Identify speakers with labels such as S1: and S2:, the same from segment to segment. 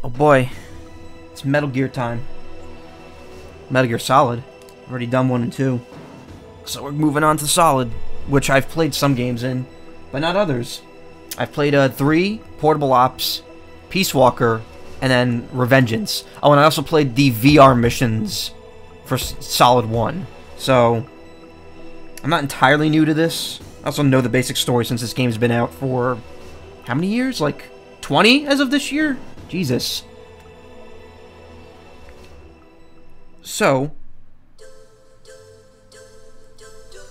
S1: Oh boy, it's Metal Gear time. Metal Gear Solid. I've already done 1 and 2. So we're moving on to Solid, which I've played some games in, but not others. I've played 3, Portable Ops, Peace Walker, and then Revengeance. Oh, and I also played the VR missions for Solid 1. So, I'm not entirely new to this. I also know the basic story since this game's been out for... how many years? Like, 20 as of this year? Jesus. So...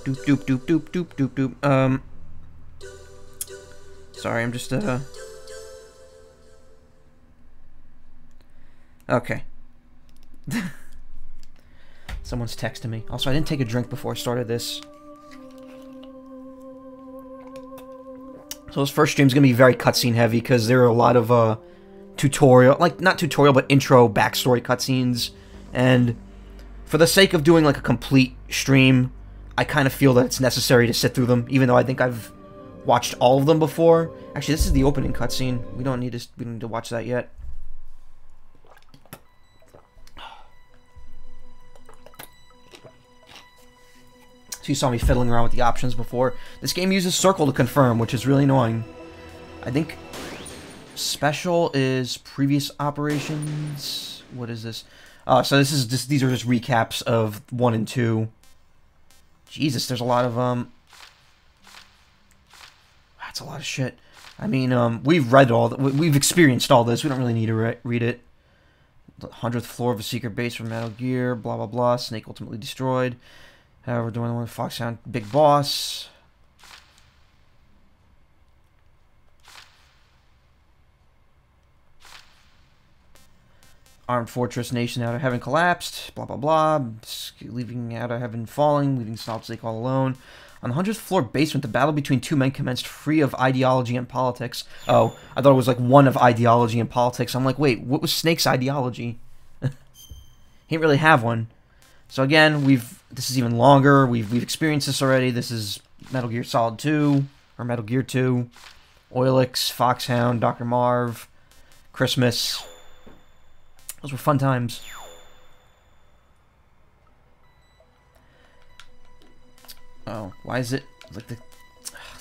S1: doop doop doop doop doop doop doop. Sorry, I'm just okay. Someone's texting me. Also, I didn't take a drink before I started this. So this first stream's gonna be very cutscene heavy because there are a lot of tutorial, like not tutorial, but intro backstory cutscenes, and for the sake of doing like a complete stream, I kind of feel that it's necessary to sit through them, even though I think I've watched all of them before. Actually, this is the opening cutscene. We don't need to watch that yet. So you saw me fiddling around with the options before. This game uses circle to confirm, which is really annoying. I think special is previous operations. What is this? So these are just recaps of 1 and 2. Jesus, there's a lot of that's a lot of shit. I mean, we've read we've experienced all this. We don't really need to read it. The 100th floor of a secret base from Metal Gear. Blah blah blah. Snake ultimately destroyed. However, doing the one with Foxhound, big boss. Armed Fortress Nation out of heaven collapsed, blah blah blah, leaving out of heaven falling, leaving Solid Snake all alone. On the 100th floor basement, the battle between two men commenced free of ideology and politics. Oh, I thought it was like one of ideology and politics. I'm like, wait, what was Snake's ideology? He didn't really have one. So again, this is even longer, we've experienced this already. This is Metal Gear Solid 2, or Metal Gear 2, Oilix, Foxhound, Dr. Marv, Christmas. Those were fun times. Oh, why is it like this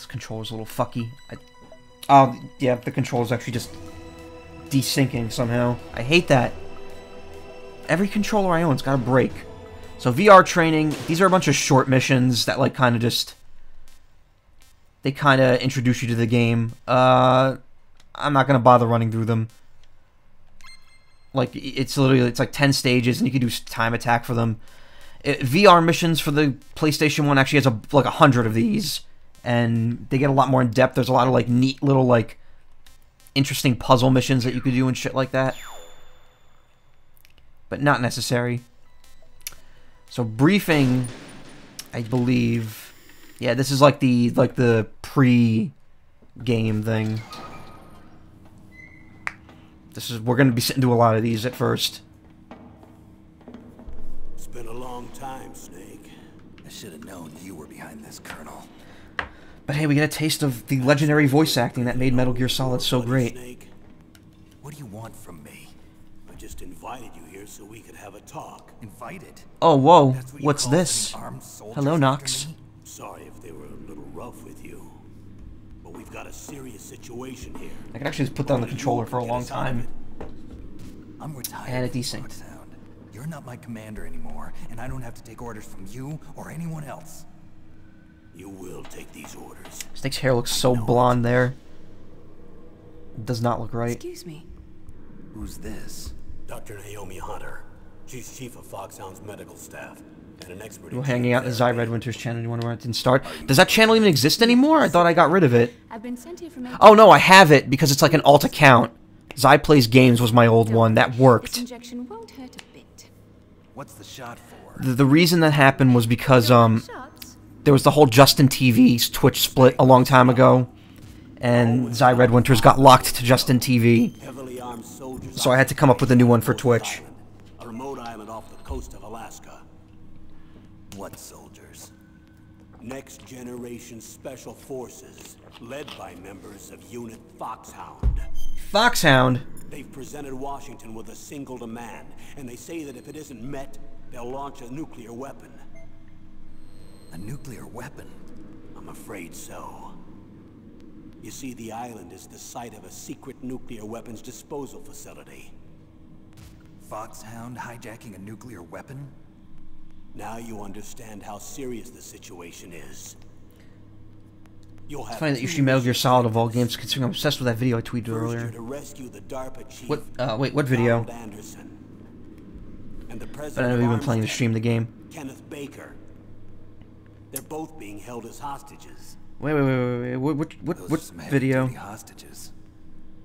S1: controller's a little fucky? Oh, yeah, the controller's actually just desyncing somehow. I hate that. Every controller I own's got a break. So VR training, these are a bunch of short missions that like kind of just they kind of introduce you to the game. I'm not gonna bother running through them. Like, it's like 10 stages, and you can do time attack for them. VR missions for the PlayStation 1 actually has like 100 of these, and they get a lot more in depth. There's a lot of like neat little like interesting puzzle missions that you could do and shit like that, but not necessary. So briefing, I believe, yeah, this is like the pre-game thing. We're going to be sitting through a lot of these at first.
S2: It's been a long time, Snake.
S3: I should have known you were behind this, Colonel.
S1: But hey, we get a taste of the legendary voice acting that made Metal Gear Solid so great.
S2: Snake,
S3: what do you want from me?
S2: I just invited you here so we could have a talk.
S3: Invited?
S1: Oh, whoa.
S3: What
S1: What's this? Hello, Knox.
S2: Sorry if they were a little rough with you. But we've got a serious situation here.
S1: I can actually just put down the controller for a long time.
S3: I'm retired.
S1: And a desync.
S3: You're not my commander anymore, and I don't have to take orders from you or anyone else.
S2: You will take these orders.
S1: Snake's hair looks so blonde there. It does not look right.
S4: Excuse me.
S3: Who's this?
S2: Dr. Naomi Hunter. She's chief of Foxhound's medical staff and an expert.
S1: We're hanging out in the Zy Redwinter's channel. You wonder why it didn't start? Does that channel even exist anymore? I thought I got rid of it.
S4: I've been sent here from
S1: Oh no, I have it because it's like an alt account. Zy Plays Games was my old one. That worked.
S4: This injection won't hurt a bit.
S3: What's the shot for?
S1: The reason that happened was because
S4: Shots?
S1: there was the whole Justin TV's Twitch split a long time ago, and Zy Redwinters got locked to Justin TV.
S2: Heavily armed soldiers.
S1: So I had to come up with a new one for Twitch.
S2: A remote island off the coast of Alaska.
S3: What soldiers?
S2: Next generation special forces, led by members of Unit Foxhound.
S1: Foxhound.
S2: They've presented Washington with a single demand, and they say that if it isn't met, they'll launch a nuclear weapon.
S3: A nuclear weapon?
S2: I'm afraid so. You see, the island is the site of a secret nuclear weapons disposal facility.
S3: Foxhound hijacking a nuclear weapon?
S2: Now you understand how serious the situation is. You'll have
S1: It's funny that you should Metal Gear Solid of all games, considering I'm obsessed with that video I tweeted earlier.
S2: to rescue the DARPA chief,
S1: What? Wait, what video?
S2: Donald Anderson, and the
S1: But I
S2: president
S1: know
S2: of
S1: you've been playing to
S2: Armstead,
S1: stream the game.
S2: Kenneth Baker. They're both being held as hostages.
S1: Wait. What
S3: Those are some
S1: video?
S3: heavy-duty hostages.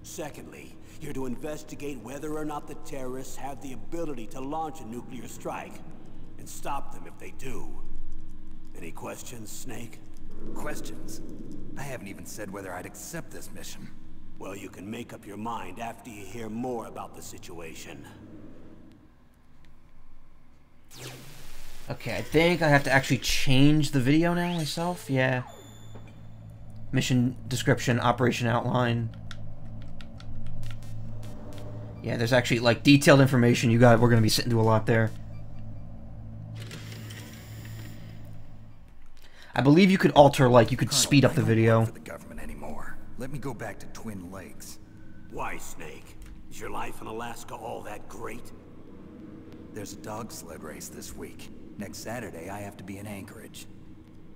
S2: Secondly, you're to investigate whether or not the terrorists have the ability to launch a nuclear strike, and stop them if they do. Any questions, Snake?
S3: Questions? I haven't even said whether I'd accept this mission.
S2: Well, you can make up your mind after you hear more about the situation.
S1: Okay, I think I have to actually change the video now myself. Yeah. Mission description, operation outline. Yeah, there's actually like detailed information. We're gonna be sitting to a lot there. I believe you could alter, like, you could
S3: Colonel,
S1: speed up the
S3: I don't
S1: video.
S3: work for the government anymore. Let me go back to Twin Lakes.
S2: Why, Snake? Is your life in Alaska all that great?
S3: There's a dog sled race this week. Next Saturday, I have to be in Anchorage.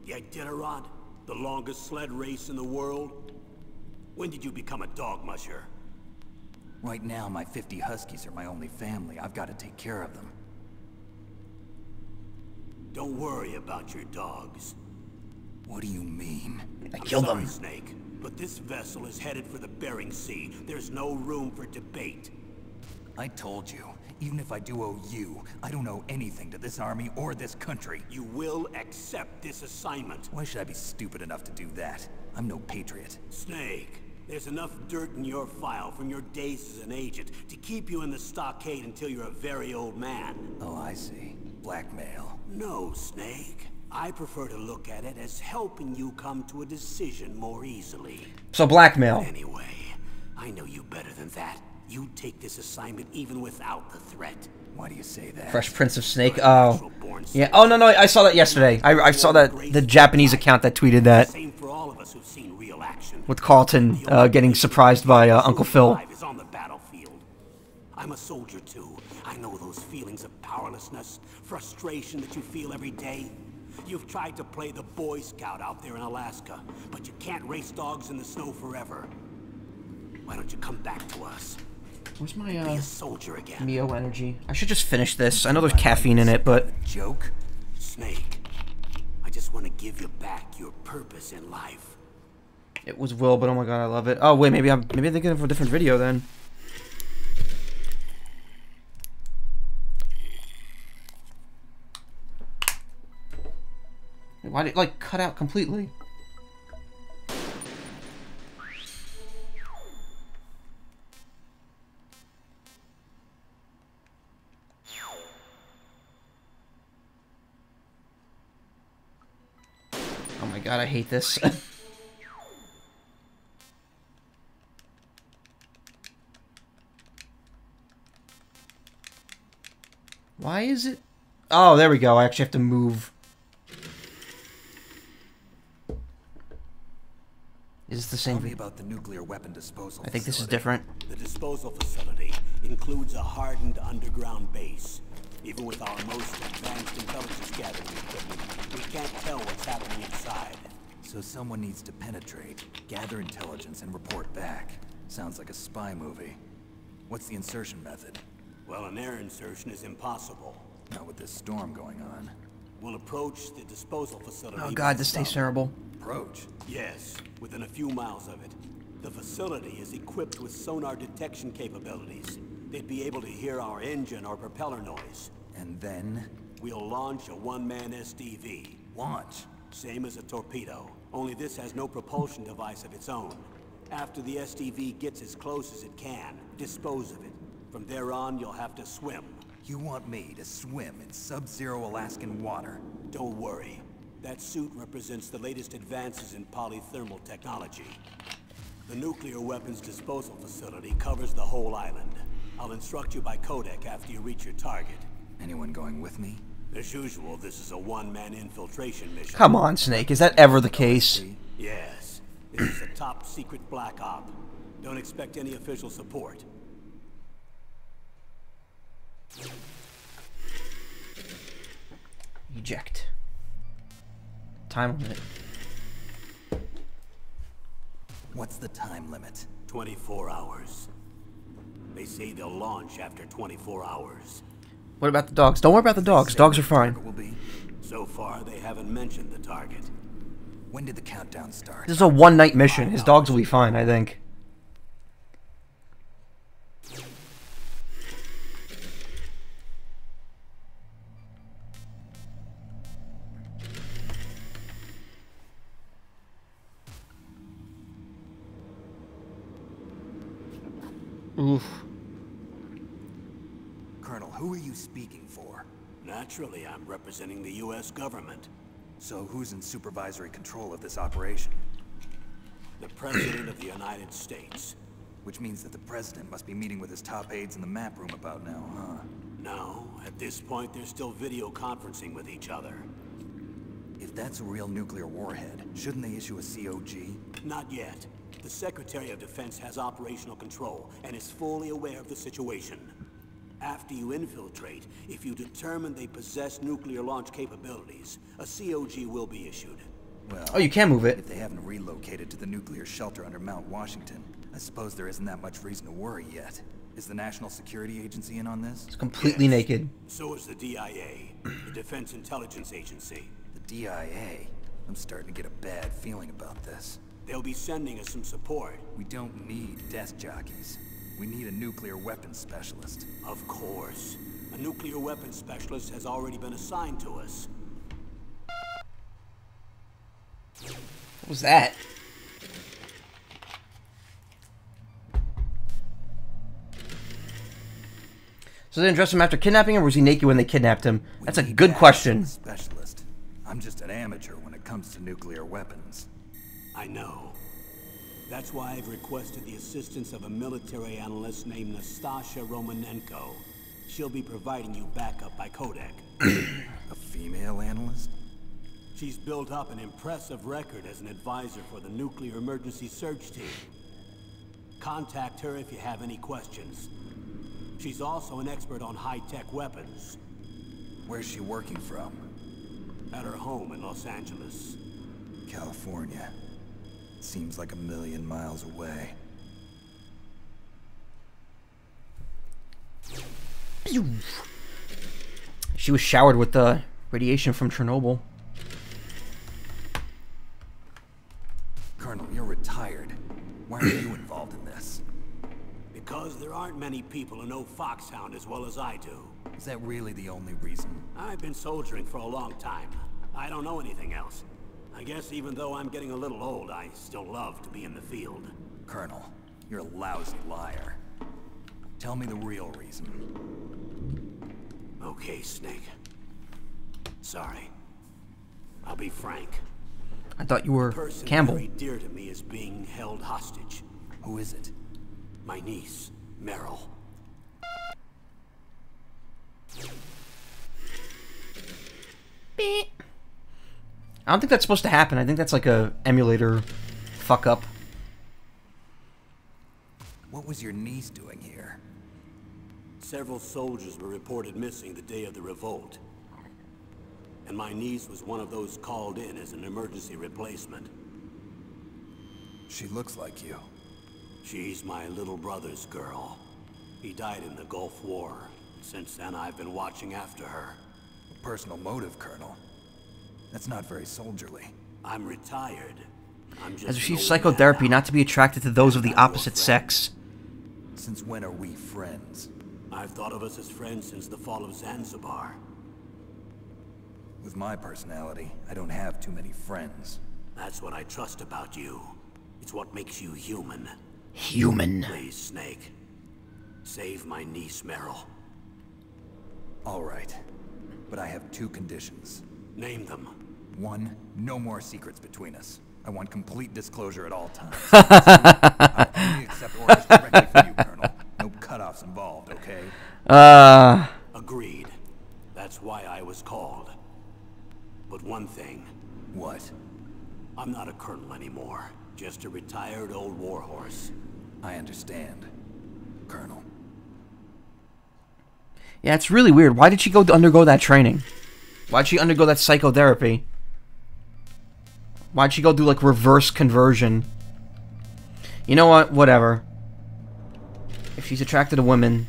S2: The Iditarod? The longest sled race in the world? When did you become a dog musher?
S3: Right now, my 50 huskies are my only family. I've got to take care of them.
S2: Don't worry about your dogs.
S3: What do you mean?
S1: I
S2: I'm
S1: killed
S2: sorry,
S1: them.
S2: Snake, but this vessel is headed for the Bering Sea. There's no room for debate.
S3: I told you, even if I do owe you, I don't owe anything to this army or this country.
S2: You will accept this assignment.
S3: Why should I be stupid enough to do that? I'm no patriot.
S2: Snake, there's enough dirt in your file from your days as an agent to keep you in the stockade until you're a very old man.
S3: Oh, I see. Blackmail.
S2: No, Snake. I prefer to look at it as helping you come to a decision more easily.
S1: So blackmail.
S2: Anyway, I know you better than that. You'd take this assignment even without the threat.
S3: Why do you say that?
S1: Fresh Prince of Snake. Oh. Yeah. Oh, no, I saw that yesterday. I saw that, the Japanese account that tweeted that.
S2: Same for all of us who've seen real action.
S1: With Carlton getting surprised by Uncle Phil.
S2: Is on the battlefield. I'm a soldier too. I know those feelings of powerlessness, frustration that you feel every day. You've tried to play the Boy Scout out there in Alaska, but you can't race dogs in the snow forever. Why don't you come back to us?
S1: Where's my,
S2: Be a soldier again.
S1: Neo energy? I should just finish this. I know there's caffeine in it, but...
S3: Joke?
S2: Snake, I just want to give you back your purpose in life.
S1: It was Will, but oh my god, I love it. Oh, wait, maybe I'm thinking of a different video then. Why did it, like, cut out completely? Oh my god, I hate this. Why is it? Oh, there we go. I actually have to move. Is this the same?
S3: Tell me about the nuclear weapon disposal
S1: I think this is
S3: facility.
S1: different.
S2: The disposal facility includes a hardened underground base. Even with our most advanced intelligence gathering equipment, we can't tell what's happening inside.
S3: So someone needs to penetrate, gather intelligence, and report back. Sounds like a spy movie. What's the insertion method?
S2: Well, an air insertion is impossible.
S3: Not with this storm going on.
S2: We'll approach the disposal facility.
S1: Oh god, this tastes terrible.
S3: Approach?
S2: Yes, within a few miles of it. The facility is equipped with sonar detection capabilities. They'd be able to hear our engine or propeller noise.
S3: And then?
S2: We'll launch a one-man SDV.
S3: Launch?
S2: Same as a torpedo, only this has no propulsion device of its own. After the SDV gets as close as it can, dispose of it. From there on, you'll have to swim.
S3: You want me to swim in sub-zero Alaskan water?
S2: Don't worry. That suit represents the latest advances in polythermal technology. The nuclear weapons disposal facility covers the whole island. I'll instruct you by codec after you reach your target.
S3: Anyone going with me?
S2: As usual, this is a one-man infiltration mission.
S1: Come on, Snake. Is that ever the case?
S2: Yes. This is a top-secret black op. Don't expect any official support.
S1: Eject. Time limit.
S3: What's the time limit?
S2: 24 hours. They say they'll launch after 24 hours.
S1: What about the dogs? Don't worry about the dogs. Dogs are fine.
S3: Will be?
S2: So far, they haven't mentioned the target.
S3: When did the countdown start?
S1: This is a one-night mission. His dogs will be fine, I think. Oof.
S3: Colonel, who are you speaking for?
S2: Naturally, I'm representing the U.S. government.
S3: So who's in supervisory control of this operation?
S2: The President of the United States.
S3: Which means that the President must be meeting with his top aides in the map room about now, huh?
S2: No, at this point they're still video conferencing with each other.
S3: If that's a real nuclear warhead, shouldn't they issue a COG?
S2: Not yet. The Secretary of Defense has operational control and is fully aware of the situation. After you infiltrate, if you determine they possess nuclear launch capabilities, a COG will be issued.
S3: Well,
S1: Oh, you can move it.
S3: if they haven't relocated to the nuclear shelter under Mount Washington, I suppose there isn't that much reason to worry yet. Is the National Security Agency in on this?
S1: It's completely
S2: Yes.
S1: naked.
S2: So is the DIA, the Defense Intelligence Agency.
S3: The DIA? I'm starting to get a bad feeling about this.
S2: They'll be sending us some support.
S3: We don't need desk jockeys. We need a nuclear weapons specialist.
S2: Of course. A nuclear weapons specialist has already been assigned to us.
S1: What was that? So they didn't dress him after kidnapping him, or was he naked when they kidnapped him? That's a
S3: We need
S1: good
S3: that
S1: question.
S3: Specialist. I'm just an amateur when it comes to nuclear weapons.
S2: I know. That's why I've requested the assistance of a military analyst named Nastasha Romanenko. She'll be providing you backup by codec.
S3: A female analyst?
S2: She's built up an impressive record as an advisor for the Nuclear Emergency Search Team. Contact her if you have any questions. She's also an expert on high-tech weapons.
S3: Where's she working from?
S2: At her home in Los Angeles.
S3: California. Seems like 1,000,000 miles away.
S1: She was showered with the radiation from Chernobyl.
S3: Colonel, you're retired. Why are you involved in this?
S2: Because there aren't many people who know Foxhound as well as I do.
S3: Is that really the only reason?
S2: I've been soldiering for a long time. I don't know anything else. I guess even though I'm getting a little old, I still love to be in the field.
S3: Colonel, you're a lousy liar. Tell me the real reason.
S2: Okay, Snake. Sorry. I'll be frank.
S1: I thought you were
S2: The person
S1: Campbell.
S2: very dear to me is being held hostage.
S3: Who is it?
S2: My niece, Meryl.
S1: Beep. I don't think that's supposed to happen. I think that's like a emulator fuck up.
S3: What was your niece doing here?
S2: Several soldiers were reported missing the day of the revolt. And my niece was one of those called in as an emergency replacement.
S3: She looks like you.
S2: She's my little brother's girl. He died in the Gulf War. Since then, I've been watching after her.
S3: A personal motive, Colonel. That's not very soldierly.
S2: I'm retired. I'm just
S1: Has
S2: an
S1: received
S2: old
S1: psychotherapy
S2: man
S1: not to be attracted to those of the
S2: I'm your
S1: opposite
S2: friend.
S1: sex.
S3: Since when are we friends?
S2: now. I've thought of us as friends since the fall of Zanzibar.
S3: With my personality, I don't have too many friends.
S2: That's what I trust about you. It's what makes you human.
S1: Human.
S2: Please, Snake. Save my niece, Meryl.
S3: All right. But I have two conditions.
S2: Name them.
S3: One, no more secrets between us. I want complete disclosure at all times. I'll only accept orders directly from you, Colonel. No cutoffs involved, okay?
S2: Agreed. That's why I was called. But one thing.
S3: What?
S2: I'm not a colonel anymore. Just a retired old warhorse.
S3: I understand, Colonel.
S1: Yeah, it's really weird. Why did she go to undergo that training? Why'd she undergo that psychotherapy? Why'd she go do, like, reverse conversion? You know what? Whatever. If she's attracted to women,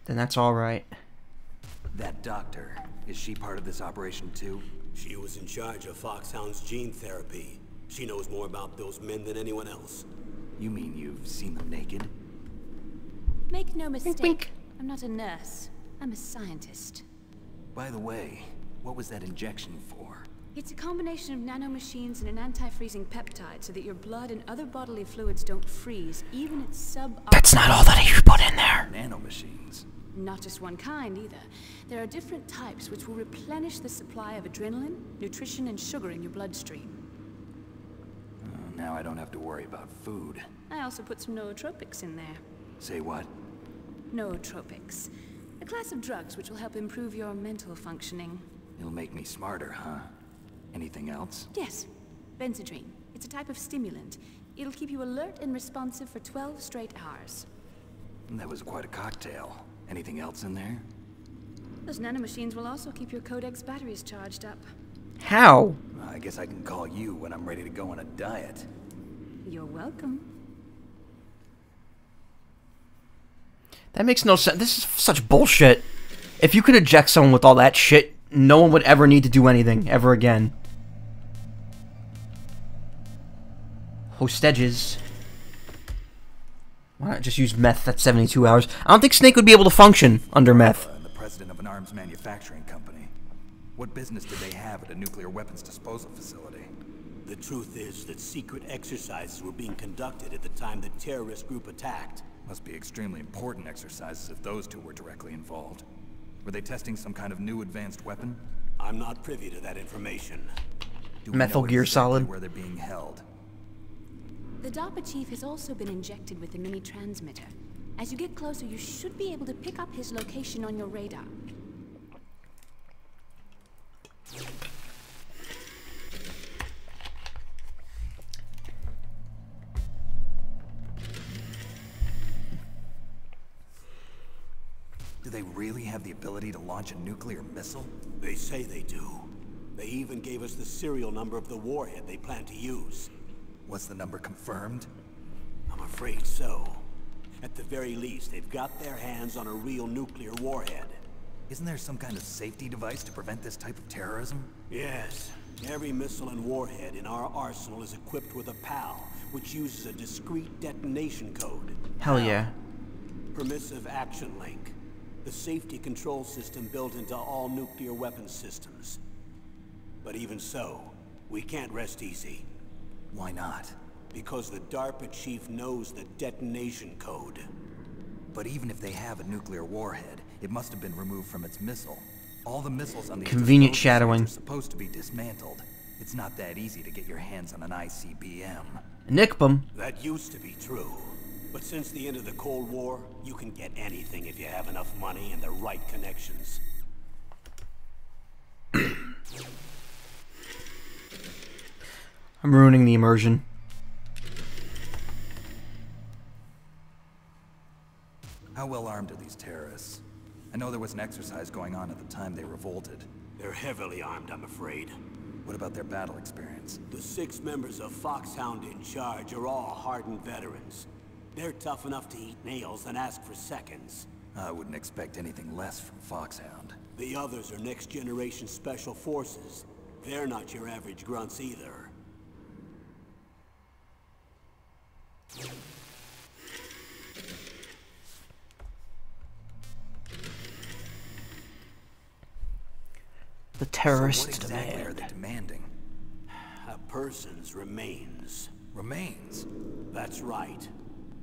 S1: then that's alright.
S3: That doctor, is she part of this operation too?
S2: She was in charge of Foxhound's gene therapy. She knows more about those men than anyone else.
S3: You mean you've seen them naked?
S4: Make no mistake,
S1: wink.
S4: I'm not a nurse. I'm a scientist.
S3: By the way, what was that injection for?
S4: It's a combination of nanomachines and an anti-freezing peptide so that your blood and other bodily fluids don't freeze, even at sub-.
S1: That's not all that you put in there.
S3: Nanomachines.
S4: Not just one kind, either. There are different types which will replenish the supply of adrenaline, nutrition, and sugar in your bloodstream.
S3: Now I don't have to worry about food.
S4: I also put some nootropics in there.
S3: Say what?
S4: Nootropics. A class of drugs which will help improve your mental functioning.
S3: It'll make me smarter, huh? Anything else?
S4: Yes. Benzedrine. It's a type of stimulant. It'll keep you alert and responsive for 12 straight hours.
S3: That was quite a cocktail. Anything else in there?
S4: Those nanomachines will also keep your Codex batteries charged up.
S1: How?
S3: I guess I can call you when I'm ready to go on a diet.
S4: You're welcome.
S1: That makes no sense. This is such bullshit. If you could eject someone with all that shit, no one would ever need to do anything ever again. Hostages. Why not just use meth? That's 72 hours. I don't think Snake would be able to function under meth.
S3: The president of an arms manufacturing company. What business did they have at a nuclear weapons disposal facility?
S2: The truth is that secret exercises were being conducted at the time the terrorist group attacked.
S3: Must be extremely important exercises if those two were directly involved. Were they testing some kind of new advanced weapon?
S2: I'm not privy to that information.
S3: Do we
S1: Methyl
S3: know
S1: gear
S3: exactly
S1: solid.
S3: where they're being held?
S4: The DARPA chief has also been injected with a mini transmitter. As you get closer, you should be able to pick up his location on your radar.
S3: Do they really have the ability to launch a nuclear missile?
S2: They say they do. They even gave us the serial number of the warhead they plan to use.
S3: Was the number confirmed?
S2: I'm afraid so. At the very least, they've got their hands on a real nuclear warhead.
S3: Isn't there some kind of safety device to prevent this type of terrorism?
S2: Yes. Every missile and warhead in our arsenal is equipped with a PAL, which uses a discrete detonation code.
S1: Hell yeah.
S2: Permissive Action Link. The safety control system built into all nuclear weapons systems. But even so, we can't rest easy.
S3: Why not?
S2: Because the DARPA chief knows the detonation code.
S3: But even if they have a nuclear warhead, it must have been removed from its missile. All the missiles on the
S1: Convenient shadowing.
S3: are supposed to be dismantled. It's not that easy to get your hands on an ICBM.
S1: Nickbum.
S2: That used to be true. But since the end of the Cold War, you can get anything if you have enough money and the right connections.
S1: I'm ruining the immersion.
S3: How well armed are these terrorists? I know there was an exercise going on at the time they revolted.
S2: They're heavily armed, I'm afraid.
S3: What about their battle experience?
S2: The 6 members of Foxhound in charge are all hardened veterans. They're tough enough to eat nails and ask for seconds.
S3: I wouldn't expect anything less from Foxhound.
S2: The others are next-generation special forces. They're not your average grunts either.
S1: The terrorists
S3: So what exactly are
S1: demand.
S3: they demanding?
S2: A person's remains.
S3: Remains?
S2: That's right.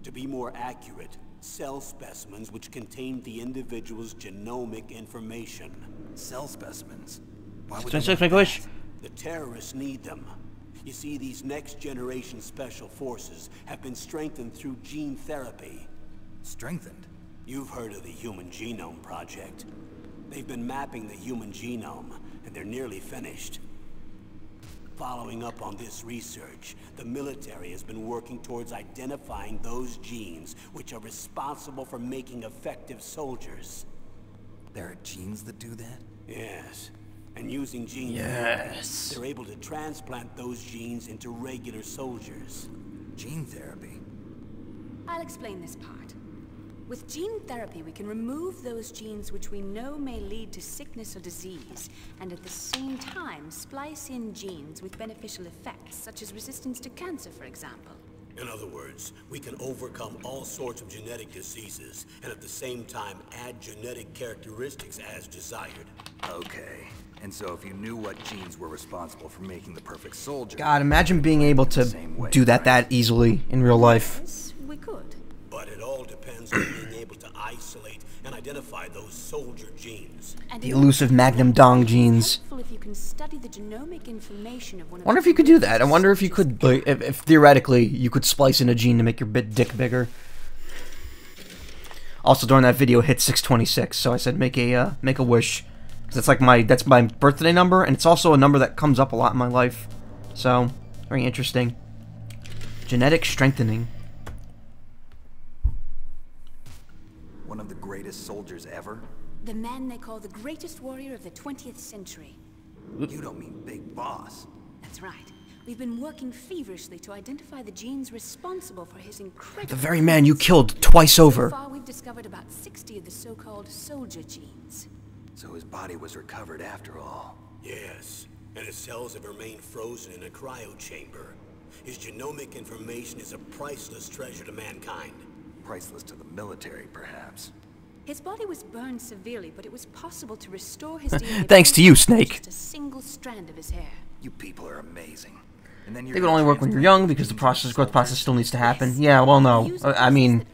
S2: To be more accurate, cell specimens which contain the individual's genomic information.
S3: Cell specimens? Why would
S1: Just
S3: they
S1: make
S3: want
S1: a wish.
S3: that?
S2: The terrorists need them. You see, these next-generation special forces have been strengthened through gene therapy.
S3: Strengthened?
S2: You've heard of the Human Genome Project. They've been mapping the human genome, and they're nearly finished. Following up on this research, the military has been working towards identifying those genes which are responsible for making effective soldiers.
S3: There are genes that do that?
S2: Yes. And using gene therapy, they're able to transplant those genes into regular soldiers.
S3: Gene therapy?
S4: I'll explain this part. With gene therapy, we can remove those genes which we know may lead to sickness or disease, and at the same time splice in genes with beneficial effects, such as resistance to cancer, for example.
S2: In other words, we can overcome all sorts of genetic diseases, and at the same time add genetic characteristics as desired.
S3: Okay. And so if you knew what genes were responsible for making the perfect soldier...
S1: God, imagine being able to do that easily in real life.
S4: Yes, we could.
S2: But it all depends on being able to isolate and identify those soldier genes.
S4: And
S1: The elusive Magnum Dong genes.
S4: if you can study the genomic information of one of
S1: I wonder if you could do that. I wonder if you could, like, if theoretically you could splice in a gene to make your dick bigger. Also, during that video, it hit 626, so I said make a wish, because that's my birthday number, and it's also a number that comes up a lot in my life. So, very interesting. Genetic strengthening.
S3: One of the greatest soldiers ever?
S4: The man they call the greatest warrior of the 20th century.
S3: You don't mean Big Boss.
S4: That's right. We've been working feverishly to identify the genes responsible for his incredible...
S1: The very man you killed twice over.
S4: So far, we've discovered about 60 of the so-called soldier genes.
S3: So his body was recovered after all.
S2: Yes, and his cells have remained frozen in a cryo chamber. His genomic information is a priceless treasure to mankind.
S3: Priceless to the military, perhaps.
S4: His body was burned severely, but it was possible to restore his DNA...
S1: Thanks to you, Snake.
S4: Just a single strand of his hair.
S3: You people are amazing. And then
S1: They would only work when you're young because the growth process still needs to happen. Yeah, well, no. I mean,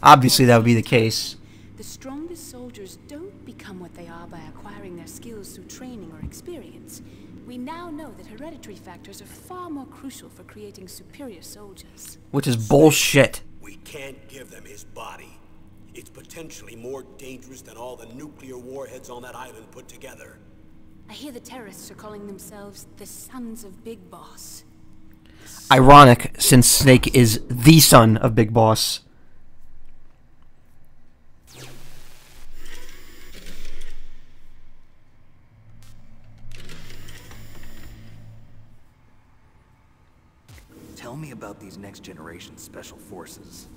S1: obviously that would be the case.
S4: The strongest soldiers don't become what they are by acquiring their skills through training or experience. We now know that hereditary factors are far more crucial for creating superior soldiers.
S1: Which is bullshit.
S2: We can't give them his body. It's potentially more dangerous than all the nuclear warheads on that island put together.
S4: I hear the terrorists are calling themselves the Sons of Big Boss.
S1: Ironic, since Snake is the son of Big Boss.
S3: Tell me about these next-generation special forces.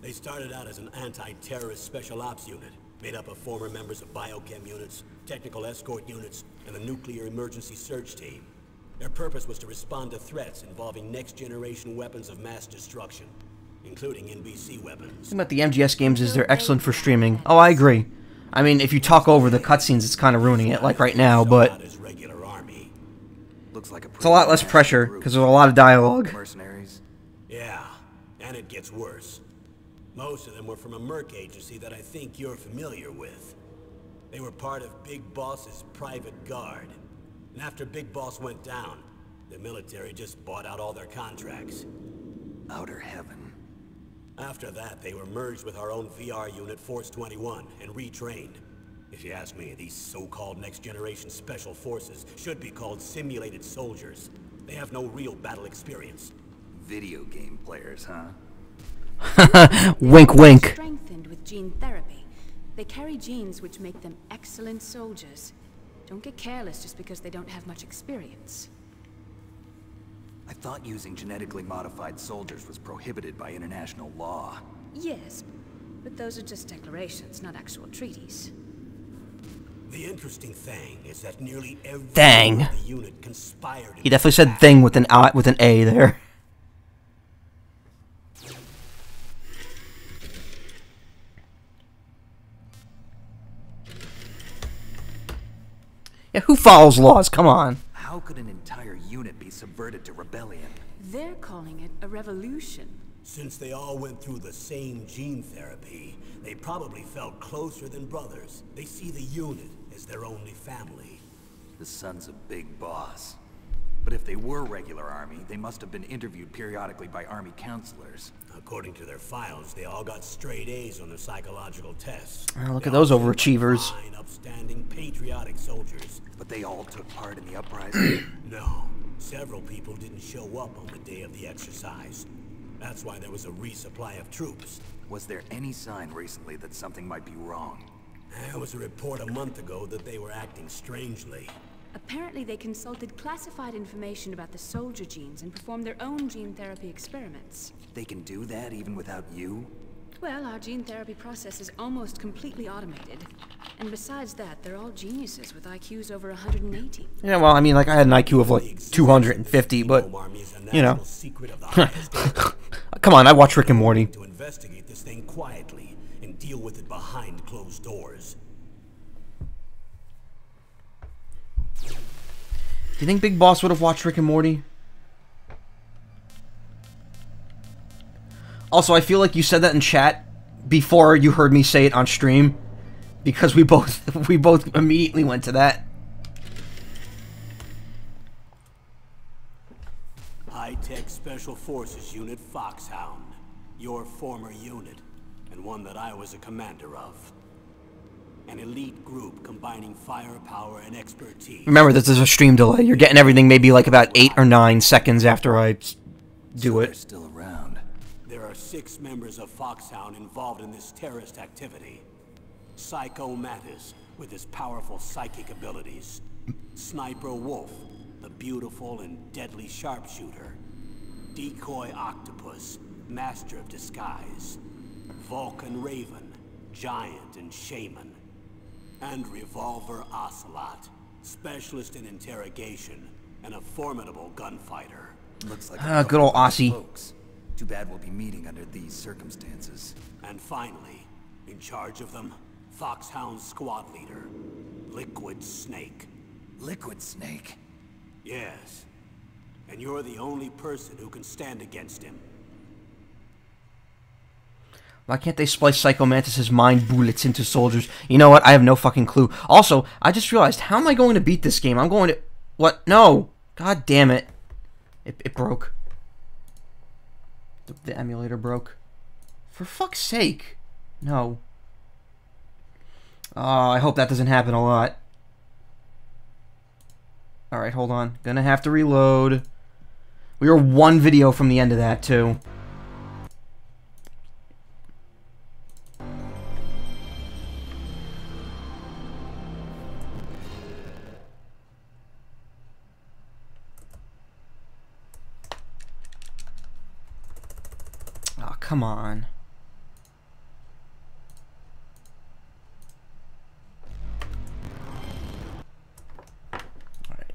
S2: They started out as an anti-terrorist special ops unit, made up of former members of biochem units, technical escort units, and the nuclear emergency search team. Their purpose was to respond to threats involving next-generation weapons of mass destruction, including NBC weapons.
S1: The thing about the MGS games is they're excellent for streaming. Oh, I agree. I mean, if you talk over the cutscenes, it's kind of ruining it, like right now, but
S3: Looks like
S1: it's a lot less pressure, because there's a lot of dialogue.
S3: Mercenaries?
S2: Yeah, and it gets worse. Most of them were from a merc agency that I think you're familiar with. They were part of Big Boss's private guard. And after Big Boss went down, the military just bought out all their contracts.
S3: Outer heaven.
S2: After that, they were merged with our own VR unit, Force 21, and retrained. If you ask me, these so-called next-generation special forces should be called simulated soldiers. They have no real battle experience.
S3: Video game players, huh?
S1: Wink, wink.
S4: Strengthened with gene therapy. They carry genes which make them excellent soldiers. Don't get careless just because they don't have much experience.
S3: I thought using genetically modified soldiers was prohibited by international law.
S4: Yes, but those are just declarations, not actual treaties.
S2: The interesting thing is that nearly every
S1: Thing.
S2: member of the unit conspired.
S1: He definitely said thing with an A there. Yeah, who follows laws? Come on.
S3: How could an entire unit be subverted to rebellion?
S4: They're calling it a revolution.
S2: Since they all went through the same gene therapy, they probably felt closer than brothers. They see the unit as their only family.
S3: The Sons of Big Boss. But if they were regular army, they must have been interviewed periodically by army counselors.
S2: According to their files, they all got straight A's on their psychological tests.
S1: Oh, look at those overachievers.
S2: Fine, upstanding, patriotic soldiers.
S3: But they all took part in the uprising?
S2: No. Several people didn't show up on the day of the exercise. That's why there was a resupply of troops.
S3: Was there any sign recently that something might be wrong?
S2: There was a report a month ago that they were acting strangely.
S4: Apparently they consulted classified information about the soldier genes and performed their own gene therapy experiments.
S3: They can do that even without you?
S4: Well, our gene therapy process is almost completely automated. And besides that, they're all geniuses with IQs over 180.
S1: Yeah, well, I mean, like, I had an IQ of, like, 250, but, you know. Come on, I watch Rick and Morty.
S2: To investigate this thing quietly and deal with it behind closed doors.
S1: Do you think Big Boss would have watched Rick and Morty? Also, I feel like you said that in chat before you heard me say it on stream, because we both immediately went to that.
S2: High-tech Special Forces Unit Foxhound. Your former unit, and one that I was a commander of. An elite group combining firepower and expertise.
S1: Remember, this is a stream delay. You're getting everything maybe like about 8 or 9 seconds after I do it.
S3: They're still around.
S2: There are 6 members of Foxhound involved in this terrorist activity. Psycho Mattis, with his powerful psychic abilities. Sniper Wolf, the beautiful and deadly sharpshooter. Decoy Octopus, master of disguise. Vulcan Raven, giant and shaman. And Revolver Ocelot, specialist in interrogation and a formidable gunfighter.
S3: Looks like
S1: good old Aussie.
S3: folks. Too bad we'll be meeting under these circumstances.
S2: And finally, in charge of them, Foxhound's squad leader, Liquid Snake.
S3: Liquid Snake?
S2: Yes. And you're the only person who can stand against him.
S1: Why can't they splice Psycho Mantis's mind bullets into soldiers? You know what? I have no fucking clue. Also, I just realized, how am I going to beat this game? I'm going to... What? No! God damn it. It broke. The emulator broke. For fuck's sake. No. Oh, I hope that doesn't happen a lot. Alright, hold on. Gonna have to reload. We were one video from the end of that, too. Oh, come on. Alright.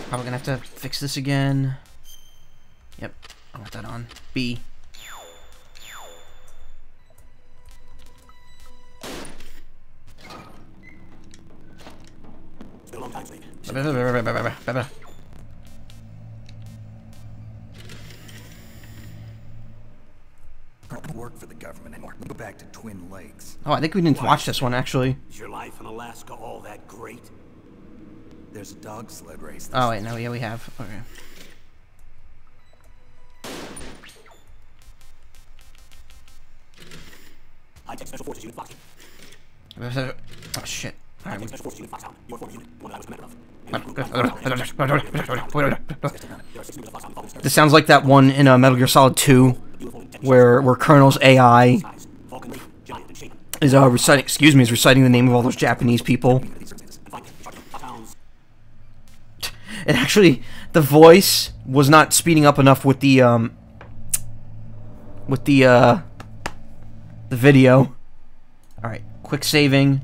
S1: Probably gonna have to fix this again. Yep, I want that on. B.
S2: It's been a long time, Slade.
S3: Don't work for the government anymore. Go back to Twin Lakes.
S1: Oh, I think we didn't watch this one, actually.
S2: Is your life in Alaska all that great?
S3: There's a dog sled race.
S1: Oh, wait, no, yeah, we have. Okay.
S2: High-tech Special Forces Unit Foxhound.
S1: Oh, shit.
S2: High-tech Special Forces Unit Foxhound. Your former unit, one that I was commander of.
S1: This sounds like that one in Metal Gear Solid 2, where Colonel's AI is reciting the name of all those Japanese people. And actually, the voice was not speeding up enough with the video. All right, quick saving.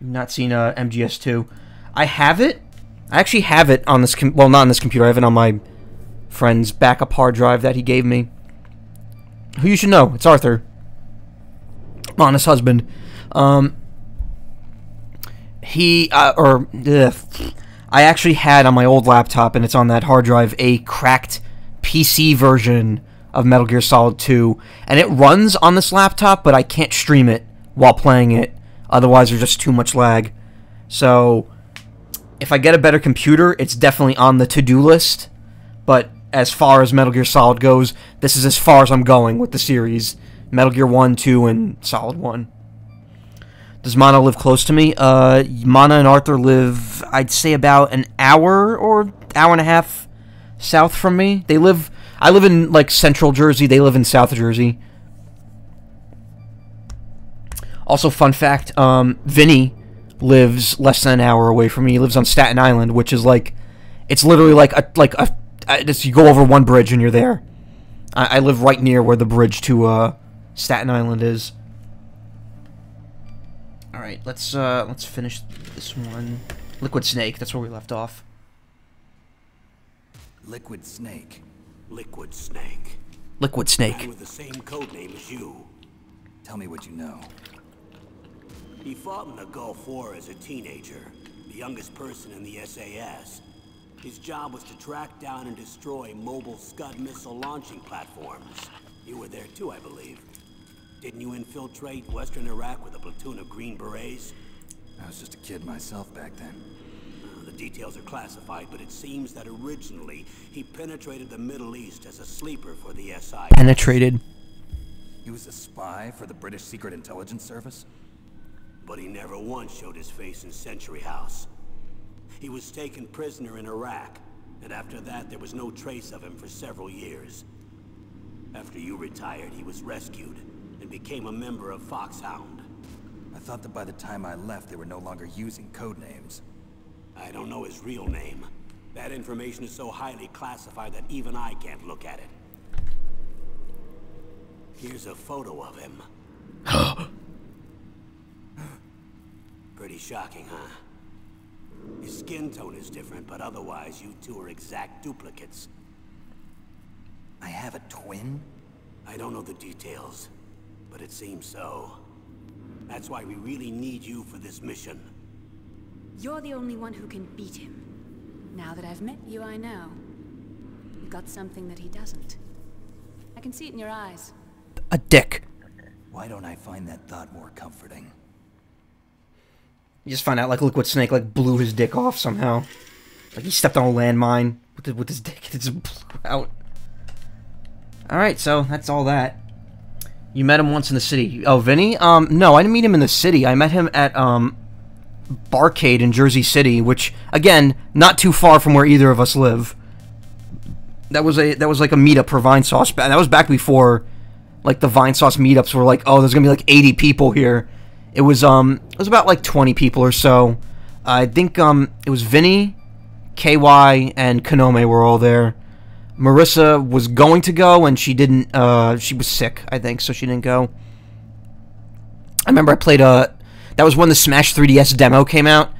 S1: You've not seen MGS2. I have it. I actually have it on this. Well, not on this computer. I have it on my friend's backup hard drive that he gave me. who you should know. It's Arthur. Mana's husband. I actually had on my old laptop, and it's on that hard drive, a cracked PC version of Metal Gear Solid 2, and it runs on this laptop, but I can't stream it while playing it, otherwise there's just too much lag. So, if I get a better computer, it's definitely on the to-do list, but as far as Metal Gear Solid goes, this is as far as I'm going with the series. Metal Gear 1, 2, and Solid 1. Does Mana live close to me? Mana and Arthur live, I'd say, about an hour or hour and a half south from me. I live in, like, central Jersey. They live in South Jersey. Also, fun fact, Vinny lives less than an hour away from me. He lives on Staten Island, which is, like, it's literally just you go over one bridge and you're there. I live right near where the bridge to, Staten Island is. Alright, let's finish this one. Liquid Snake, that's where we left off.
S3: Liquid Snake.
S2: Liquid Snake.
S1: Liquid Snake.
S2: Man with the same code name as you.
S3: Tell me what you know.
S2: He fought in the Gulf War as a teenager, the youngest person in the SAS. His job was to track down and destroy mobile Scud missile launching platforms. You were there too, I believe. Didn't you infiltrate Western Iraq with a platoon of Green Berets?
S3: I was just a kid myself back then.
S2: The details are classified, but it seems that originally he penetrated the Middle East as a sleeper for the SI.
S1: Penetrated.
S3: He was a spy for the British Secret Intelligence Service?
S2: But he never once showed his face in Century House. He was taken prisoner in Iraq, and after that there was no trace of him for several years. After you retired, he was rescued and became a member of Foxhound.
S3: I thought that by the time I left, they were no longer using code names.
S2: I don't know his real name. That information is so highly classified that even I can't look at it. Here's a photo of him. Pretty shocking, huh? His skin tone is different, but otherwise you two are exact duplicates.
S3: I have a twin?
S2: I don't know the details, but it seems so. That's why we really need you for this mission.
S4: You're the only one who can beat him. Now that I've met you, I know. You've got something that he doesn't. I can see it in your eyes.
S1: A dick.
S3: Why don't I find that thought more comforting?
S1: You just find out, like, Liquid Snake, like, blew his dick off somehow. Like, he stepped on a landmine with his dick. It just blew out. Alright, so that's all that. You met him once in the city. Oh, Vinny? No, I didn't meet him in the city. I met him at, Barcade in Jersey City, which, again, not too far from where either of us live. That was like a meetup for Vinesauce. That was back before, like, the Vinesauce meetups were like, oh, there's gonna be like 80 people here. It was about like 20 people or so. I think it was Vinny, KY, and Konome were all there. Marissa was going to go and she didn't. She was sick, I think, so she didn't go. I remember I played that was when the Smash 3DS demo came out,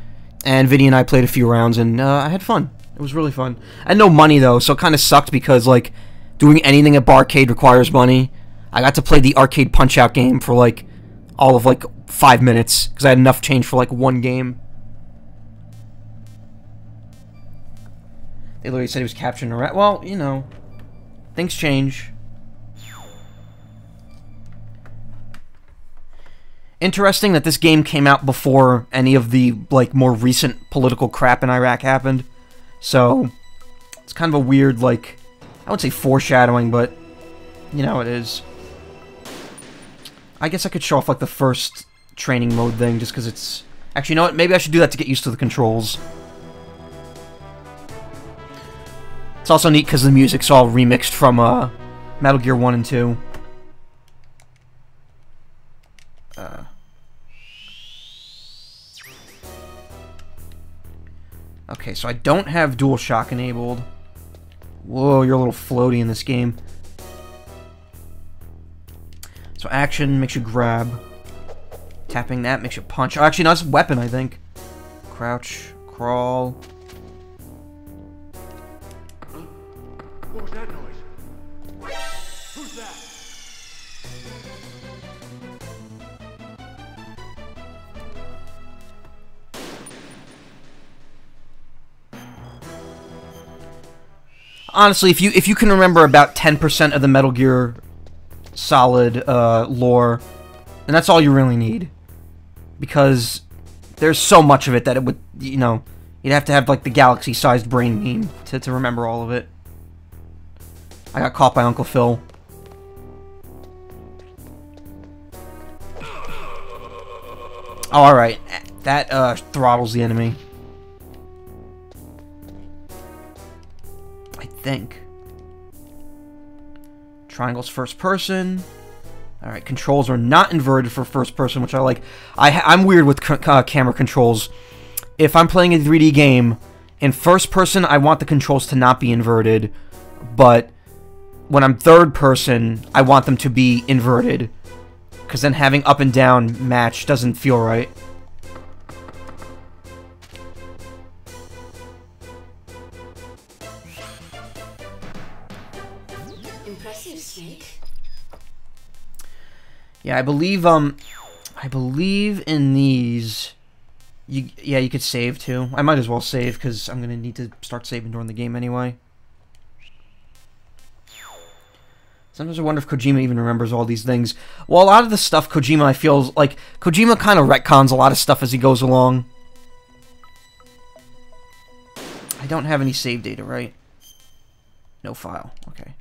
S1: and Vinny and I played a few rounds, and I had fun. It was really fun. I had no money though, so it kind of sucked because like doing anything at Barcade requires money. I got to play the arcade Punch-Out game for like all of like 5 minutes because I had enough change for like one game. They literally said he was capturing a rat. Well, you know, things change. Interesting that this game came out before any of the like more recent political crap in Iraq happened. So it's kind of a weird, like, I would say foreshadowing, but you know, it is. I guess I could show off like the first training mode thing just because it's... Actually, you know what? Maybe I should do that to get used to the controls. It's also neat because the music's all remixed from Metal Gear 1 and 2. Okay, so I don't have DualShock enabled. Whoa, you're a little floaty in this game. So action makes you grab. Tapping that makes you punch. Oh, actually, no, it's a weapon, I think. Crouch, crawl.
S2: What was that noise? Who's that?
S1: Honestly, if you can remember about 10% of the Metal Gear Solid lore, then that's all you really need. Because there's so much of it that it would, you know, you'd have to have like the galaxy-sized brain meme to remember all of it. I got caught by Uncle Phil. Oh, alright. That throttles the enemy. I think. Triangle's first person. Alright, controls are not inverted for first person, which I like. I'm weird with camera controls. If I'm playing a 3D game, in first person, I want the controls to not be inverted. But when I'm third person, I want them to be inverted. Because then having up and down match doesn't feel right.
S4: Impressive, Snake.
S1: Yeah, I believe in these. Yeah, you could save too. I might as well save because I'm gonna need to start saving during the game anyway. Sometimes I wonder if Kojima even remembers all these things. Well, a lot of the stuff Kojima, I feel like Kojima kind of retcons a lot of stuff as he goes along. I don't have any save data, right? No file. Okay.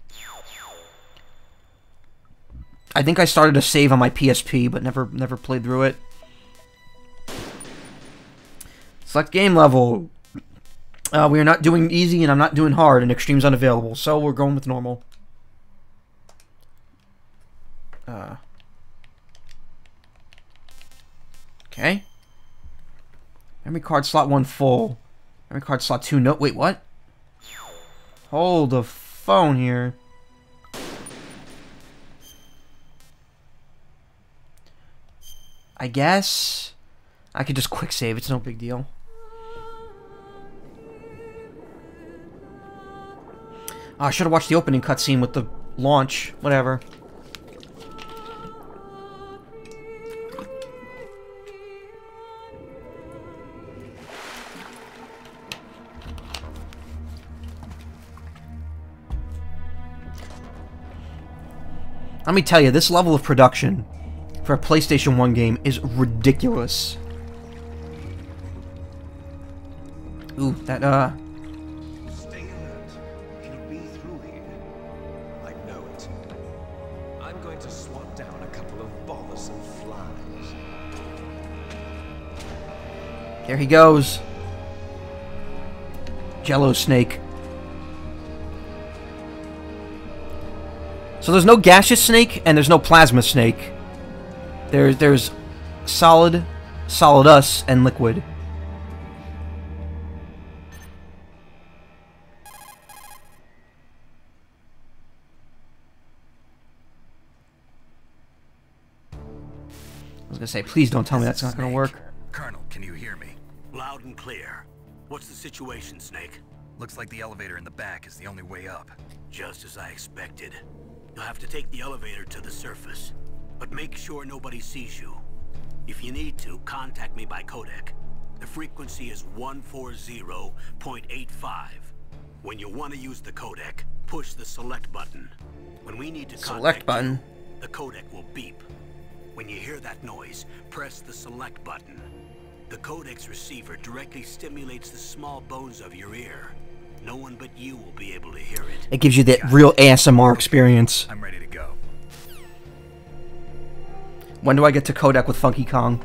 S1: I think I started a save on my PSP, but never played through it. Select game level. We are not doing easy, and I'm not doing hard, and extreme's unavailable, so we're going with normal. Okay. Memory card slot 1 full. Memory card slot 2 no. Wait, what? Hold the phone here. I guess I could just quick save. It's no big deal. Oh, I should have watched the opening cutscene with the launch. Whatever. Let me tell you, this level of production for a PlayStation 1 game is ridiculous. Ooh, that,
S5: Stay alert. He'll be through here. I know it. I'm going to swat down a couple of bothersome flies.
S1: there he goes. Jello Snake. So there's no gaseous snake, and there's no plasma snake. There's solid, solidus, and liquid. I was gonna say, please don't tell me that's not gonna work.
S3: Colonel, can you hear me?
S2: Loud and clear. What's the situation, Snake?
S3: Looks like the elevator in the back is the only way up.
S2: Just as I expected. You'll have to take the elevator to the surface. But make sure nobody sees you. If you need to, contact me by codec. The frequency is 140.85. When you want to use the codec, push the select button. When we need to
S1: Select button.
S2: you, the codec will beep. When you hear that noise, press the select button. The codec's receiver directly stimulates the small bones of your ear. No one but you will be able to hear it.
S1: It gives you that real ASMR experience.
S3: I'm ready to go.
S1: When do I get to codec with Funky Kong?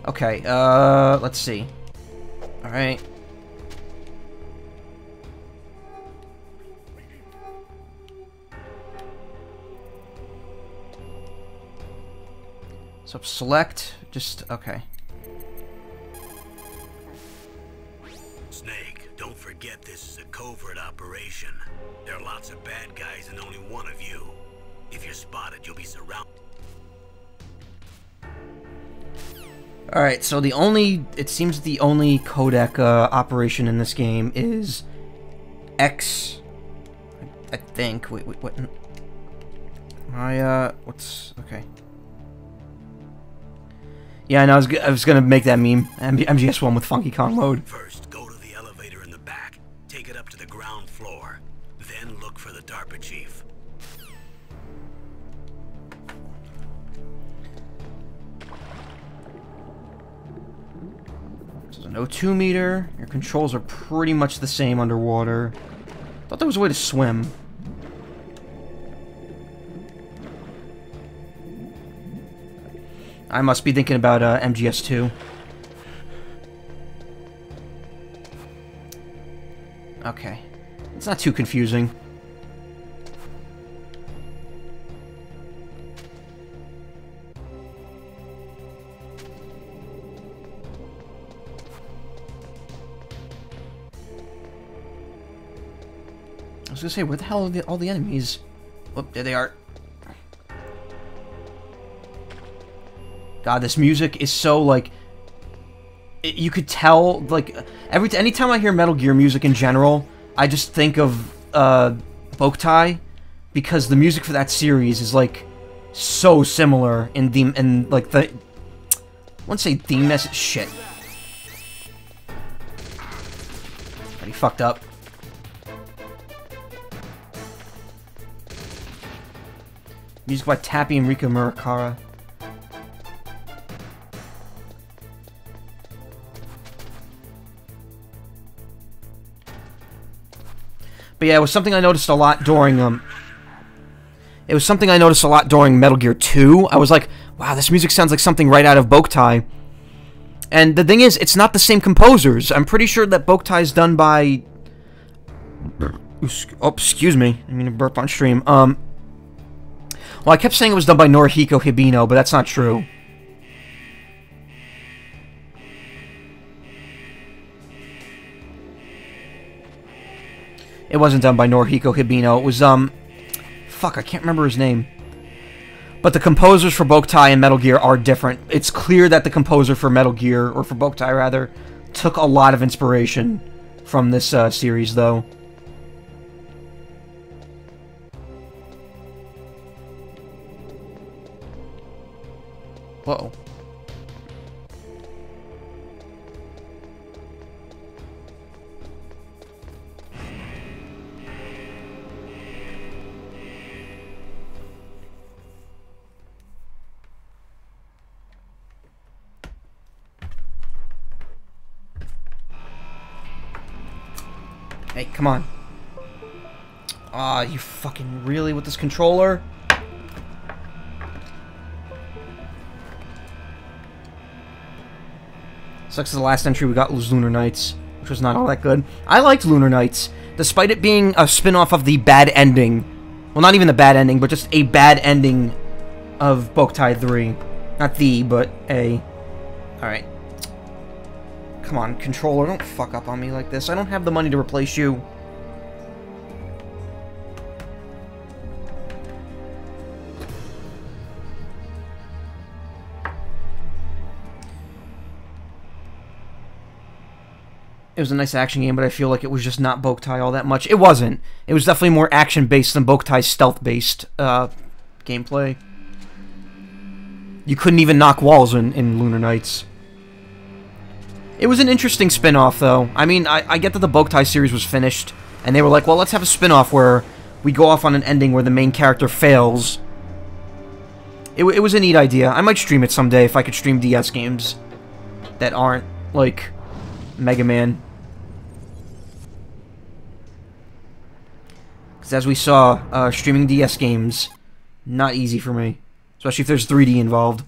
S1: Okay, let's see. Alright. So select, just, okay.
S2: Snake, don't forget this is a covert operation. There are lots of bad guys and only one of you. If you're spotted, you'll be surrounded.
S1: Alright, so the only, it seems the only codec operation in this game is X, I think. Wait, what? What's, okay. Yeah, I know, I was gonna make that meme. MGS1 with Funky Kong mode.
S2: First, go to the elevator floor. Then look for the DARPA chief.
S1: So there's an O2 meter. Your controls are pretty much the same underwater. Thought there was a way to swim. I must be thinking about MGS2. Okay. It's not too confusing. I was gonna say, where the hell are all the enemies? Oh, there they are. God, this music is so, like... you could tell, like... anytime I hear Metal Gear music in general, I just think of, Boktai. Because the music for that series is, like, so similar in theme... and, like, the... I wouldn't say theme message... shit. Already fucked up. Music by Tappy and Rika Murakara. But yeah, it was something I noticed a lot during, it was something I noticed a lot during Metal Gear 2. I was like, wow, this music sounds like something right out of Boktai. And the thing is, it's not the same composers. I'm pretty sure that Boktai is done by... oh, excuse me. I mean to burp on stream. Well, I kept saying it was done by Norihiko Hibino, but that's not true. It wasn't done by Norihiko Hibino. It was, fuck, I can't remember his name. But the composers for Boktai and Metal Gear are different. It's clear that the composer for Metal Gear, or for Boktai rather, took a lot of inspiration from this, series, though. Whoa. Hey, come on. Aw, you fucking really with this controller? Sucks as the last entry we got was Lunar Nights, which was not all that good. I liked Lunar Nights, despite it being a spin-off of the bad ending. Well, not even the bad ending, but just a bad ending of Boktai 3. Not the, but a. Alright. Come on, controller, don't fuck up on me like this. I don't have the money to replace you. It was a nice action game, but I feel like it was just not Boktai all that much. It wasn't. It was definitely more action-based than Boktai's stealth-based gameplay. You couldn't even knock walls in Lunar Nights. It was an interesting spin-off, though. I mean, I get that the Boktai series was finished, and they were like, well, let's have a spin-off where we go off on an ending where the main character fails. It was a neat idea. I might stream it someday if I could stream DS games that aren't, like, Mega Man. Because as we saw, streaming DS games, not easy for me. Especially if there's 3D involved.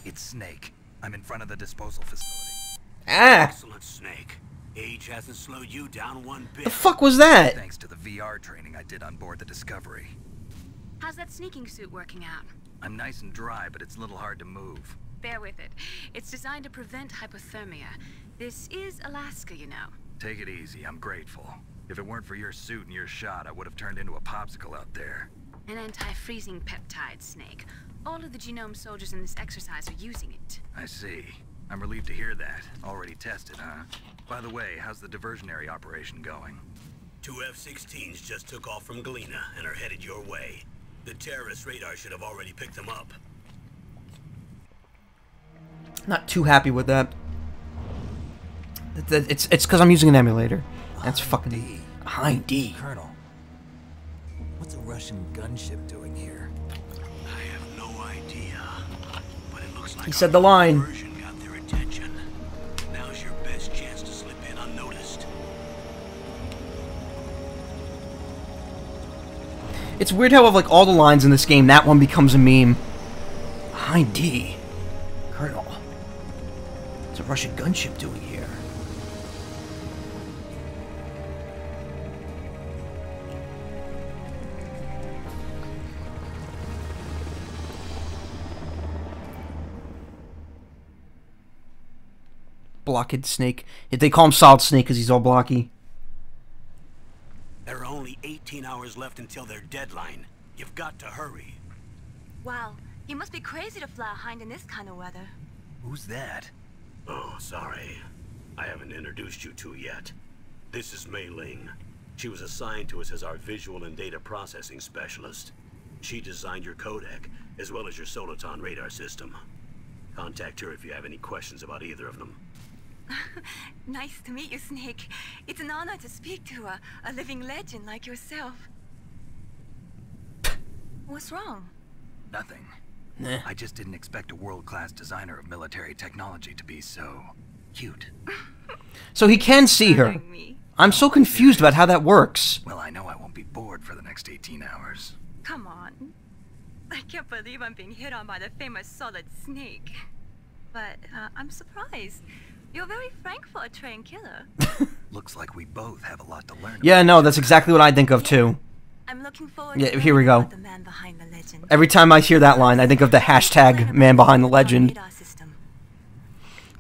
S3: It's Snake. I'm in front of the disposal facility.
S1: Ah!
S2: Excellent, Snake. Age hasn't slowed you down one bit.
S1: The fuck was that?
S3: Thanks to the VR training I did on board the Discovery.
S4: How's that sneaking suit working out?
S3: I'm nice and dry, but it's a little hard to move.
S4: Bear with it. It's designed to prevent hypothermia. This is Alaska, you know.
S3: Take it easy, I'm grateful. If it weren't for your suit and your shot, I would have turned into a popsicle out there.
S4: An anti-freezing peptide, Snake. All of the genome soldiers in this exercise are using it.
S3: I see. I'm relieved to hear that. Already tested, huh? By the way, how's the diversionary operation going?
S2: 2 F-16s just took off from Galena and are headed your way. The terrorist radar should have already picked them up.
S1: Not too happy with that. It's because I'm using an emulator. That's fucking... Behind D.
S3: Colonel, what's a Russian gunship doing here?
S2: I have no idea, but it looks like
S1: He said the line.
S2: version got their attention. Now's your best chance to slip in unnoticed.
S1: It's weird how of like all the lines in this game, that one becomes a meme. Behind D. Colonel. What's a Russian gunship doing here? Blockhead Snake. If they call him Solid Snake because he's all blocky.
S2: There are only 18 hours left until their deadline. You've got to hurry.
S4: Wow, you must be crazy to fly behind in this kind of weather.
S3: Who's that?
S2: Oh, sorry. I haven't introduced you to yet. This is Mei Ling. She was assigned to us as our visual and data processing specialist. She designed your codec, as well as your Soliton radar system. Contact her if you have any questions about either of them.
S6: Nice to meet you, Snake. It's an honor to speak to a living legend like yourself. What's wrong?
S3: Nothing.
S1: Nah.
S3: I just didn't expect a world-class designer of military technology to be so cute.
S1: So he can see her.
S6: Like me.
S1: I'm so confused about how that works.
S3: Well, I know I won't be bored for the next 18 hours.
S6: Come on. I can't believe I'm being hit on by the famous Solid Snake. But I'm surprised. You're very frank for a trained killer.
S3: Looks like we both have a lot to learn.
S1: Yeah, no, that's exactly what I think of too.
S6: I'm looking forward
S1: Yeah,
S6: to
S1: here we
S6: learning
S1: go.
S6: about the man behind the legend.
S1: Every time I hear that line, I think of the hashtag man behind the legend.
S6: Radar system.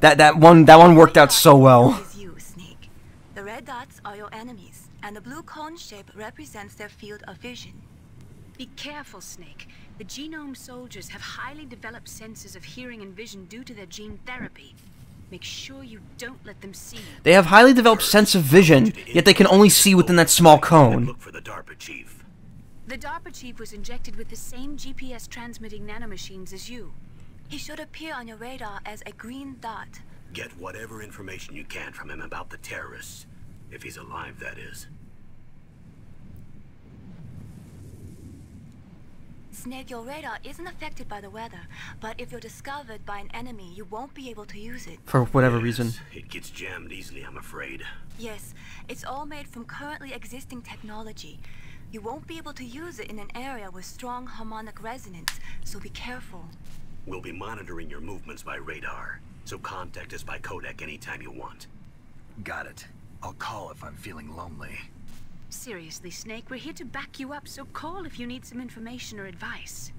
S1: That one worked out so well.
S6: Is you, Snake. The red dots are your enemies, and the blue cone shape represents their field of vision.
S4: Be careful, Snake. The genome soldiers have highly developed senses of hearing and vision due to their gene therapy. Make sure you don't let them see you.
S1: They have highly developed sense of vision, yet they can only see within that small cone.
S2: Look for the DARPA chief.
S4: The DARPA chief was injected with the same GPS transmitting nanomachines as you.
S6: He should appear on your radar as a green dot.
S2: Get whatever information you can from him about the terrorists. If he's alive, that is.
S6: Snake, your radar isn't affected by the weather, but if you're discovered by an enemy, you won't be able to use it.
S1: For whatever
S2: Yes,
S1: reason.
S2: It gets jammed easily, I'm afraid.
S6: Yes, it's all made from currently existing technology. You won't be able to use it in an area with strong harmonic resonance, so be careful.
S2: We'll be monitoring your movements by radar, so contact us by codec anytime you want.
S3: Got it. I'll call if I'm feeling lonely.
S4: Seriously, Snake, we're here to back you up, so call if you need some information or advice.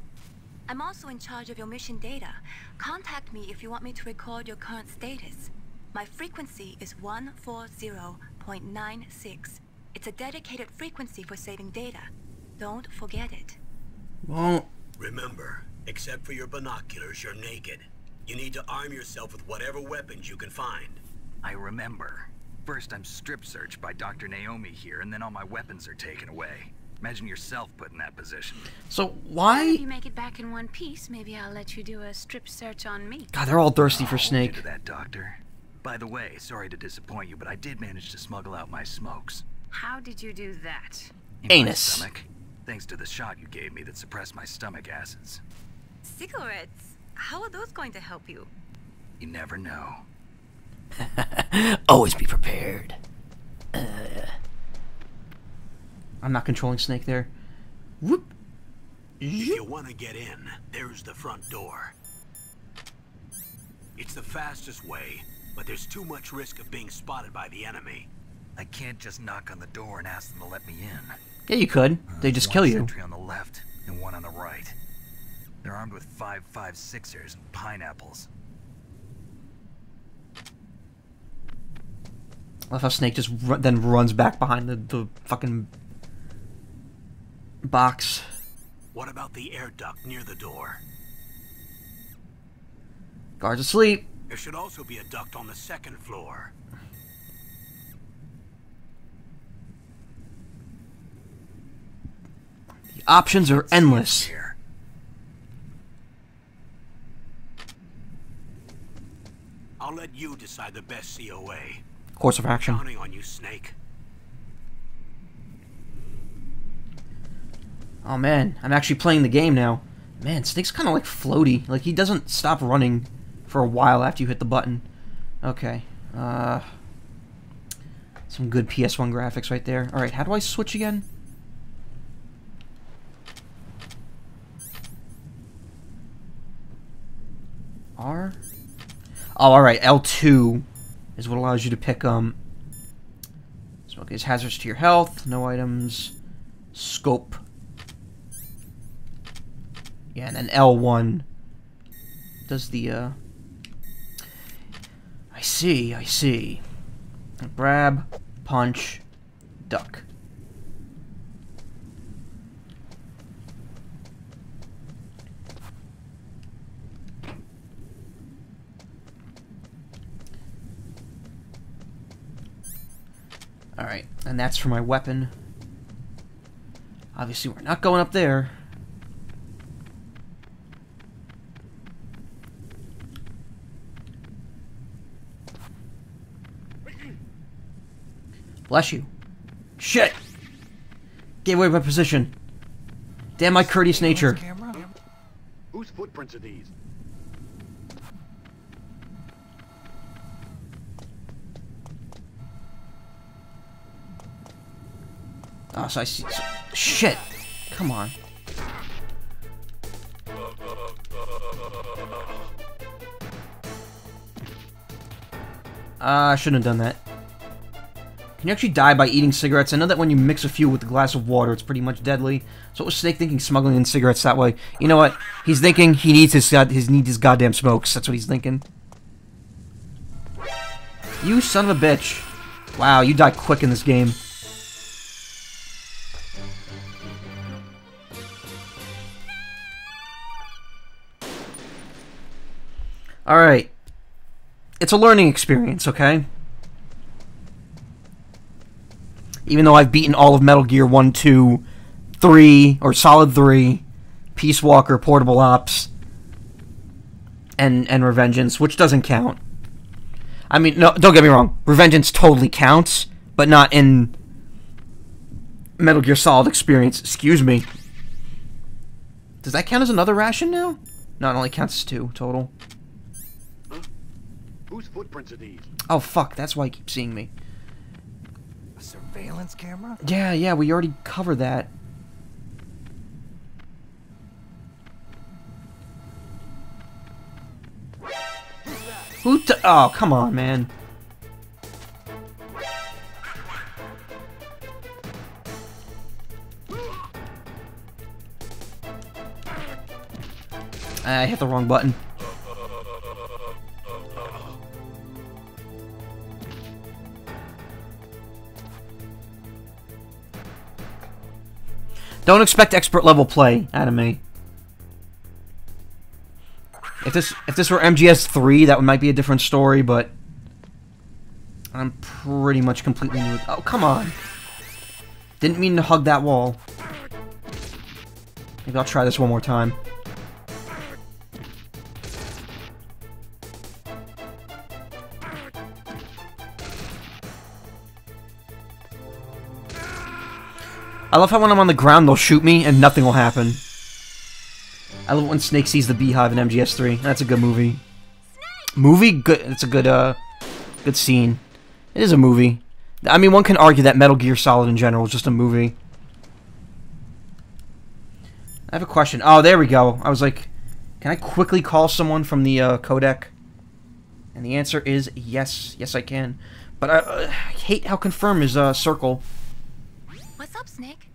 S6: I'm also in charge of your mission data. Contact me if you want me to record your current status. My frequency is 140.96. It's a dedicated frequency for saving data. Don't forget it.
S1: Well,
S2: Remember, except for your binoculars, you're naked. You need to arm yourself with whatever weapons you can find.
S3: I remember. First, I'm strip searched by Dr. Naomi here, and then all my weapons are taken away. Imagine yourself put in that position.
S1: so
S4: If
S1: why?
S4: you make it back in one piece, maybe I'll let you do a strip search on me.
S1: God, they're all thirsty for
S3: I'll hold you
S1: Snake.
S3: to that, Doctor. By the way, sorry to disappoint you, but I did manage to smuggle out my smokes.
S4: How did you do that?
S3: In my
S1: Anus.
S3: stomach, thanks to the shot you gave me that suppressed my stomach acids.
S6: Cigarettes? How are those going to help you?
S3: You never know.
S1: Always be prepared. I'm not controlling Snake there. Whoop.
S2: If you want to get in, there's the front door. It's the fastest way, but there's too much risk of being spotted by the enemy.
S3: I can't just knock on the door and ask them to let me in.
S1: Yeah, you could. They just kill
S3: One
S1: you.
S3: sentry on the left and one on the right. They're armed with 5.56ers and pineapples.
S1: I love how Snake just then runs back behind the fucking box.
S2: What about the air duct near the door?
S1: Guards asleep.
S2: There should also be a duct on the second floor.
S1: The options are endless.
S3: Here.
S2: I'll let you decide the best COA.
S1: Course of action.
S2: Counting on you, Snake.
S1: Oh man, I'm actually playing the game now. Man, Snake's kind of like floaty. Like, he doesn't stop running for a while after you hit the button. Okay. Some good PS1 graphics right there. Alright, how do I switch again? R? Oh, alright, L2 is what allows you to pick, smoke is hazardous to your health, no items, scope. Yeah, and then L1 does the, I see. Grab, punch, duck. Alright, and that's for my weapon. Obviously, we're not going up there. Bless you. Shit! Gave away my position. Damn my courteous nature.
S2: Whose footprints are these?
S1: Oh, so I see. So, shit! Come on. I shouldn't have done that. Can you actually die by eating cigarettes? I know that when you mix a few with a glass of water, it's pretty much deadly. So what was Snake thinking, smuggling in cigarettes that way? You know what? He's thinking he needs his goddamn smokes. That's what he's thinking. You son of a bitch. Wow, you die quick in this game. Alright. It's a learning experience, okay? Even though I've beaten all of Metal Gear 1, 2, 3, or Solid 3, Peace Walker, Portable Ops, and Revengeance, which doesn't count. I mean, no, don't get me wrong. Revengeance totally counts, but not in Metal Gear Solid experience. Excuse me. Does that count as another ration now? No, it only counts as 2 total.
S2: Huh? Whose footprints are these?
S1: Oh, fuck. That's why you keep seeing me.
S3: A surveillance camera?
S1: Yeah, we already covered that. Oh, come on, man. I hit the wrong button. Don't expect expert level play out of me. If this were MGS 3, that might be a different story, but I'm pretty much completely new. Oh, come on. Didn't mean to hug that wall. Maybe I'll try this one more time. I love how when I'm on the ground, they'll shoot me and nothing will happen. I love when Snake sees the beehive in MGS3. That's a good movie. Movie? Good. It's a good, good scene. It is a movie. I mean, one can argue that Metal Gear Solid in general is just a movie. I have a question. Oh, there we go. I was like, can I quickly call someone from the, codec? And the answer is yes. Yes, I can. But I hate how confirm is, circle.
S6: What's up, Snake?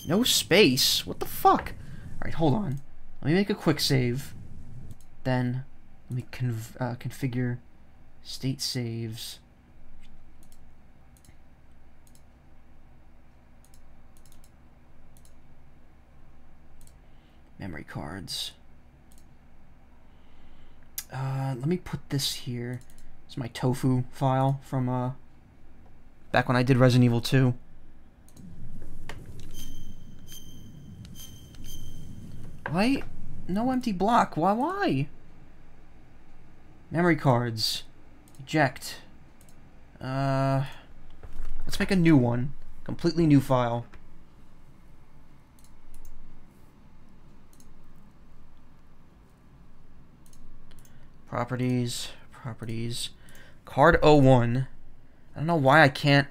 S1: No space? What the fuck? Alright, hold on. Let me make a quick save. Then, let me configure state saves. Memory cards. Let me put this here. It's my tofu file from, back when I did Resident Evil 2. Why? No empty block. Why? Memory cards. Eject. Let's make a new one. Completely new file. Properties. Properties. Card 01. I don't know why I can't,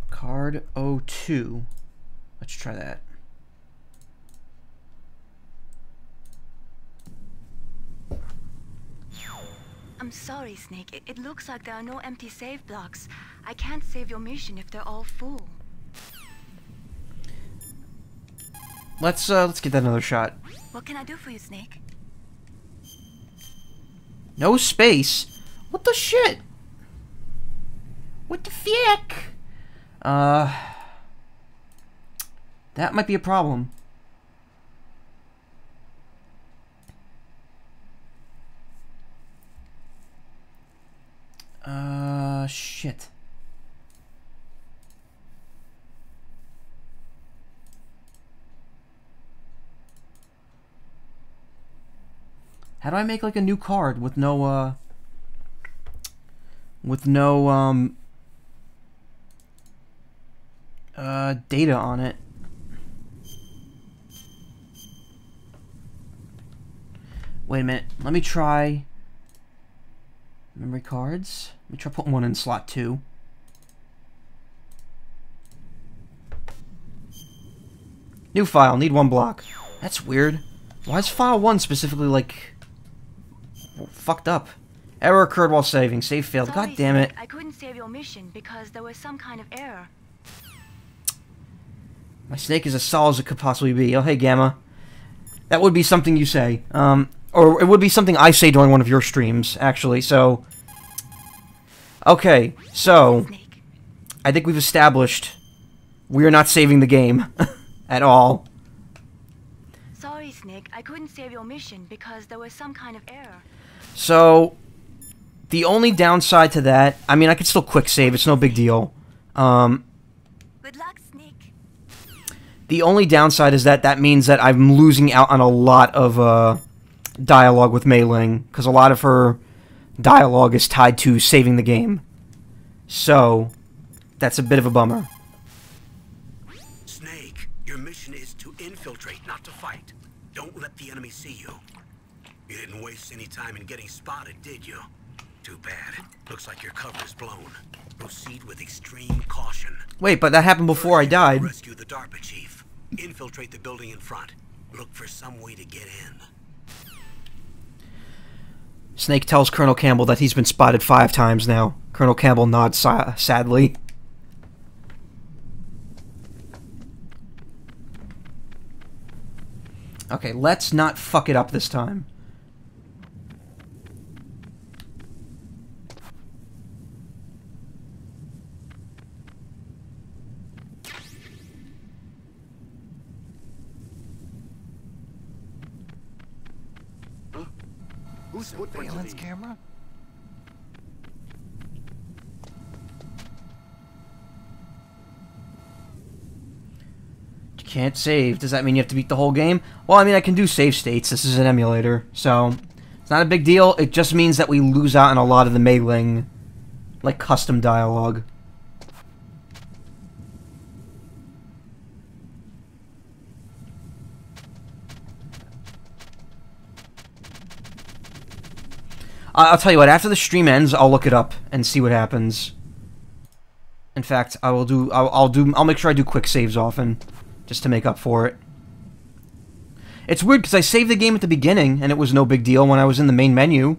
S1: Card 02. Let's try that.
S6: I'm sorry, Snake. It looks like there are no empty save blocks. I can't save your mission if they're all full.
S1: Let's give that another shot.
S6: What can I do for you, Snake?
S1: No space? What the shit? What the fuck? That might be a problem. Shit. How do I make like a new card with no data on it? Wait a minute. Let me try memory cards. Let me try putting one in slot 2. New file. Need 1 block. That's weird. Why is file 1 specifically like fucked up? Error occurred while saving. Save failed.
S6: Sorry,
S1: God damn it.
S6: Snake. I couldn't save your mission because there was some kind of error.
S1: My snake is as solid as it could possibly be. Oh, hey, Gamma. That would be something you say. Or it would be something I say during one of your streams, actually. So, okay. So,
S6: Snake.
S1: I think we've established we are not saving the game at all.
S6: Sorry, Snake. I couldn't save your mission because there was some kind of error.
S1: So, the only downside to that, I mean, I could still quick save. It's no big deal.
S6: Good luck, Snake.
S1: The only downside is that that means that I'm losing out on a lot of dialogue with Mei Ling, because a lot of her dialogue is tied to saving the game. So, that's a bit of a bummer.
S2: Snake, your mission is to infiltrate, not to fight. Don't let the enemy see you. You didn't waste any time in getting spotted, did you? Too bad. Looks like your cover is blown. Proceed with extreme caution.
S1: Wait, but that happened before I died.
S2: Rescue the DARPA chief. Infiltrate the building in front. Look for some way to get in.
S1: Snake tells Colonel Campbell that he's been spotted 5 times now. Colonel Campbell nods sadly. Okay, let's not fuck it up this time.
S3: Who's surveillance camera?
S1: You can't save. Does that mean you have to beat the whole game? Well, I mean, I can do save states. This is an emulator, so it's not a big deal. It just means that we lose out on a lot of the Mei Ling, like, custom dialogue. I'll tell you what, after the stream ends, I'll look it up and see what happens. In fact, I'll make sure I do quick saves often, just to make up for it. It's weird, because I saved the game at the beginning, and it was no big deal when I was in the main menu.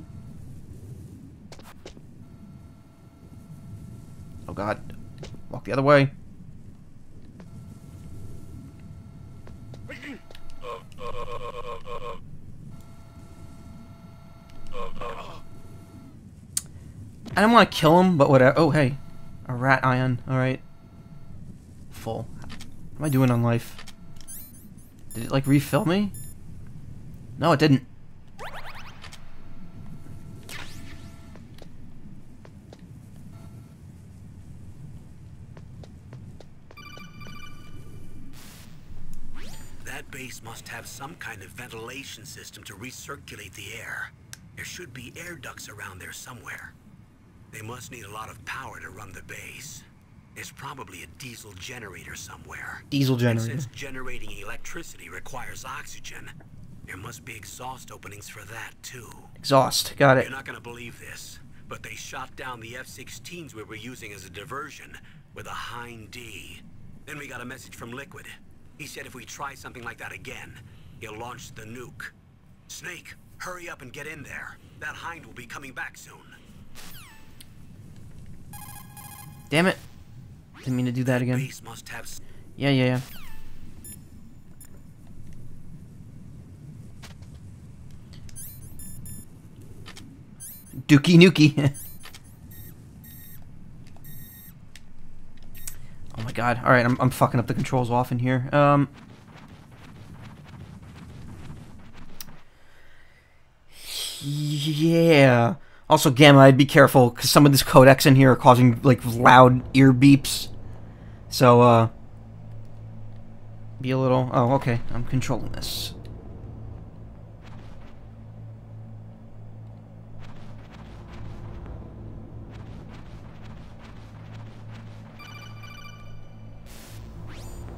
S1: Oh god. Walk the other way. I don't want to kill him, but whatever. Oh, hey. A rat ion. Alright. Full. What am I doing on life? Did it, like, refill me? No, it didn't.
S2: That base must have some kind of ventilation system to recirculate the air. There should be air ducts around there somewhere. They must need a lot of power to run the base. There's probably a diesel generator somewhere.
S1: Diesel
S2: And
S1: generator.
S2: since generating electricity requires oxygen, there must be exhaust openings for that too.
S1: Exhaust. Got it.
S2: You're not gonna believe this, but they shot down the F-16s we were using as a diversion with a Hind D. Then we got a message from Liquid. He said if we try something like that again, he'll launch the nuke. Snake, hurry up and get in there. That Hind will be coming back soon.
S1: Damn it. Didn't mean to do that again.
S2: Base must have...
S1: Yeah. Dookie Nukie. Oh my god. Alright, I'm fucking up the controls off in here. Yeah. Also, Gamma, I'd be careful, because some of these codecs in here are causing, like, loud ear beeps. So, be a little... Oh, okay. I'm controlling this.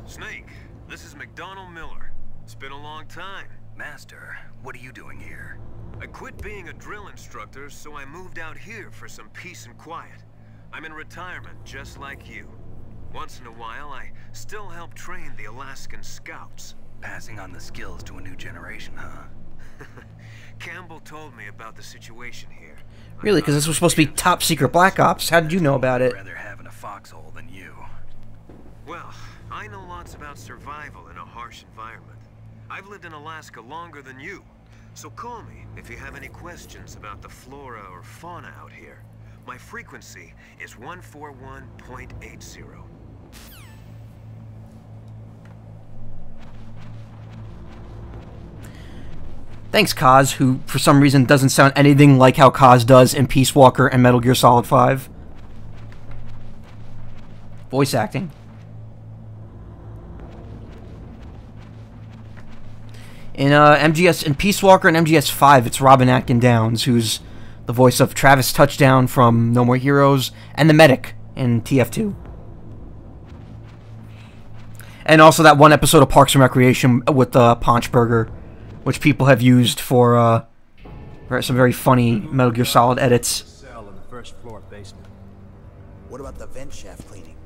S5: Snake, this is McDonald Miller. It's been a long time.
S3: Master, what are you doing here?
S5: I quit being a drill instructor, so I moved out here for some peace and quiet. I'm in retirement, just like you. Once in a while, I still help train the Alaskan Scouts.
S3: Passing on the skills to a new generation, huh?
S5: Campbell told me about the situation here.
S1: Really? Because this was supposed to be top secret Black Ops. How did you know about it?
S3: I'd rather have in a foxhole than you.
S5: Well, I know lots about survival in a harsh environment. I've lived in Alaska longer than you. So call me if you have any questions about the flora or fauna out here. My frequency is 141.80.
S1: Thanks, Kaz, who for some reason doesn't sound anything like how Kaz does in Peace Walker and Metal Gear Solid 5. Voice acting. In MGS, in Peace Walker and MGS 5, it's Robin Atkin Downs, who's the voice of Travis Touchdown from No More Heroes, and the medic in TF2. And also that one episode of Parks and Recreation with Paunchburger, which people have used for some very funny Metal Gear Solid edits.
S7: Cell in the first floor basement.
S8: What about the vent shaft cleaning?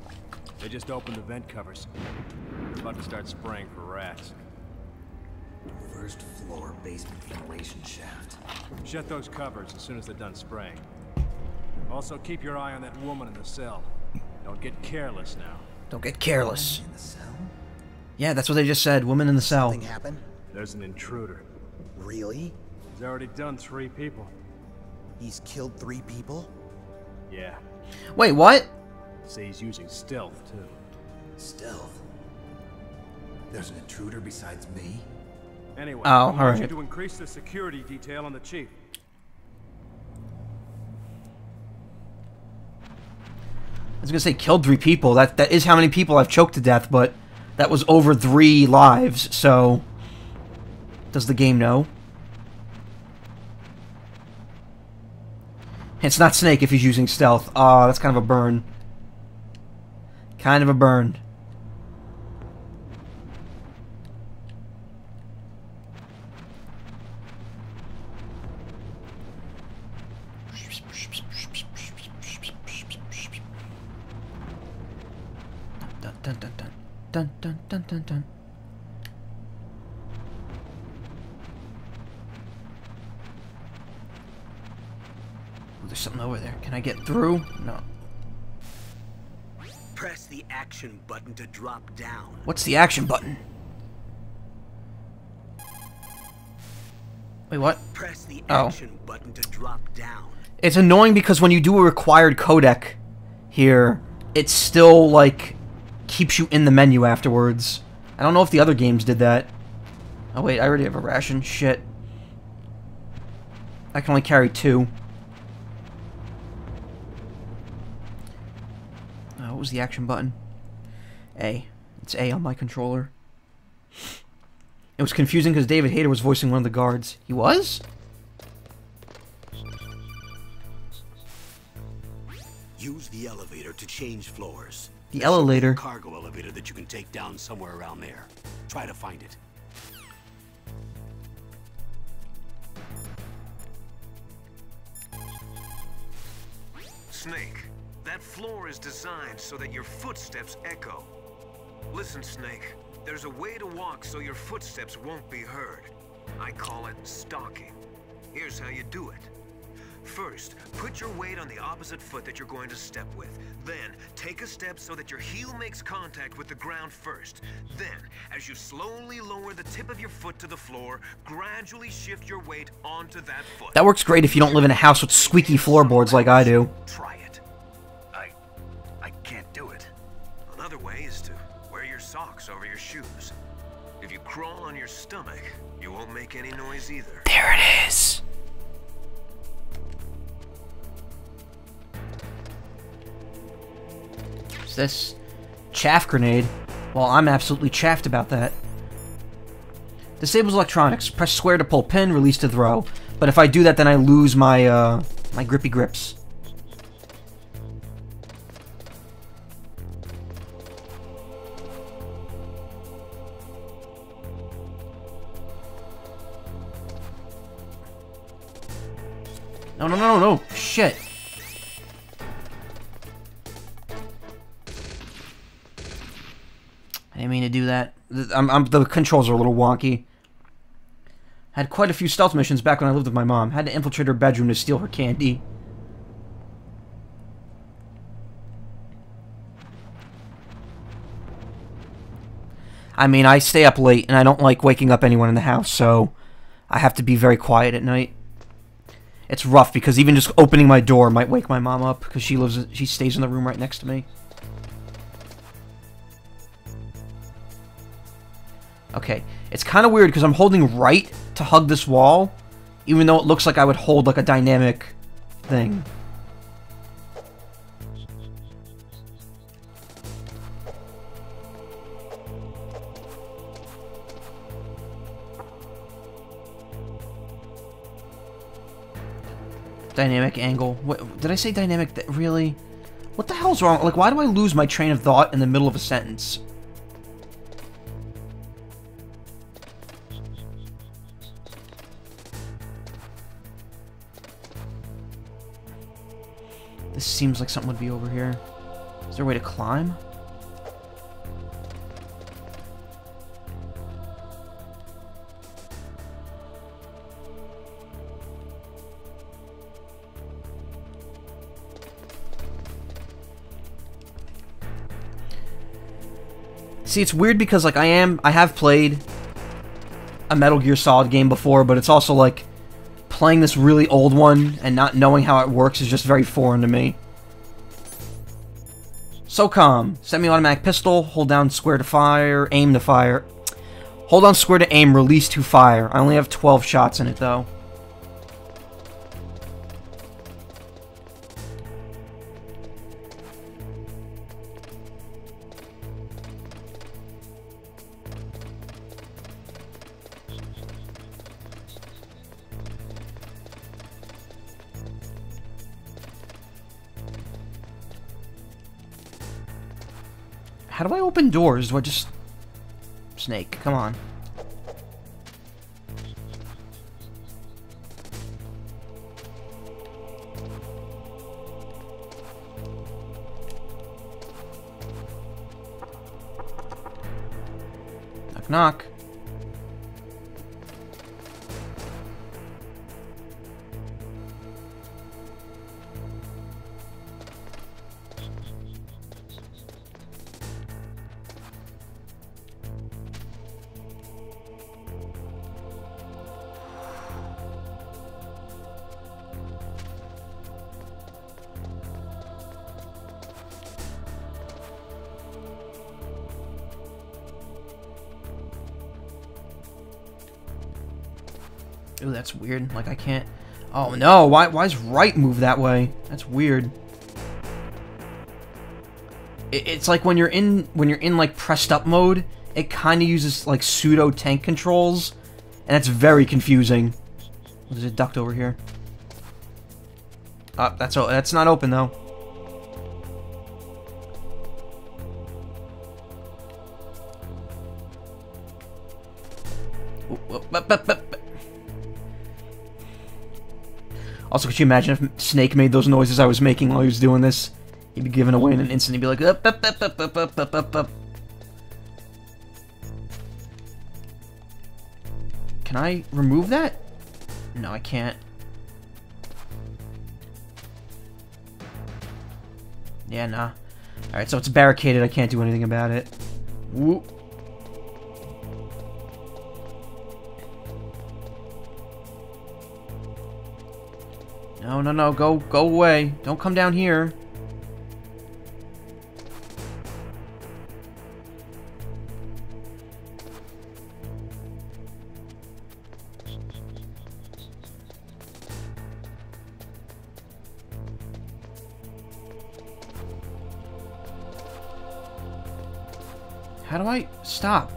S7: They just opened the vent covers. They're about to start spraying for rats.
S8: First floor basement ventilation shaft.
S7: Shut those covers as soon as they're done spraying. Also, keep your eye on that woman in the cell. Don't get careless now.
S1: Don't get careless.
S8: In the cell?
S1: Yeah, that's what they just said. Woman in the cell.
S8: Something happened?
S7: There's an intruder.
S8: Really?
S7: He's already done 3 people.
S8: He's killed 3 people?
S7: Yeah.
S1: Wait, what?
S7: Say he's using stealth, too.
S8: Stealth? There's an intruder besides me?
S7: Anyway,
S1: Oh,
S7: I want
S1: alright.
S7: you to increase the security detail on the chief.
S1: I was gonna say killed 3 people. That is how many people I've choked to death, but that was over 3 lives, so... Does the game know? It's not Snake if he's using stealth. Ah, that's kind of a burn. Kind of a burn. Dun dun dun dun dun dun dun dun dun. Ooh, there's something over there. Can I get through? No.
S2: Press the action button to drop down.
S1: What's the action button? Wait, what?
S2: Press the
S1: Oh.
S2: action button to drop down.
S1: It's annoying because when you do a required codec here, it still, like, keeps you in the menu afterwards. I don't know if the other games did that. Oh, wait, I already have a ration. Shit. I can only carry 2. What was the action button? A. It's A on my controller. It was confusing because David Hayter was voicing one of the guards. He was?
S2: Use the elevator to change floors.
S1: The
S2: There should be a
S1: elevator?
S2: cargo elevator that you can take down somewhere around there. Try to find it.
S5: Snake, that floor is designed so that your footsteps echo. Listen, Snake, there's a way to walk so your footsteps won't be heard. I call it stalking. Here's how you do it. First, put your weight on the opposite foot that you're going to step with. Then, take a step so that your heel makes contact with the ground first. Then, as you slowly lower the tip of your foot to the floor, gradually shift your weight onto that foot.
S1: That works great if you don't live in a house with squeaky floorboards like I do.
S3: Try it. I can't do it.
S5: Another way is to wear your socks over your shoes. If you crawl on your stomach, you won't make any noise either.
S1: There it is. What's this? Chaff grenade. Well, I'm absolutely chaffed about that. Disables electronics. Press square to pull pin, release to throw. But if I do that, then I lose my, my grippy grips. No, no, no, no, shit. I didn't mean to do that. The controls are a little wonky. Had quite a few stealth missions back when I lived with my mom. Had to infiltrate her bedroom to steal her candy. I mean, I stay up late, and I don't like waking up anyone in the house, so I have to be very quiet at night. It's rough, because even just opening my door might wake my mom up, because she stays in the room right next to me. Okay, it's kind of weird, because I'm holding right to hug this wall, even though it looks like I would hold, like, a dynamic thing. Dynamic angle. What, did I say dynamic? Really? What the hell's wrong? Like, why do I lose my train of thought in the middle of a sentence? This seems like something would be over here. Is there a way to climb? See, it's weird because, like, I have played a Metal Gear Solid game before, but it's also, like, playing this really old one and not knowing how it works is just very foreign to me. SOCOM. Semi-automatic pistol. Hold down square to fire. Aim to fire. Hold down square to aim. Release to fire. I only have 12 shots in it, though. How do I open doors? Do I just... Snake, come on. Knock, knock. Ooh, that's weird. Like, I can't... Oh, no! Why's right move that way? That's weird. It's like when you're in, like, pressed up mode, it kind of uses like pseudo tank controls, and it's very confusing. There's a duct over here. That's not open though. Also, could you imagine if Snake made those noises I was making while he was doing this? He'd be given away in an instant. He'd be like, up, up, up, up, up, up, up, up, up. Can I remove that? No, I can't. Yeah, nah. Alright, so it's barricaded. I can't do anything about it. Whoop. No, no, no. Go away. Don't come down here. How do I stop?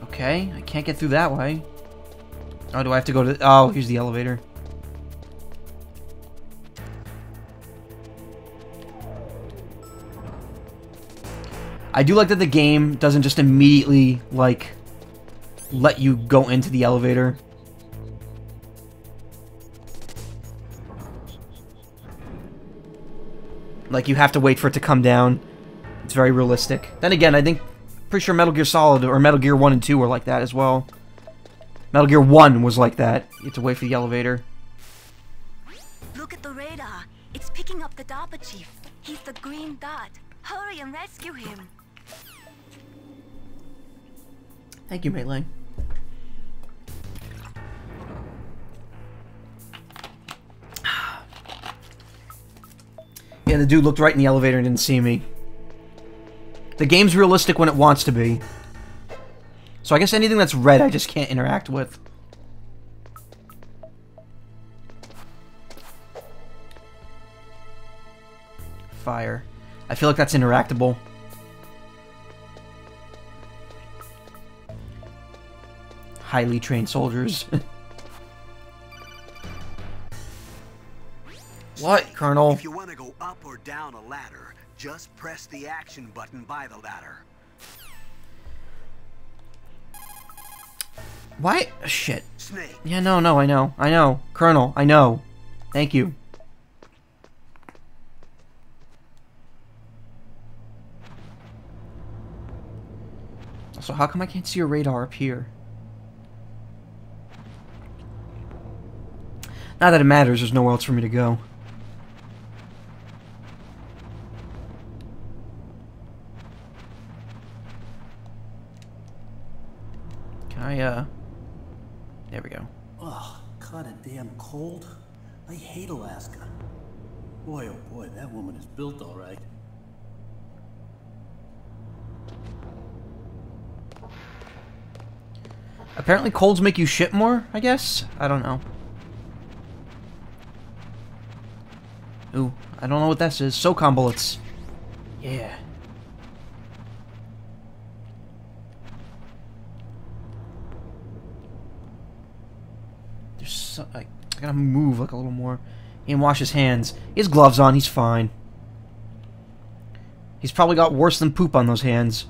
S1: Okay, I can't get through that way. Oh, do I have to go to... Oh, here's the elevator. I do like that the game doesn't just immediately, like, let you go into the elevator. Like, you have to wait for it to come down. It's very realistic. Then again, I think... Pretty sure Metal Gear Solid or Metal Gear 1 and 2 were like that as well. Metal Gear 1 was like that. You have to wait for the elevator.
S6: Look at the radar. It's picking up the DARPA chief. He's the green dot. Hurry and rescue him.
S1: Thank you, Mei Ling. Yeah, the dude looked right in the elevator and didn't see me. The game's realistic when it wants to be. So I guess anything that's red I just can't interact with. Fire. I feel like that's interactable. Highly trained soldiers. What, Colonel?
S2: If you want to go up or down a ladder, just press the action button by the ladder.
S1: Why? Shit.
S2: Snake.
S1: Yeah, no, I know. Colonel, I know. Thank you. So how come I can't see your radar up here? Not that it matters, there's nowhere else for me to go. Can I, there we go.
S9: Oh, kinda damn cold. I hate Alaska. Boy, oh boy, that woman is built all right.
S1: Apparently colds make you shit more, I guess? I don't know. Ooh, I don't know what this is. SOCOM bullets. Yeah. There's so... I gotta move like a little more. He can wash his hands. He has gloves on, he's fine. He's probably got worse than poop on those hands.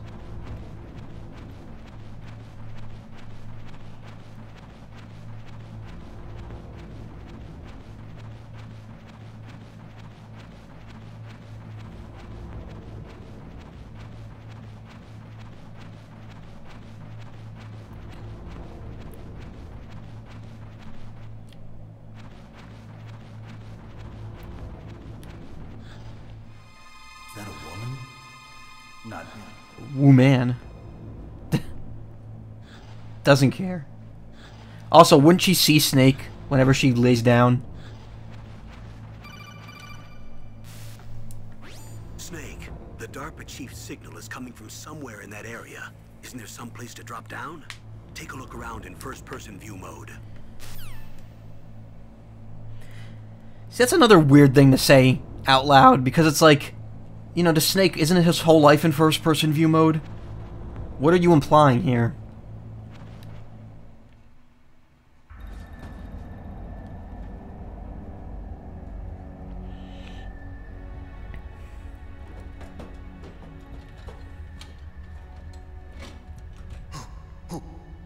S9: Is that a woman? Not me.
S1: Woman. Doesn't care. Also, wouldn't she see Snake whenever she lays down?
S2: Snake, the DARPA chief's signal is coming from somewhere in that area. Isn't there some place to drop down? Take a look around in first-person view mode.
S1: See, that's another weird thing to say out loud, because it's like, you know, the Snake, isn't his whole life in first-person view mode? What are you implying here?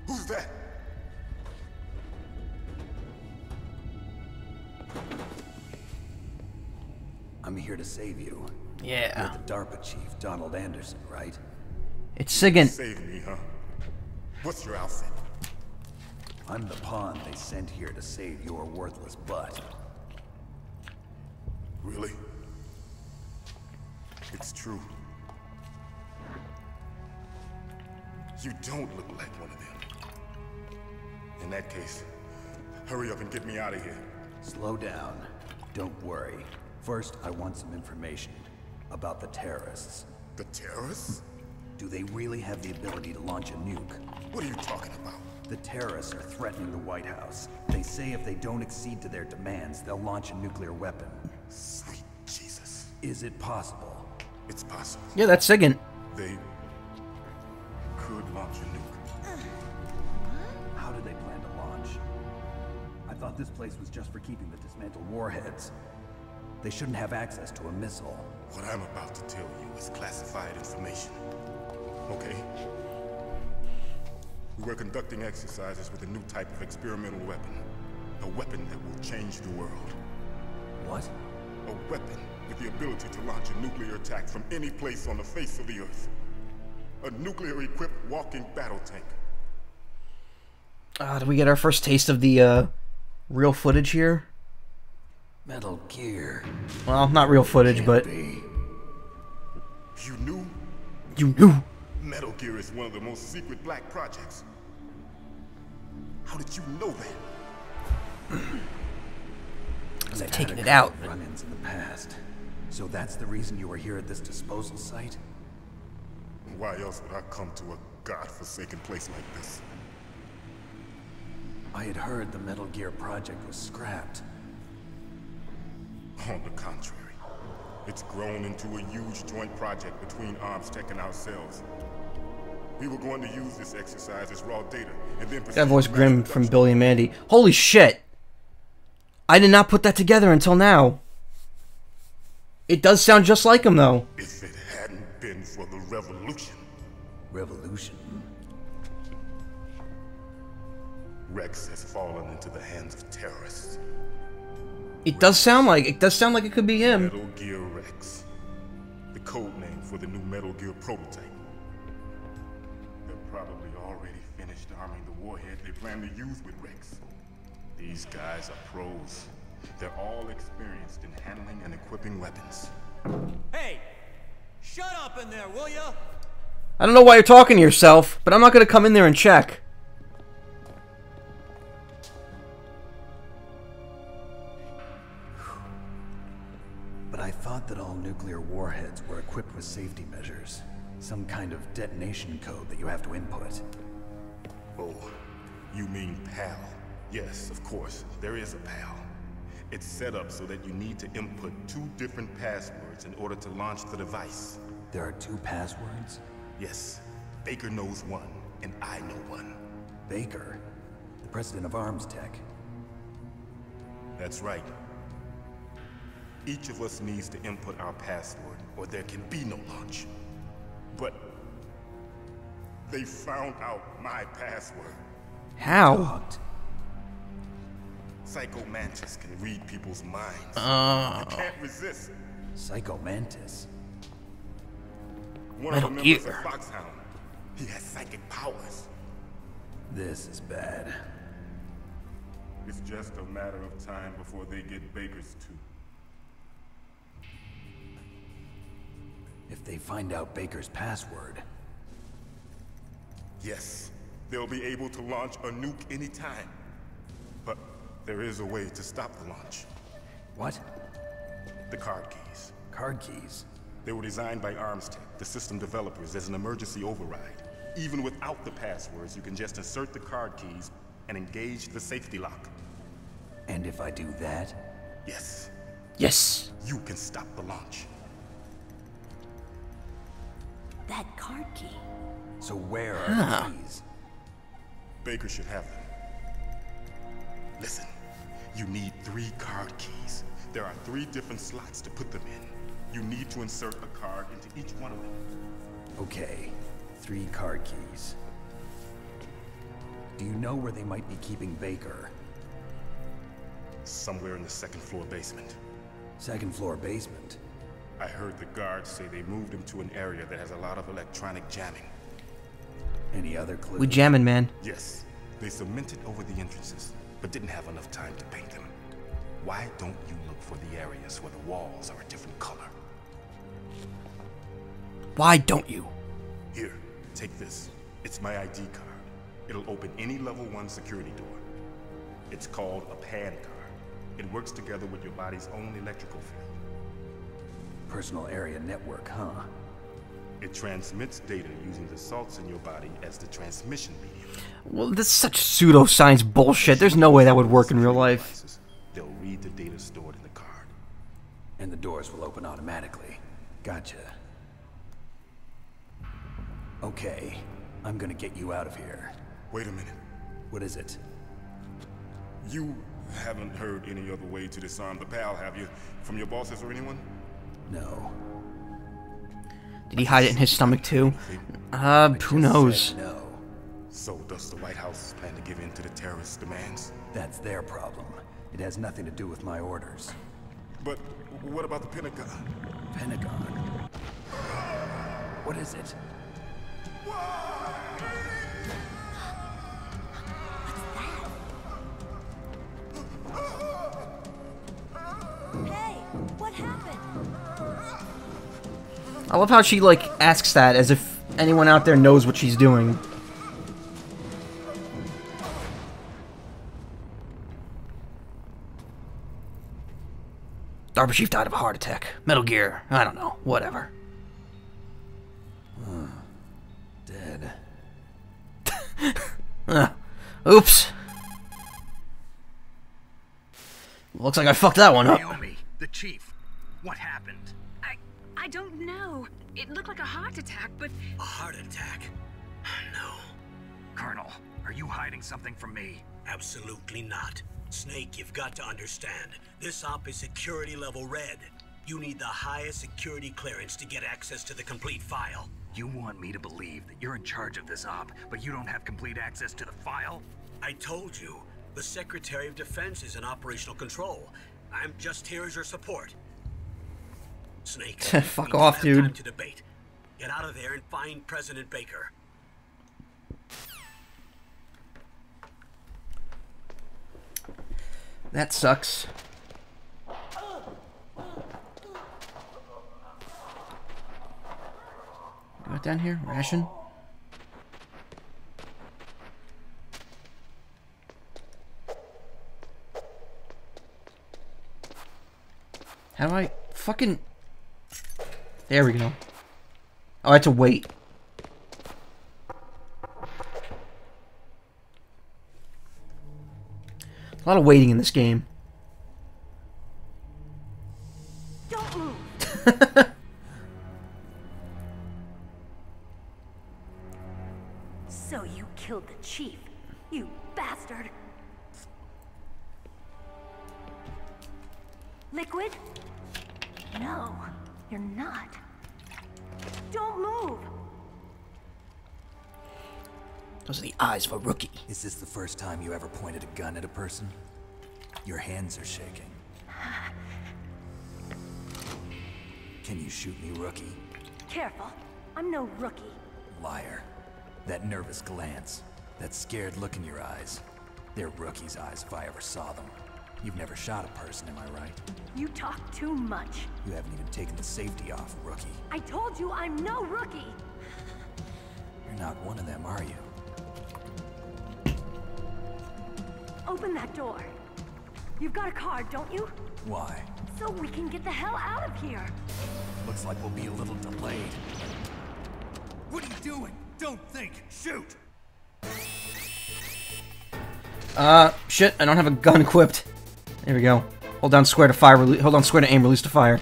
S10: Who's that?
S3: I'm here to save you.
S1: Yeah.
S3: You're the DARPA chief, Donald Anderson, right?
S1: It's Sigan.
S10: Save me, huh? What's your outfit?
S3: I'm the pawn they sent here to save your worthless butt.
S10: Really? It's true. You don't look like one of them. In that case, hurry up and get me out of here.
S3: Slow down. Don't worry. First, I want some information about the terrorists.
S10: The terrorists?
S3: Do they really have the ability to launch a nuke?
S10: What are you talking about?
S3: The terrorists are threatening the White House. They say if they don't accede to their demands, they'll launch a nuclear weapon.
S10: Sweet Jesus.
S3: Is it possible?
S10: It's possible.
S1: Yeah, that's Sigan.
S10: They could launch a nuke.
S3: How do they plan to launch? I thought this place was just for keeping the dismantled warheads. They shouldn't have access to a missile.
S10: What I'm about to tell you is classified information. Okay? We were conducting exercises with a new type of experimental weapon. A weapon that will change the world.
S3: What?
S10: A weapon with the ability to launch a nuclear attack from any place on the face of the Earth. A nuclear-equipped walking battle tank.
S1: Do we get our first taste of the, real footage here?
S3: Metal Gear.
S1: Well, not real footage, but...
S10: You knew?
S1: You knew?
S10: Metal Gear is one of the most secret black projects. How did you know that?
S1: Because I've taken it out.
S3: Run-ins in the past. So that's the reason you were here at this disposal site?
S10: Why else would I come to a godforsaken place like this?
S3: I had heard the Metal Gear project was scrapped.
S10: On the contrary, it's grown into a huge joint project between ArmsTech and ourselves. We were going to use this exercise as raw data, and then...
S1: That voice Grim from Billy and Mandy. Holy shit! I did not put that together until now. It does sound just like him, though.
S10: If it hadn't been for the revolution...
S3: Revolution?
S10: Rex has fallen into the hands of terrorists.
S1: It does sound like it could be him.
S10: Metal Gear Rex. The code name for the new Metal Gear prototype. They're probably already finished arming the warhead they plan to use with Rex. These guys are pros. They're all experienced in handling and equipping weapons.
S11: Hey! Shut up in there, will ya?
S1: I don't know why you're talking to yourself, but I'm not gonna come in there and check.
S3: But I thought that all nuclear warheads were equipped with safety measures. Some kind of detonation code that you have to input.
S10: Oh, you mean PAL? Yes, of course, there is a PAL. It's set up so that you need to input 2 different passwords in order to launch the device.
S3: There are 2 passwords?
S10: Yes. Baker knows one, and I know one.
S3: Baker? The president of ArmsTech?
S10: That's right. Each of us needs to input our password, or there can be no launch. But they found out my password.
S1: How?
S10: Psycho Mantis can read people's minds. You can't resist.
S3: Psycho Mantis?
S10: One of the members of Foxhound. He has psychic powers.
S3: This is bad.
S10: It's just a matter of time before they get Baker's too.
S3: If they find out Baker's password...
S10: Yes, they'll be able to launch a nuke anytime. But there is a way to stop the launch.
S3: What?
S10: The card keys.
S3: Card keys?
S10: They were designed by ArmsTech, the system developers, as an emergency override. Even without the passwords, you can just insert the card keys and engage the safety lock.
S3: And if I do that?
S10: Yes.
S1: Yes.
S10: You can stop the launch.
S4: That card key.
S3: So where are the keys?
S10: Baker should have them. Listen, you need 3 card keys. There are 3 different slots to put them in. You need to insert a card into each one of them.
S3: Okay, 3 card keys. Do you know where they might be keeping Baker?
S10: Somewhere in the 2nd floor basement.
S3: 2nd floor basement?
S10: I heard the guards say they moved him to an area that has a lot of electronic jamming.
S3: Any other clues?
S1: We jamming, man.
S10: Yes, they cemented over the entrances, but didn't have enough time to paint them. Why don't you look for the areas where the walls are a different color?
S1: Why don't you?
S10: Here, take this. It's my ID card. It'll open any level 1 security door. It's called a PAN card. It works together with your body's own electrical field.
S3: Personal area network, huh?
S10: It transmits data using the salts in your body as the transmission medium.
S1: Well, this is such pseudoscience bullshit. There's no way that would work in real life.
S10: They'll read the data stored in the card.
S3: And the doors will open automatically. Gotcha. Okay, I'm gonna get you out of here.
S10: Wait a minute.
S3: What is it?
S10: You haven't heard any other way to disarm the PAL, have you? From your bosses or anyone?
S3: No.
S1: Did he hide it in his stomach too? Who knows?
S3: No.
S10: So does the White House plan to give in to the terrorists' demands?
S3: That's their problem. It has nothing to do with my orders.
S10: But what about the Pentagon?
S3: Pentagon? What is it?
S4: Hey, what happened?
S1: I love how she, like, asks that as if anyone out there knows what she's doing. DARPA chief died of a heart attack. Metal Gear. I don't know. Whatever.
S3: Dead.
S1: Oops. Looks like I fucked that one up.
S3: Naomi, the chief. What happened?
S6: I don't know. It looked like a heart attack, but...
S2: A heart attack? No.
S3: Colonel, are you hiding something from me?
S2: Absolutely not. Snake, you've got to understand. This op is security level red. You need the highest security clearance to get access to the complete file.
S3: You want me to believe that you're in charge of this op, but you don't have complete access to the file?
S2: I told you. The Secretary of Defense is in operational control. I'm just here as your support. Snake,
S1: fuck
S2: we
S1: off,
S2: don't have
S1: dude.
S2: time to debate. Get out of there and find President Baker.
S1: That sucks. What down here? Ration? How do I fucking... There we go. Oh, I had to wait. A lot of waiting in this game.
S4: Don't move. So you killed the chief, you bastard. Liquid? No, you're not. Don't move.
S1: Those are the eyes of a rookie.
S3: Is this the first time you ever pointed a gun at a person? Your hands are shaking. Can you shoot me, rookie?
S4: Careful, I'm no rookie.
S3: Liar. That nervous glance, that scared look in your eyes. They're rookie's eyes if I ever saw them. You've never shot a person, am I right?
S4: You talk too much.
S3: You haven't even taken the safety off, rookie.
S4: I told you I'm no rookie.
S3: You're not one of them, are you?
S4: Open that door. You've got a card, don't you?
S3: Why?
S4: So we can get the hell out of here.
S3: Looks like we'll be a little delayed.
S11: What are you doing? Don't think. Shoot!
S1: Shit, I don't have a gun equipped. There we go. Hold down square to fire. Hold down square to aim. Release to fire.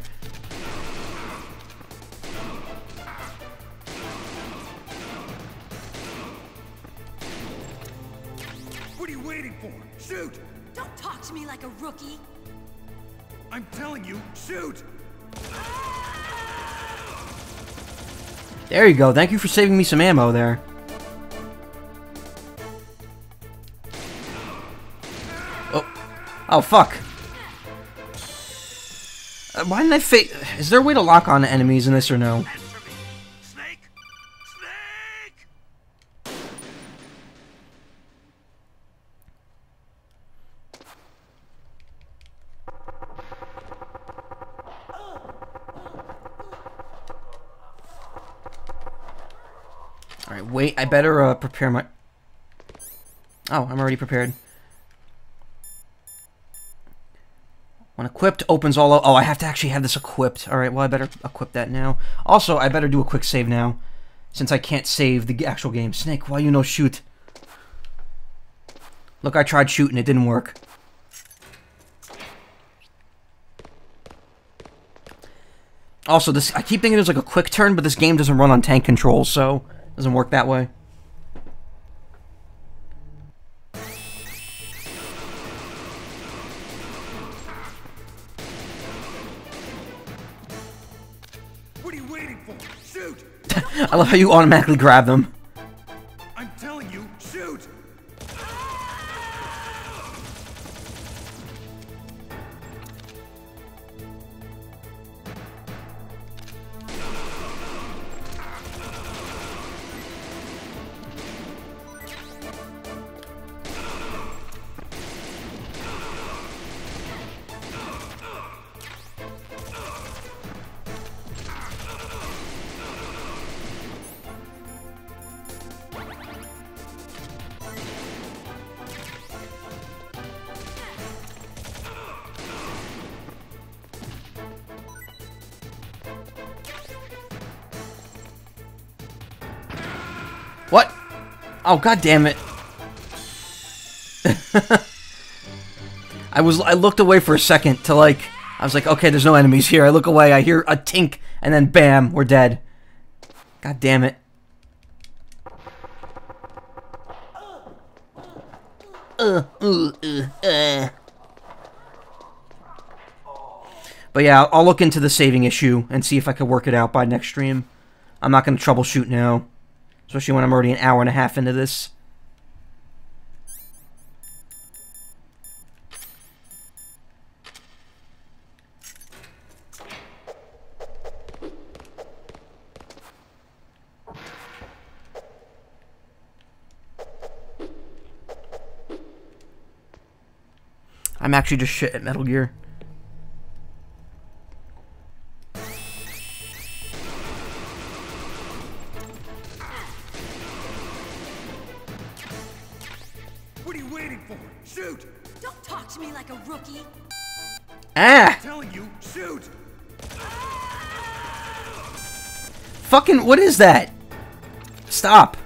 S11: What are you waiting for? Shoot!
S4: Don't talk to me like a rookie.
S11: I'm telling you, shoot!
S1: There you go. Thank you for saving me some ammo there. Oh. Oh, fuck. Why didn't I Is there a way to lock on to enemies in this or no?
S11: Snake! Snake!
S1: Alright, wait. I better prepare my... Oh, I'm already prepared. When equipped, opens all... Oh, I have to actually have this equipped. Alright, well, I better equip that now. Also, I better do a quick save now, since I can't save the actual game. Snake, why you no shoot? Look, I tried shooting. It didn't work. Also, this... I keep thinking there's like a quick turn, but this game doesn't run on tank controls, so... It doesn't work that way.
S11: What are you waiting for? Shoot!
S1: I love how you automatically grab them.
S11: I'm telling you, shoot!
S1: What? Oh, god damn it. I looked away for a second to I was like, okay, there's no enemies here. I look away, I hear a tink, and then bam, we're dead. God damn it. But yeah, I'll look into the saving issue and see if I can work it out by next stream. I'm not going to troubleshoot now. Especially when I'm already an hour and a half into this. I'm actually just shit at Metal Gear.
S11: What are you waiting for? Shoot!
S4: Don't talk to me like a rookie.
S1: Ah!
S11: I'm telling you, shoot!
S1: Fucking, what is that? Stop.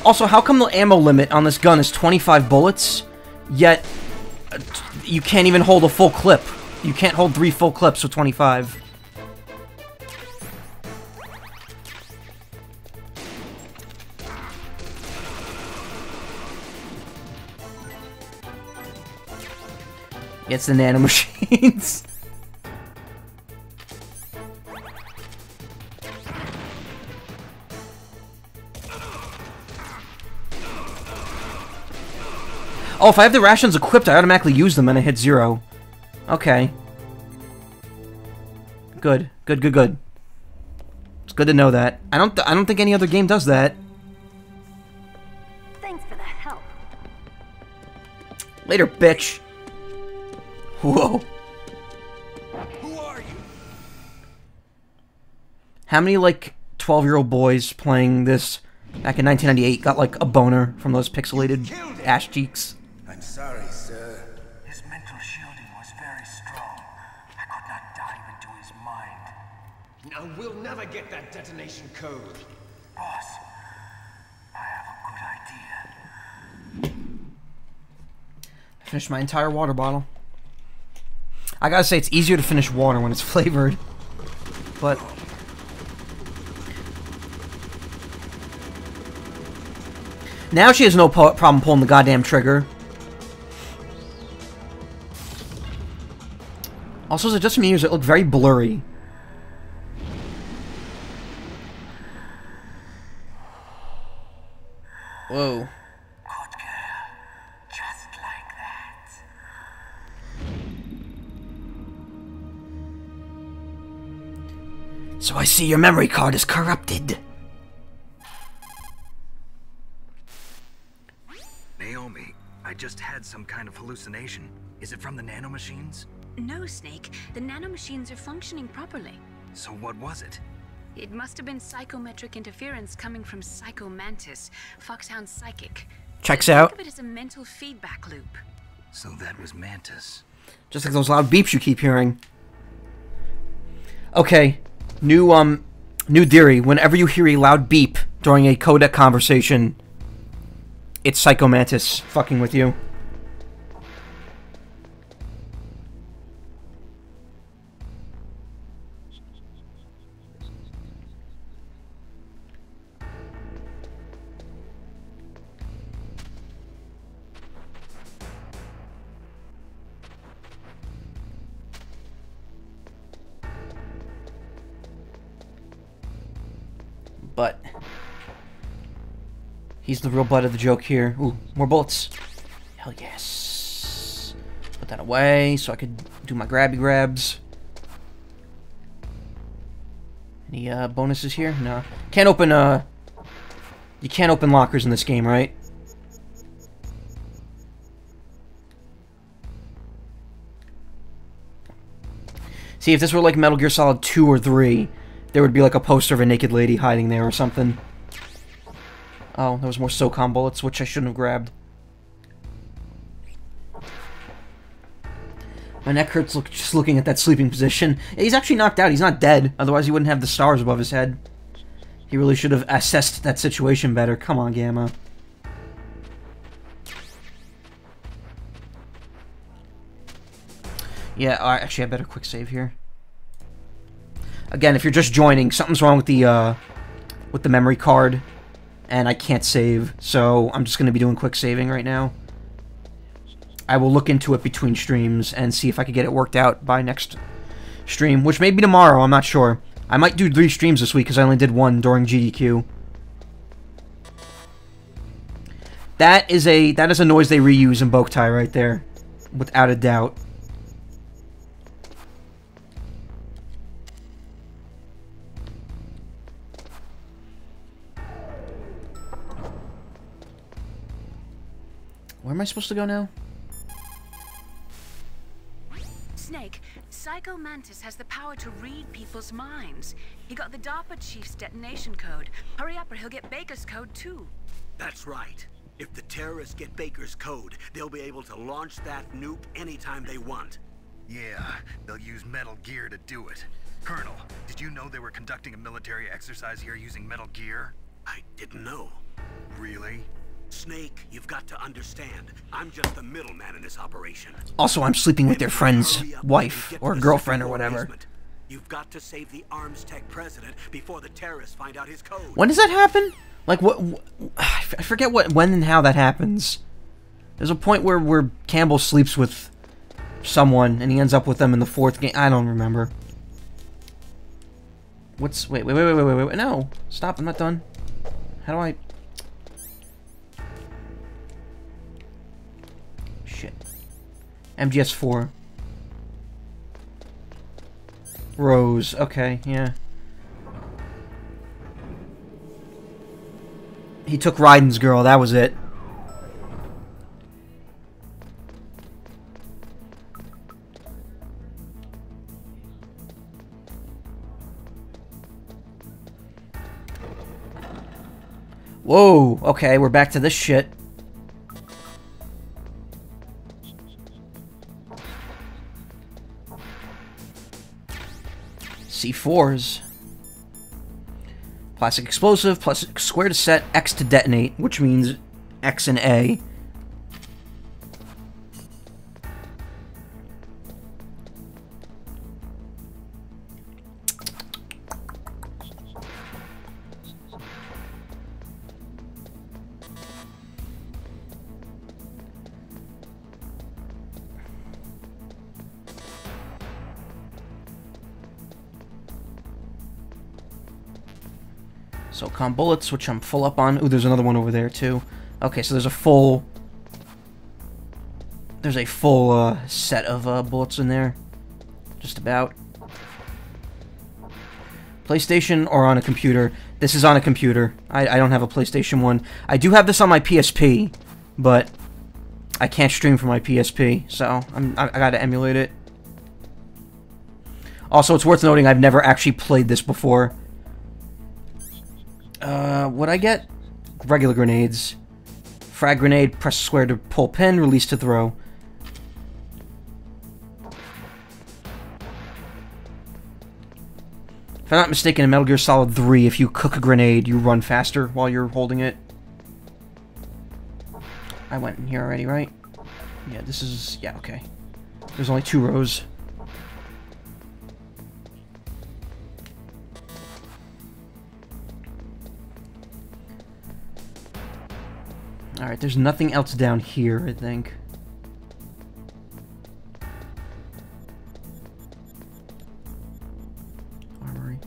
S1: Also, how come the ammo limit on this gun is 25 bullets, yet you can't even hold a full clip? You can't hold 3 full clips with 25. Yeah, it's the nano machines. Oh, if I have the rations equipped, I automatically use them and I hit 0. Okay. Good. Good, good, good. It's good to know that. I don't think any other game does that.
S6: Thanks for the help.
S1: Later, bitch. Whoa.
S11: Who are you?
S1: How many, 12-year-old boys playing this back in 1998 got, a boner from those pixelated ass cheeks?
S8: I'm sorry, sir.
S12: His mental shielding was very strong. I could not dive into his mind.
S13: Now we'll never get that detonation code.
S12: Boss, I have a good idea.
S1: Finished my entire water bottle. I gotta say, it's easier to finish water when it's flavored. But... now she has no problem pulling the goddamn trigger. Also, is it just me or does it look very blurry? Whoa.
S12: Good girl. Just like that.
S1: So I see your memory card is corrupted.
S3: Naomi, I just had some kind of hallucination. Is it from the nanomachines?
S4: No, Snake. The nanomachines are functioning properly.
S3: So what was it?
S4: It must have been psychometric interference coming from Psycho Mantis, Foxhound's psychic.
S1: Checks out.
S4: Think of it as a mental feedback loop.
S3: So that was Mantis.
S1: Just like those loud beeps you keep hearing. Okay. New theory. Whenever you hear a loud beep during a codec conversation, it's Psycho Mantis fucking with you. But he's the real butt of the joke here. Ooh, more bullets. Hell yes. Put that away so I could do my grabby grabs. Any bonuses here? No. Can't open you can't open lockers in this game, right? See, if this were like Metal Gear Solid 2 or 3, there would be like a poster of a naked lady hiding there or something. Oh, there was more SOCOM bullets, which I shouldn't have grabbed. My neck hurts just looking at that sleeping position. He's actually knocked out. He's not dead. Otherwise, he wouldn't have the stars above his head. He really should have assessed that situation better. Come on, Gamma. Yeah, actually, I better quick save here. Again, if you're just joining, something's wrong with the memory card, and I can't save, so I'm just going to be doing quick saving right now. I will look into it between streams and see if I can get it worked out by next stream, which may be tomorrow, I'm not sure. I might do 3 streams this week because I only did 1 during GDQ. That is a noise they reuse in Boktai right there, without a doubt. Where am I supposed to go now?
S4: Snake, Psycho Mantis has the power to read people's minds. He got the DARPA chief's detonation code. Hurry up or he'll get Baker's code too.
S2: That's right. If the terrorists get Baker's code, they'll be able to launch that nuke anytime they want.
S3: Yeah, they'll use Metal Gear to do it. Colonel, did you know they were conducting a military exercise here using Metal Gear?
S2: I didn't know.
S3: Really?
S2: Snake, you've got to understand. I'm just the middleman in this operation.
S1: Also, I'm sleeping with their friend's wife or girlfriend or whatever.
S2: You've got to save the Arms Tech president before the terrorists find out his code.
S1: When does that happen? Like, what I forget when and how that happens. There's a point where Campbell sleeps with someone and he ends up with them in the 4th game. I don't remember. Wait, no. Stop, I'm not done. How do I... Shit. MGS4. Rose. Okay, yeah. He took Raiden's girl, that was it. Whoa, okay, we're back to this shit. C4s. Plastic explosive, plus square to set, X to detonate, which means X and A. SOCOM bullets, which I'm full up on. Ooh, there's another one over there, too. Okay, so there's a full... There's a full set of bullets in there. Just about. PlayStation or on a computer? This is on a computer. I don't have a PlayStation 1. I do have this on my PSP, but I can't stream from my PSP, so I gotta emulate it. Also, it's worth noting I've never actually played this before. What'd I get? Regular grenades. Frag grenade, press square to pull pin, release to throw. If I'm not mistaken, in Metal Gear Solid 3, if you cook a grenade, you run faster while you're holding it. I went in here already, right? Yeah, this is... yeah, okay. There's only 2 rows. Alright, there's nothing else down here, I think. Armory.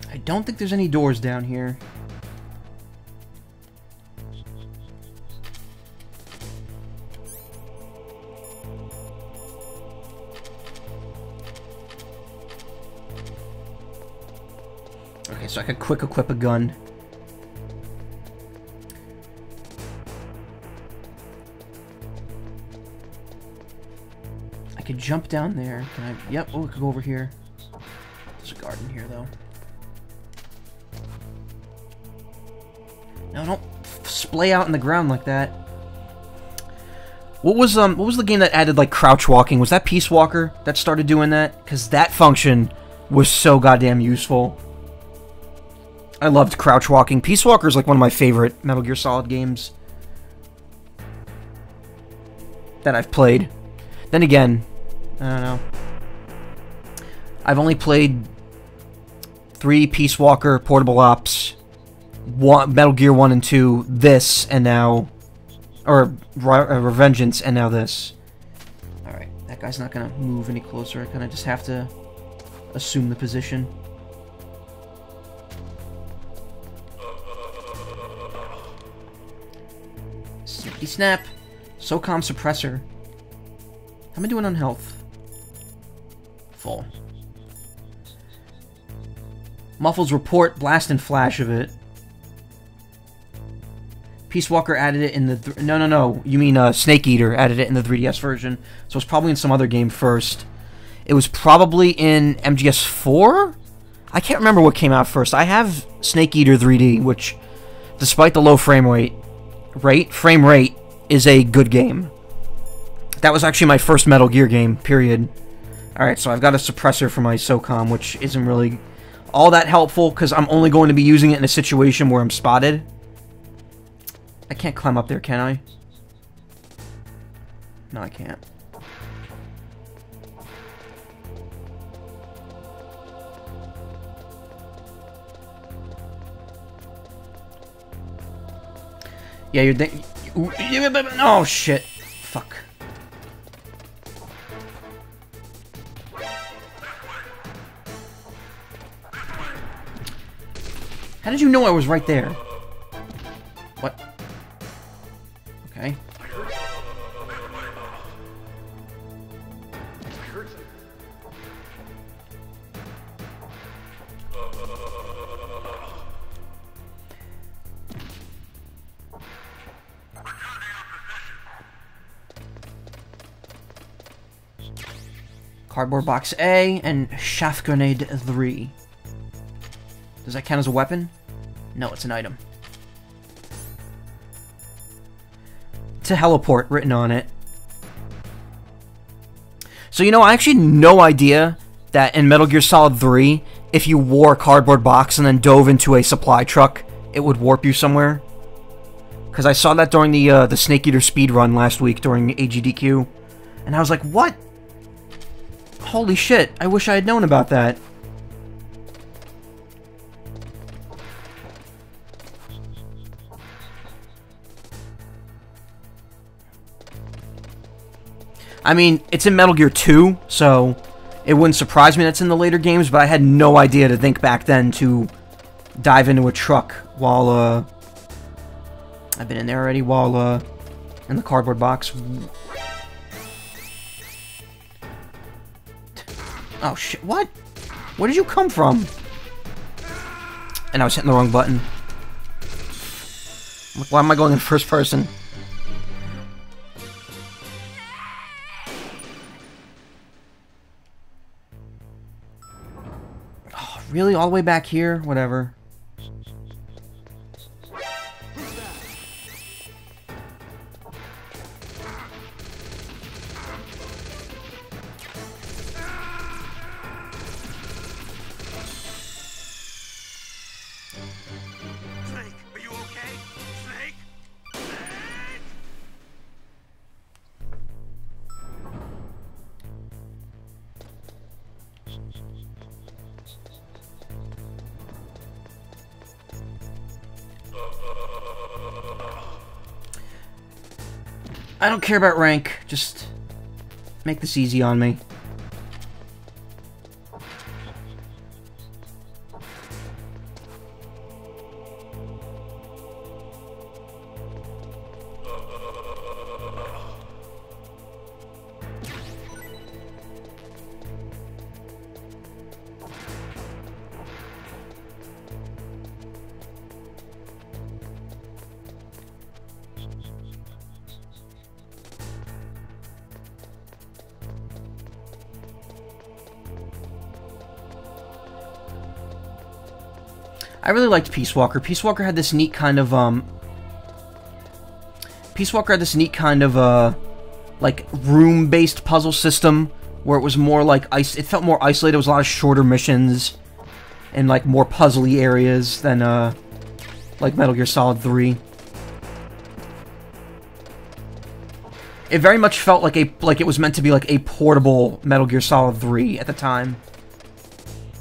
S1: I don't think there's any doors down here. Okay, so I could quick equip a gun. I could jump down there. Can I? Yep, oh, I could go over here. There's a garden here, though. No, don't splay out in the ground like that. What was the game that added like crouch walking? Was that Peace Walker that started doing that? Because that function was so goddamn useful. I loved crouch walking. Peace Walker is like one of my favorite Metal Gear Solid games that I've played. Then again, I don't know. I've only played 3 Peace Walker Portable Ops. Metal Gear 1 and 2, this, and now... Or, Revengeance, and now this. Alright, that guy's not gonna move any closer. I kinda just have to assume the position. Snippity snap! SOCOM suppressor. How am I doing on health? Full. Muffles report, blast and flash of it. Peace Walker added it in the... No. You mean Snake Eater added it in the 3DS version. So it's probably in some other game first. It was probably in MGS4? I can't remember what came out first. I have Snake Eater 3D, which, despite the low frame rate, is a good game. That was actually my first Metal Gear game, period. Alright, so I've got a suppressor for my SOCOM, which isn't really all that helpful, because I'm only going to be using it in a situation where I'm spotted. I can't climb up there, can I? No, I can't. Yeah, you're thinking... Oh, shit. Fuck. How did you know I was right there? What? Okay. Cardboard box A and shaft grenade 3. Does that count as a weapon? No, it's an item. To heliport written on it. So, you know, I actually had no idea that in Metal Gear Solid 3, if you wore a cardboard box and then dove into a supply truck, it would warp you somewhere. Because I saw that during the Snake Eater speedrun last week during AGDQ. And I was like, what? Holy shit, I wish I had known about that. I mean, it's in Metal Gear 2, so it wouldn't surprise me that's in the later games, but I had no idea to think back then to dive into a truck while, I've been in there already, while, in the cardboard box. Oh, shit, what? Where did you come from? And I was hitting the wrong button. Why am I going in first person? Really? All the way back here? Whatever.
S2: Snake, are you okay? Snake? Snake?
S1: I don't care about rank. Just make this easy on me. I really liked Peace Walker. Peace Walker had this neat kind of, like, room-based puzzle system, where it was more like, it felt more isolated. It was a lot of shorter missions, and, like, more puzzly areas than, like Metal Gear Solid 3. It very much felt like it was meant to be, like, a portable Metal Gear Solid 3 at the time,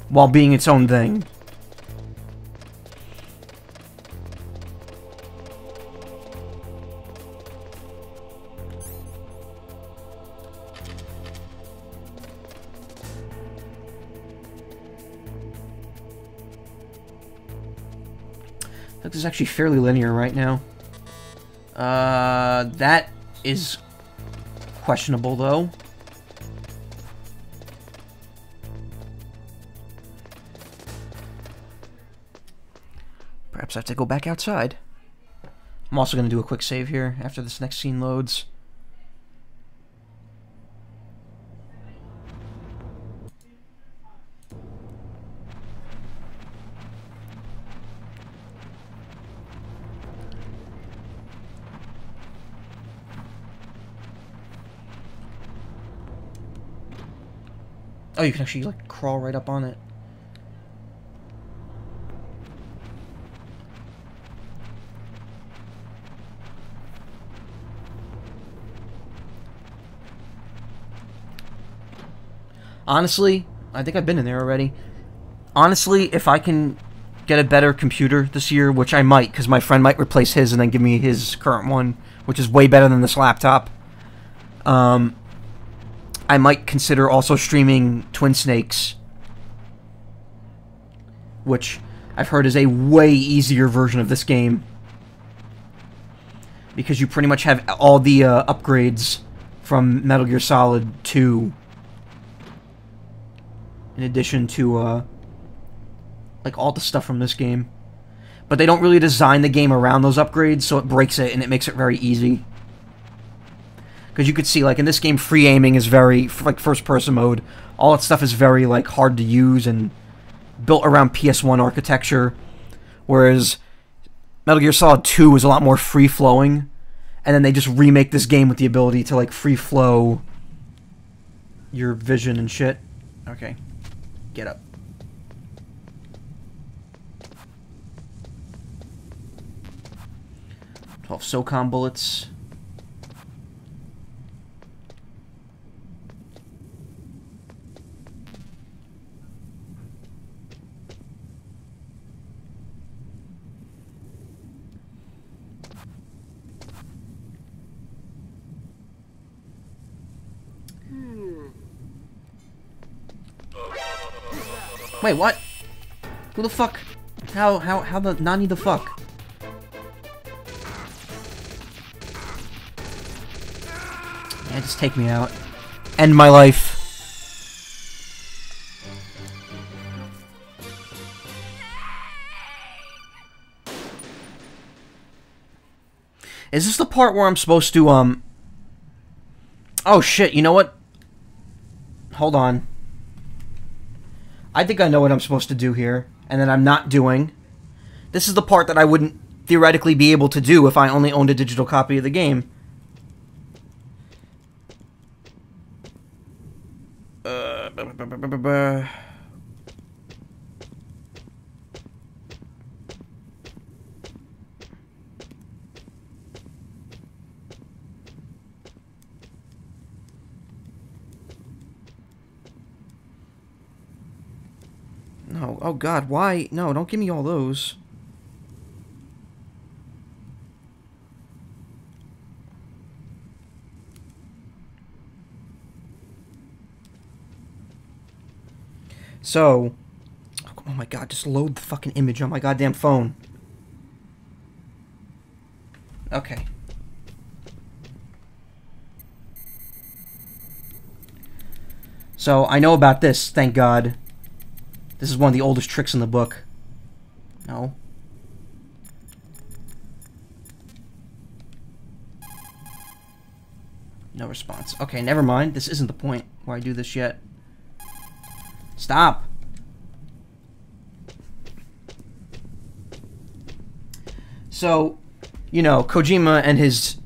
S1: while being its own thing. This is actually fairly linear right now. That is questionable, though. Perhaps I have to go back outside. I'm also going to do a quick save here after this next scene loads. Oh, you can actually, like, crawl right up on it. Honestly, I think I've been in there already. Honestly, if I can get a better computer this year, which I might, because my friend might replace his and then give me his current one, which is way better than this laptop, I might consider also streaming Twin Snakes, which I've heard is a way easier version of this game, because you pretty much have all the upgrades from Metal Gear Solid 2, in addition to like all the stuff from this game. But they don't really design the game around those upgrades, so it breaks it and it makes it very easy. Because you could see, like, in this game, free aiming is very, like, first-person mode. All that stuff is very, like, hard to use and built around PS1 architecture. Whereas Metal Gear Solid 2 is a lot more free-flowing. And then they just remake this game with the ability to, like, free-flow your vision and shit. Okay. Get up. 12 SOCOM bullets. Wait, what? Who the fuck? How the Nani the fuck? Yeah, just take me out. End my life. Is this the part where I'm supposed to, Oh shit, you know what? Hold on. I think I know what I'm supposed to do here, and that I'm not doing. This is the part that I wouldn't theoretically be able to do if I only owned a digital copy of the game. No, oh god, why? No, don't give me all those. So, oh my god, just load the fucking image on my goddamn phone. Okay. So, I know about this, thank god. This is one of the oldest tricks in the book. No. No response. Okay, never mind. This isn't the point where I do this yet. Stop! So, you know, Kojima and his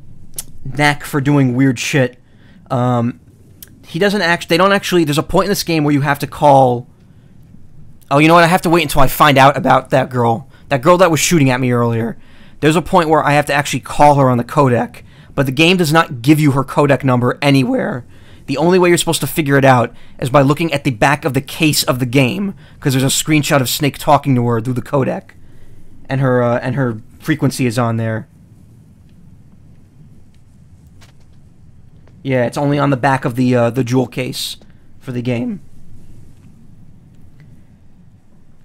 S1: knack for doing weird shit, he doesn't they don't actually, there's a point in this game where you have to call, oh, you know what, I have to wait until I find out about that girl that was shooting at me earlier. There's a point where I have to actually call her on the codec, but the game does not give you her codec number anywhere. The only way you're supposed to figure it out is by looking at the back of the case of the game, because there's a screenshot of Snake talking to her through the codec, and her frequency is on there. Yeah, it's only on the back of the jewel case for the game.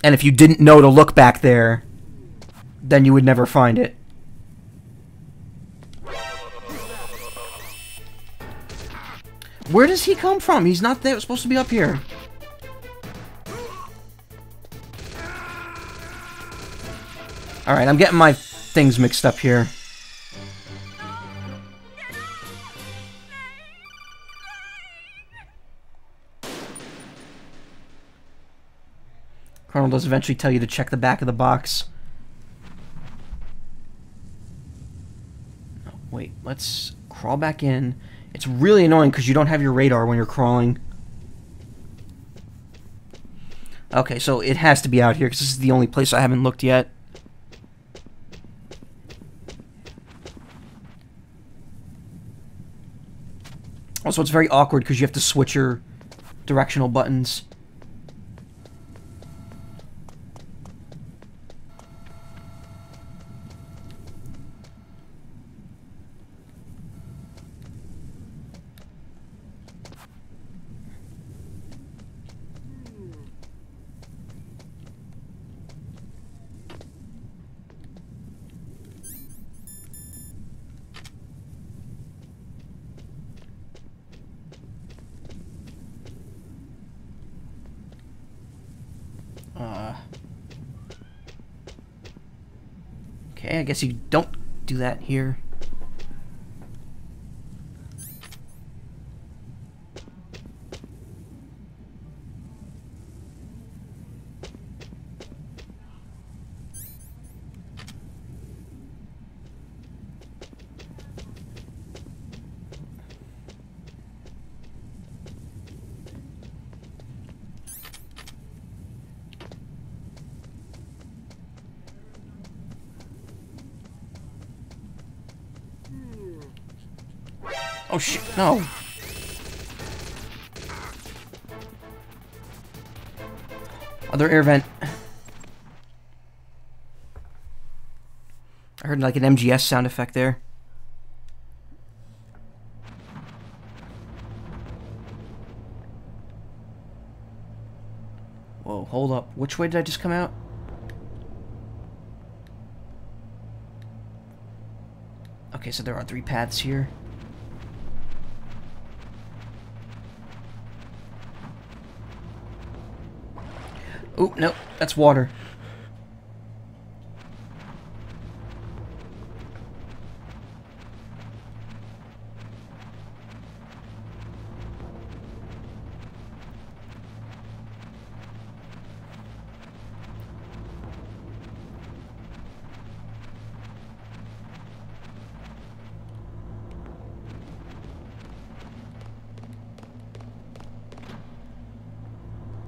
S1: And if you didn't know to look back there, then you would never find it. Where does he come from? He's not there. Supposed to be up here. Alright, I'm getting my things mixed up here. Colonel does eventually tell you to check the back of the box. Oh, wait, let's crawl back in. It's really annoying because you don't have your radar when you're crawling. Okay, so it has to be out here because this is the only place I haven't looked yet. Also, it's very awkward because you have to switch your directional buttons. Okay, I guess you don't do that here. Oh shit, no. Other air vent. I heard like an MGS sound effect there. Whoa, hold up. Which way did I just come out? Okay, so there are 3 paths here. Oh, no, that's water.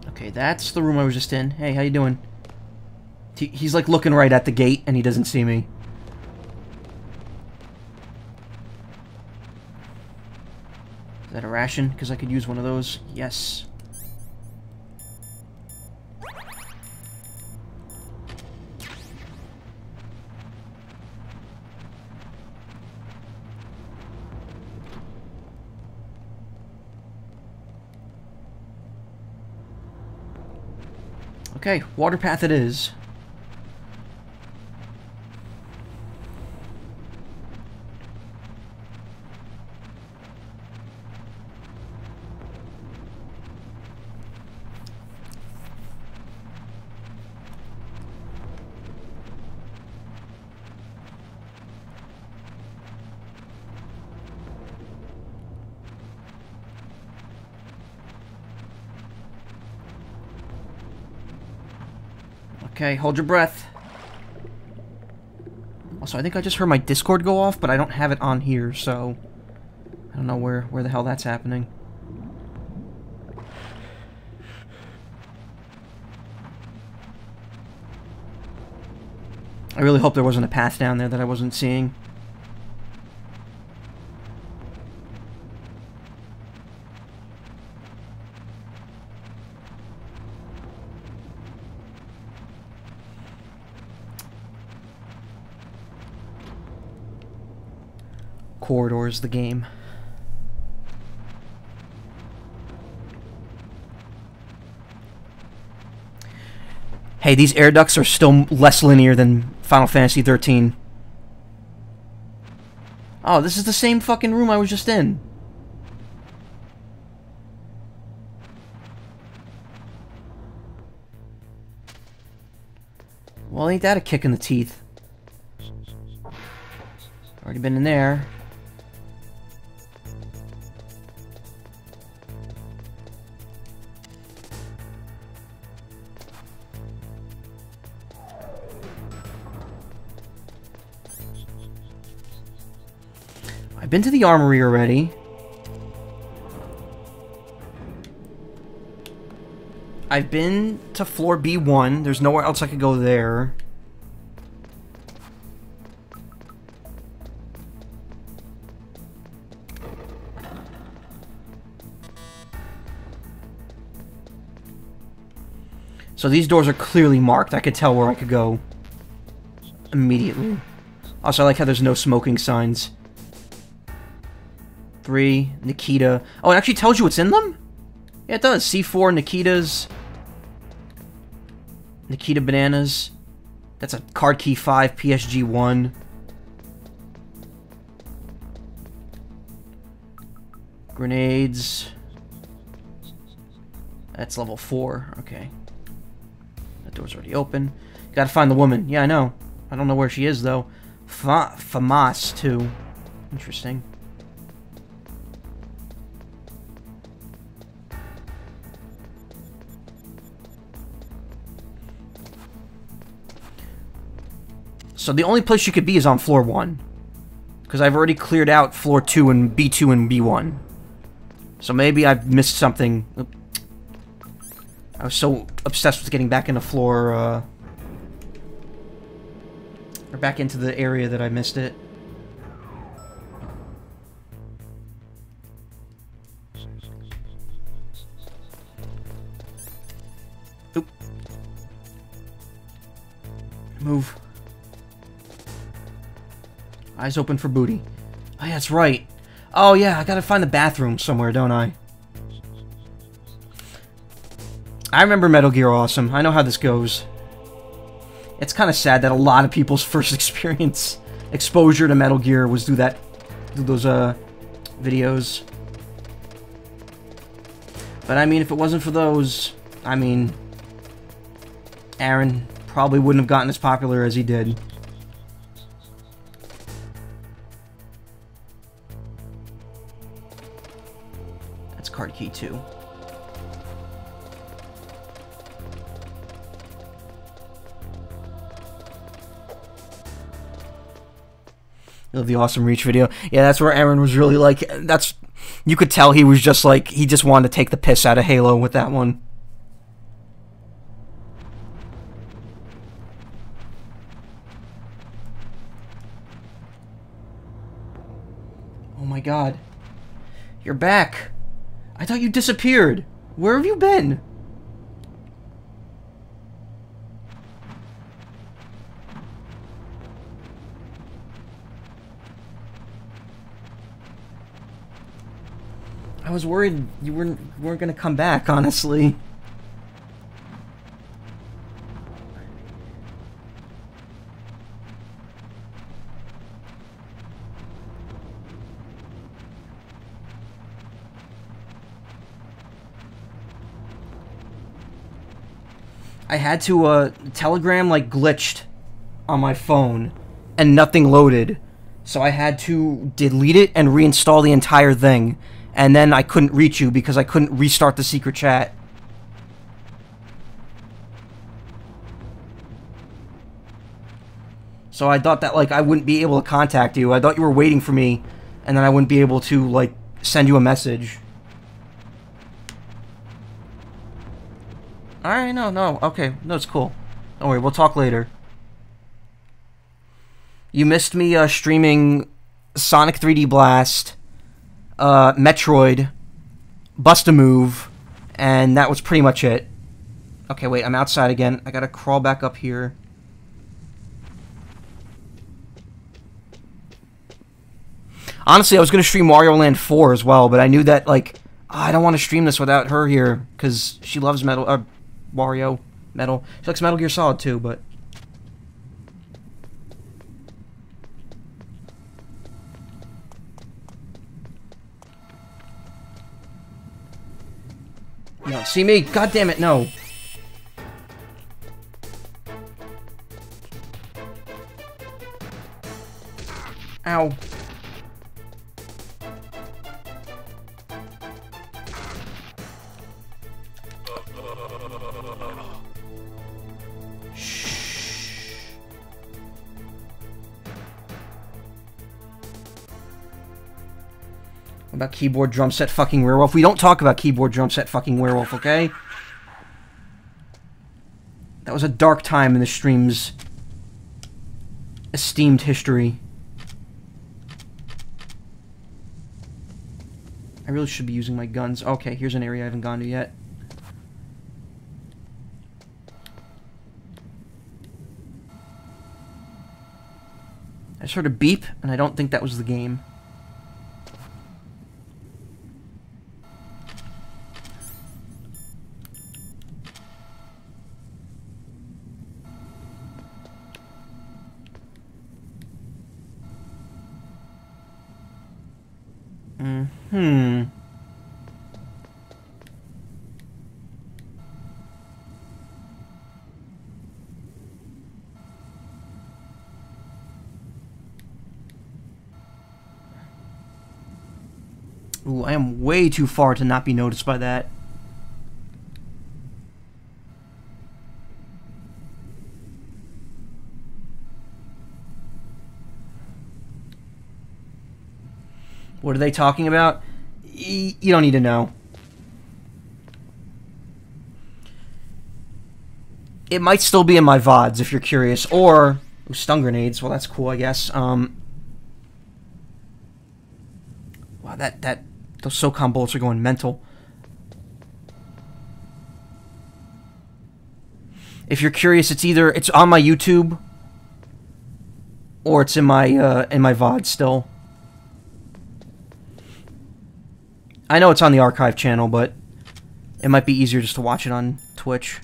S1: Okay, that's the room I was just in. Hey, how you doing? He's like looking right at the gate and he doesn't see me. Is that a ration? Because I could use one of those. Yes. Okay, water path it is. Okay, hold your breath. Also, I think I just heard my Discord go off, but I don't have it on here, so I don't know where the hell that's happening. I really hope there wasn't a path down there that I wasn't seeing. Corridors, the game. Hey, these air ducts are still less linear than Final Fantasy 13. Oh, this is the same fucking room I was just in. Well, ain't that a kick in the teeth? Already been in there. I've been to the armory already. I've been to floor B1. There's nowhere else I could go there. So these doors are clearly marked. I could tell where I could go immediately. Also, I like how there's no smoking signs. 3, Nikita. Oh, it actually tells you what's in them? Yeah, it does. C4, Nikita's. Nikita bananas. That's a card key 5, PSG 1. Grenades. That's level 4. Okay. That door's already open. Gotta find the woman. Yeah, I know. I don't know where she is, though. FAMAS, too. Interesting. So the only place you could be is on floor 1. Because I've already cleared out floor 2 and B2 and B1. So maybe I've missed something. I was so obsessed with getting back into floor, or back into the area that I missed it. Move. Eyes open for booty. Oh, yeah, that's right. Oh, yeah, I gotta find the bathroom somewhere, don't I? I remember Metal Gear Awesome. I know how this goes. It's kind of sad that a lot of people's first exposure to Metal Gear was through those videos. But I mean, if it wasn't for those, I mean, Aaron probably wouldn't have gotten as popular as he did. That's card key 2. The Awesome Reach video. Yeah, that's where Aaron was really like, you could tell he was just like, he just wanted to take the piss out of Halo with that one. Oh my god. You're back. I thought you disappeared. Where have you been? I was worried you weren't gonna come back, honestly. I had to, Telegram, like, glitched on my phone, and nothing loaded. So I had to delete it and reinstall the entire thing. And then I couldn't reach you because I couldn't restart the secret chat. So I thought that, like, I wouldn't be able to contact you. I thought you were waiting for me, and then I wouldn't be able to, like, send you a message. Alright, no, okay. No, it's cool. Don't worry, we'll talk later. You missed me, streaming Sonic 3D Blast, Metroid, Bust-A-Move, and that was pretty much it. Okay, wait, I'm outside again. I gotta crawl back up here. Honestly, I was gonna stream Wario Land 4 as well, but I knew that, like, I don't want to stream this without her here, because she loves Wario, Metal. She likes Metal Gear Solid too, but... You don't see me? God damn it, no. Ow. About keyboard drum set fucking werewolf. We don't talk about keyboard drum set fucking werewolf, okay? That was a dark time in the stream's esteemed history. I really should be using my guns. Okay, here's an area I haven't gone to yet. I just heard a beep, and I don't think that was the game. Ooh, I am way too far to not be noticed by that. What are they talking about? You don't need to know. It might still be in my VODs if you're curious. Or, ooh, stun grenades. Well, that's cool, I guess. Wow, those SOCOM bullets are going mental. If you're curious, it's on my YouTube or it's in my VOD still. I know it's on the archive channel, but it might be easier just to watch it on Twitch.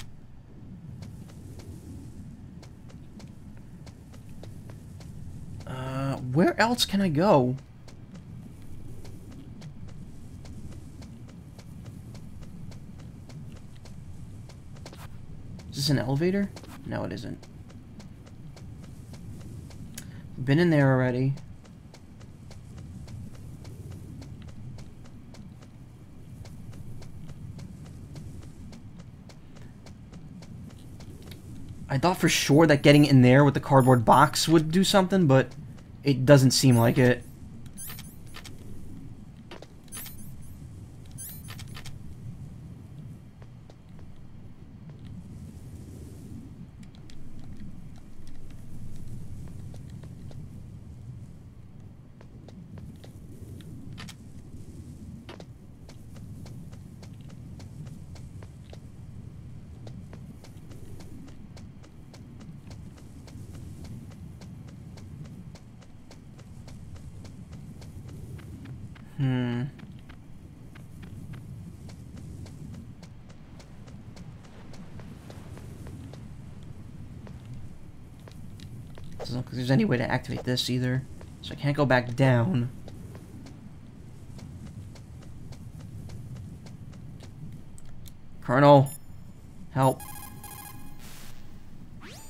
S1: Where else can I go? Is this an elevator? No, it isn't. Been in there already. I thought for sure that getting in there with the cardboard box would do something, but it doesn't seem like it. Doesn't look like there's any way to activate this either. So I can't go back down. Colonel, help.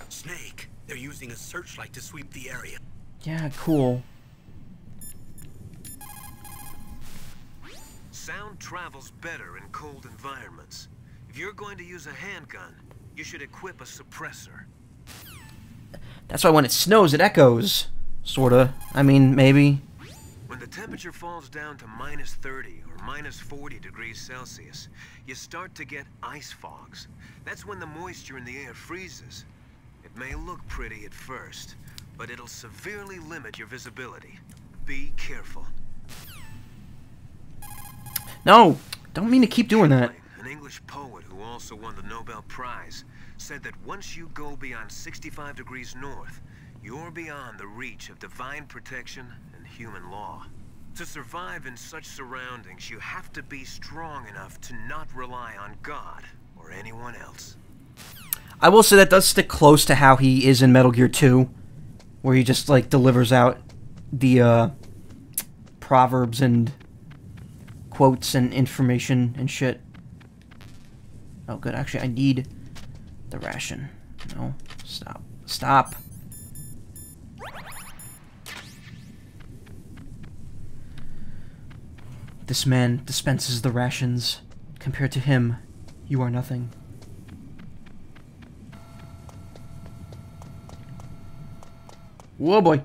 S2: Snake, they're using a searchlight to sweep the area.
S1: Yeah, cool.
S5: Sound travels better in cold environments. If you're going to use a handgun, you should equip a suppressor.
S1: That's why when it snows, it echoes. Sorta. I mean, maybe.
S5: When the temperature falls down to -30 or -40 degrees Celsius, you start to get ice fogs. That's when the moisture in the air freezes. It may look pretty at first, but it'll severely limit your visibility. Be careful.
S1: No! Don't mean to keep doing that.
S5: An English poet who also won the Nobel Prize said that once you go beyond 65 degrees north, you're beyond the reach of divine protection and human law. To survive in such surroundings, you have to be strong enough to not rely on God or anyone else.
S1: I will say that does stick close to how he is in Metal Gear 2, where he just, like, delivers out the, proverbs and quotes and information and shit. Oh, good. Actually, I need the ration. No. Stop. Stop. This man dispenses the rations. Compared to him, you are nothing. Whoa, boy.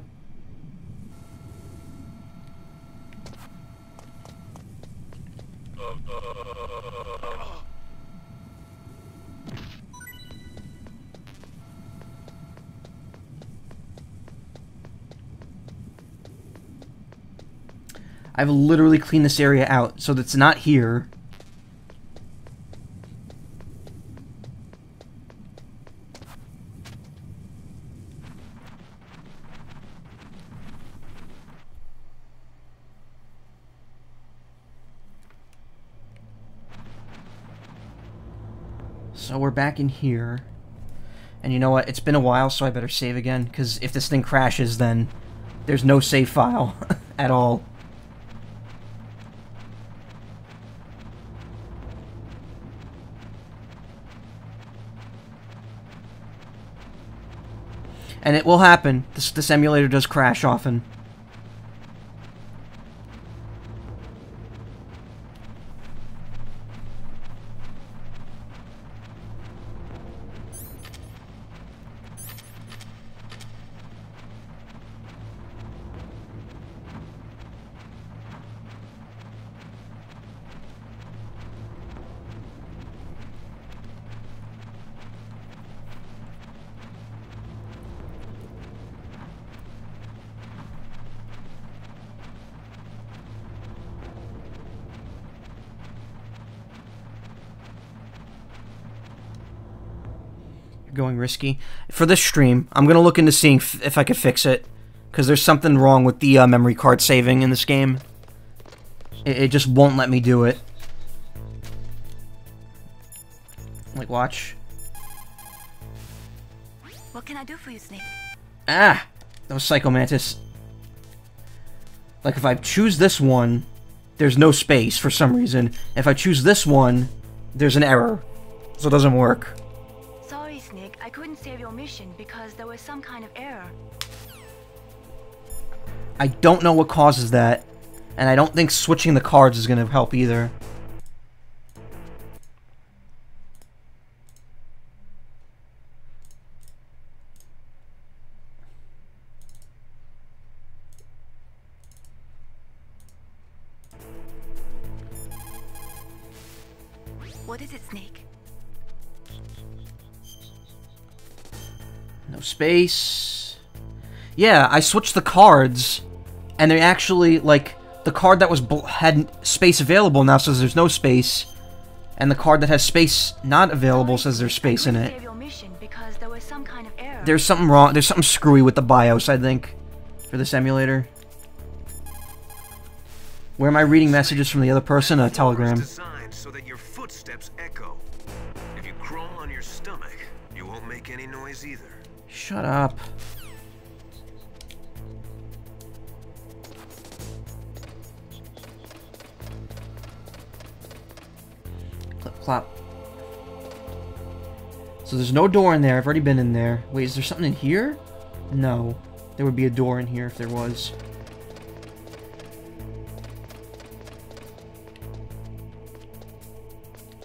S1: I've literally cleaned this area out, so that's not here. So we're back in here. And you know what? It's been a while, so I better save again, because if this thing crashes, then there's no save file at all. And it will happen. This emulator does crash often. Going risky. For this stream, I'm going to look into seeing if I could fix it. Because there's something wrong with the memory card saving in this game. It just won't let me do it. Like, watch.
S6: What can I do for you, Snake?
S1: Ah! That was Psycho Mantis. Like, if I choose this one, there's no space for some reason. If I choose this one, there's an error. So it doesn't work.
S6: Sorry, Snake. I couldn't save your mission because there was some kind of error.
S1: I don't know what causes that. And I don't think switching the cards is going to help either.
S6: What is it, Snake?
S1: No space. Yeah, I switched the cards, and they actually, like, the card that was had space available now says there's no space, and the card that has space not available says there's space in it. There's something wrong. There's something screwy with the BIOS, I think, for this emulator. Where am I reading messages from the other person? A telegram.
S5: So that your footsteps echo. If you crawl on your stomach, you won't make any noise either.
S1: Shut up. Clip clop. So there's no door in there. I've already been in there. Wait, is there something in here? No. There would be a door in here if there was.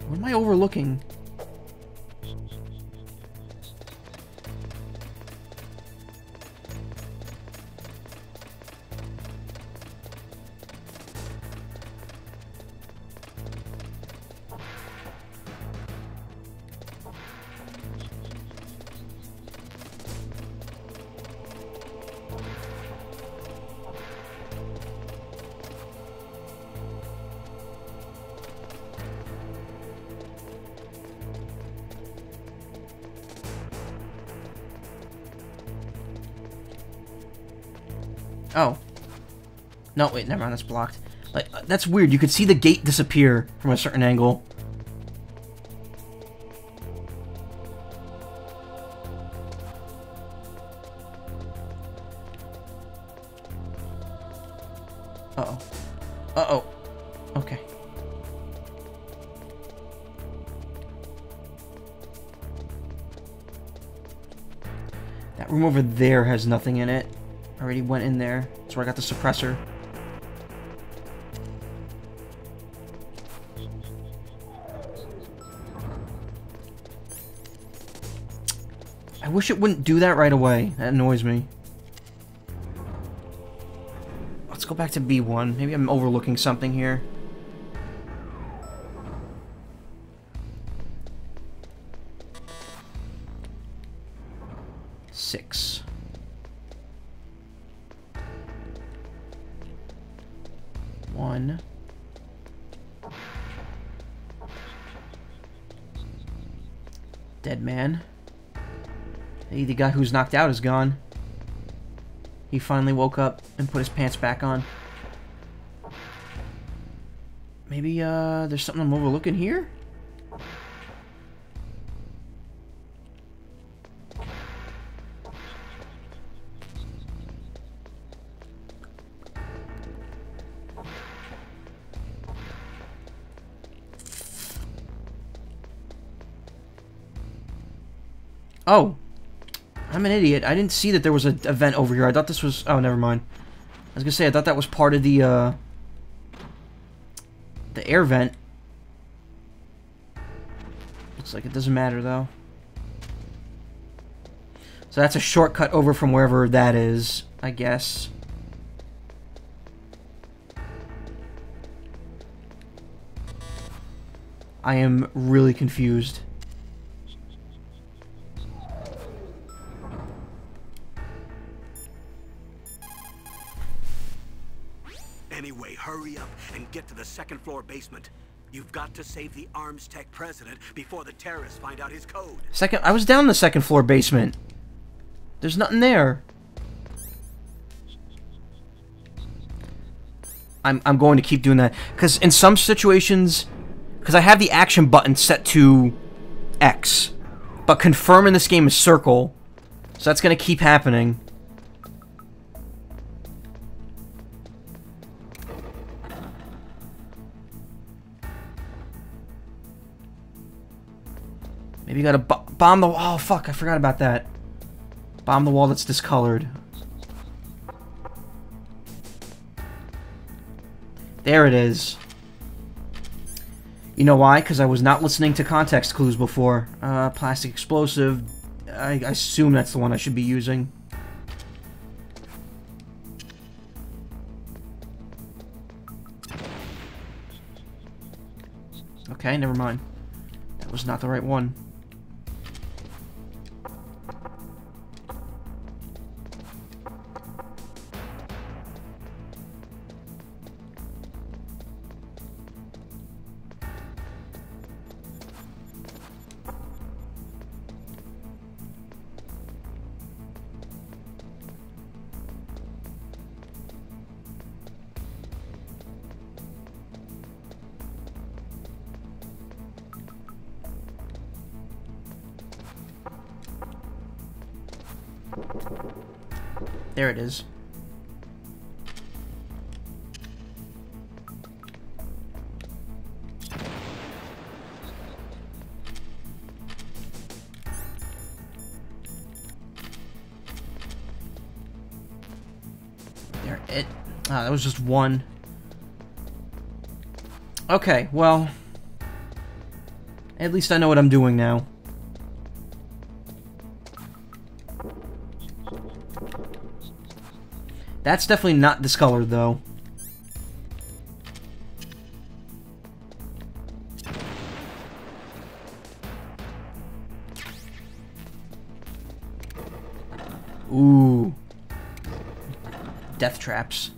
S1: What am I overlooking? Oh. No, wait, never mind, that's blocked. Like, that's weird. You could see the gate disappear from a certain angle. Uh-oh. Uh-oh. Okay. That room over there has nothing in it. I already went in there. That's where I got the suppressor. I wish it wouldn't do that right away. That annoys me. Let's go back to B1. Maybe I'm overlooking something here. Six. One. Dead man. Hey, the guy who's knocked out is gone. He finally woke up and put his pants back on. Maybe, there's something I'm overlooking here? Oh, I'm an idiot. I didn't see that there was a vent over here. I thought this was... Oh, never mind. I was gonna say, I thought that was part of the air vent. Looks like it doesn't matter, though. So that's a shortcut over from wherever that is, I guess. I am really confused.
S2: Anyway, hurry up and get to the second-floor basement. You've got to save the Arms Tech president before the terrorists find out his code.
S1: I was down in the second floor basement. There's nothing there. I'm going to keep doing that. Because in some situations... Because I have the action button set to X. But confirm in this game is circle. So that's going to keep happening. Maybe you gotta bomb the... Oh, fuck, I forgot about that. Bomb the wall that's discolored. There it is. You know why? Because I was not listening to context clues before. Plastic explosive. I assume that's the one I should be using. Okay, never mind. That was not the right one. There it is. There it. That was just one. Okay, well, at least I know what I'm doing now. That's definitely not discolored, though. Ooh. Death traps.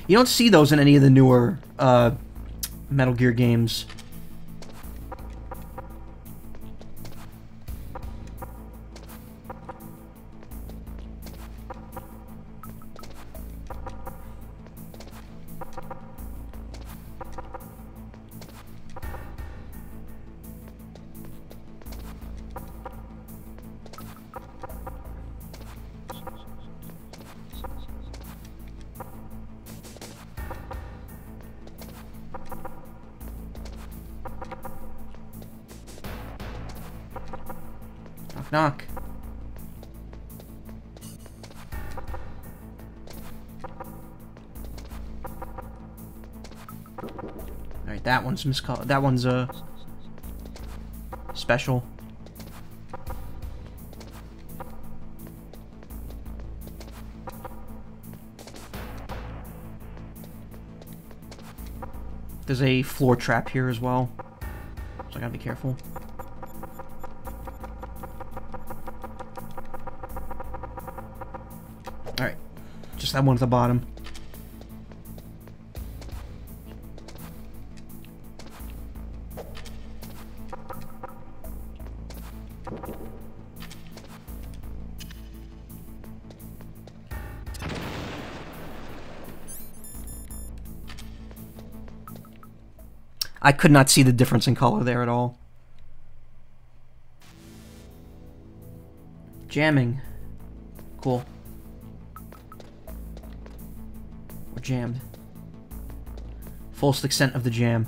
S1: You don't see those in any of the newer Metal Gear games. Knock, knock. Alright, that one's miscolored. That one's special. There's a floor trap here as well, so I gotta be careful. Alright, just that one at the bottom. I could not see the difference in color there at all. Jamming. Cool. We're jammed. Fullest extent of the jam.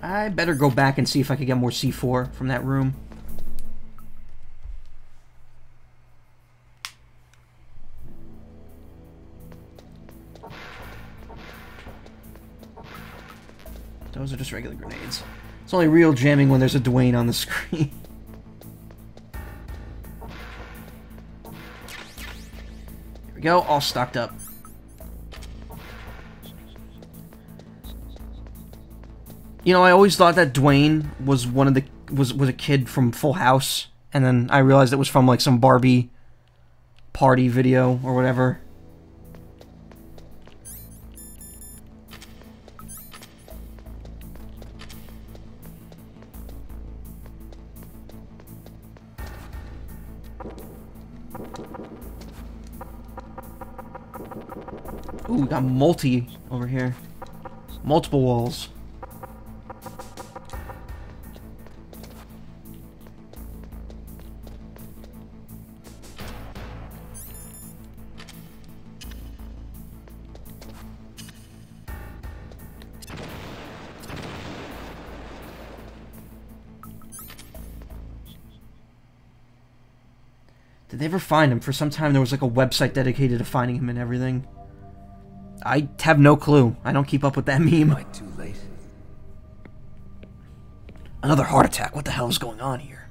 S1: I better go back and see if I can get more C4 from that room. Those are just regular grenades. It's only real jamming when there's a Dwayne on the screen. Here we go, all stocked up. You know, I always thought that Dwayne was one of was a kid from Full House, and then I realized it was from like some Barbie party video or whatever. Ooh, we got multi over here. Multiple walls. Did they ever find him? For some time there was like a website dedicated to finding him and everything. I have no clue. I don't keep up with that meme.
S3: Too late.
S1: Another heart attack. What the hell is going on here?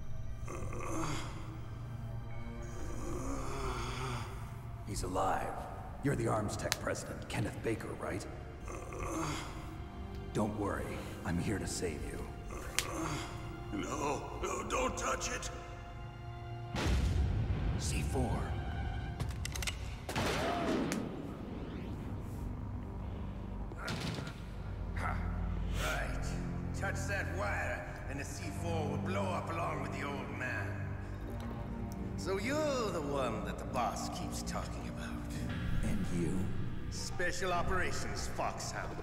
S3: He's alive. You're the Arms Tech president, Kenneth Baker, right? Don't worry. I'm here to save you.
S10: No, don't touch it.
S3: C4.
S8: Right. Touch that wire, and the C4 will blow up along with the old man. So you're the one that the boss keeps talking about.
S3: And you?
S8: Special Operations Foxhound.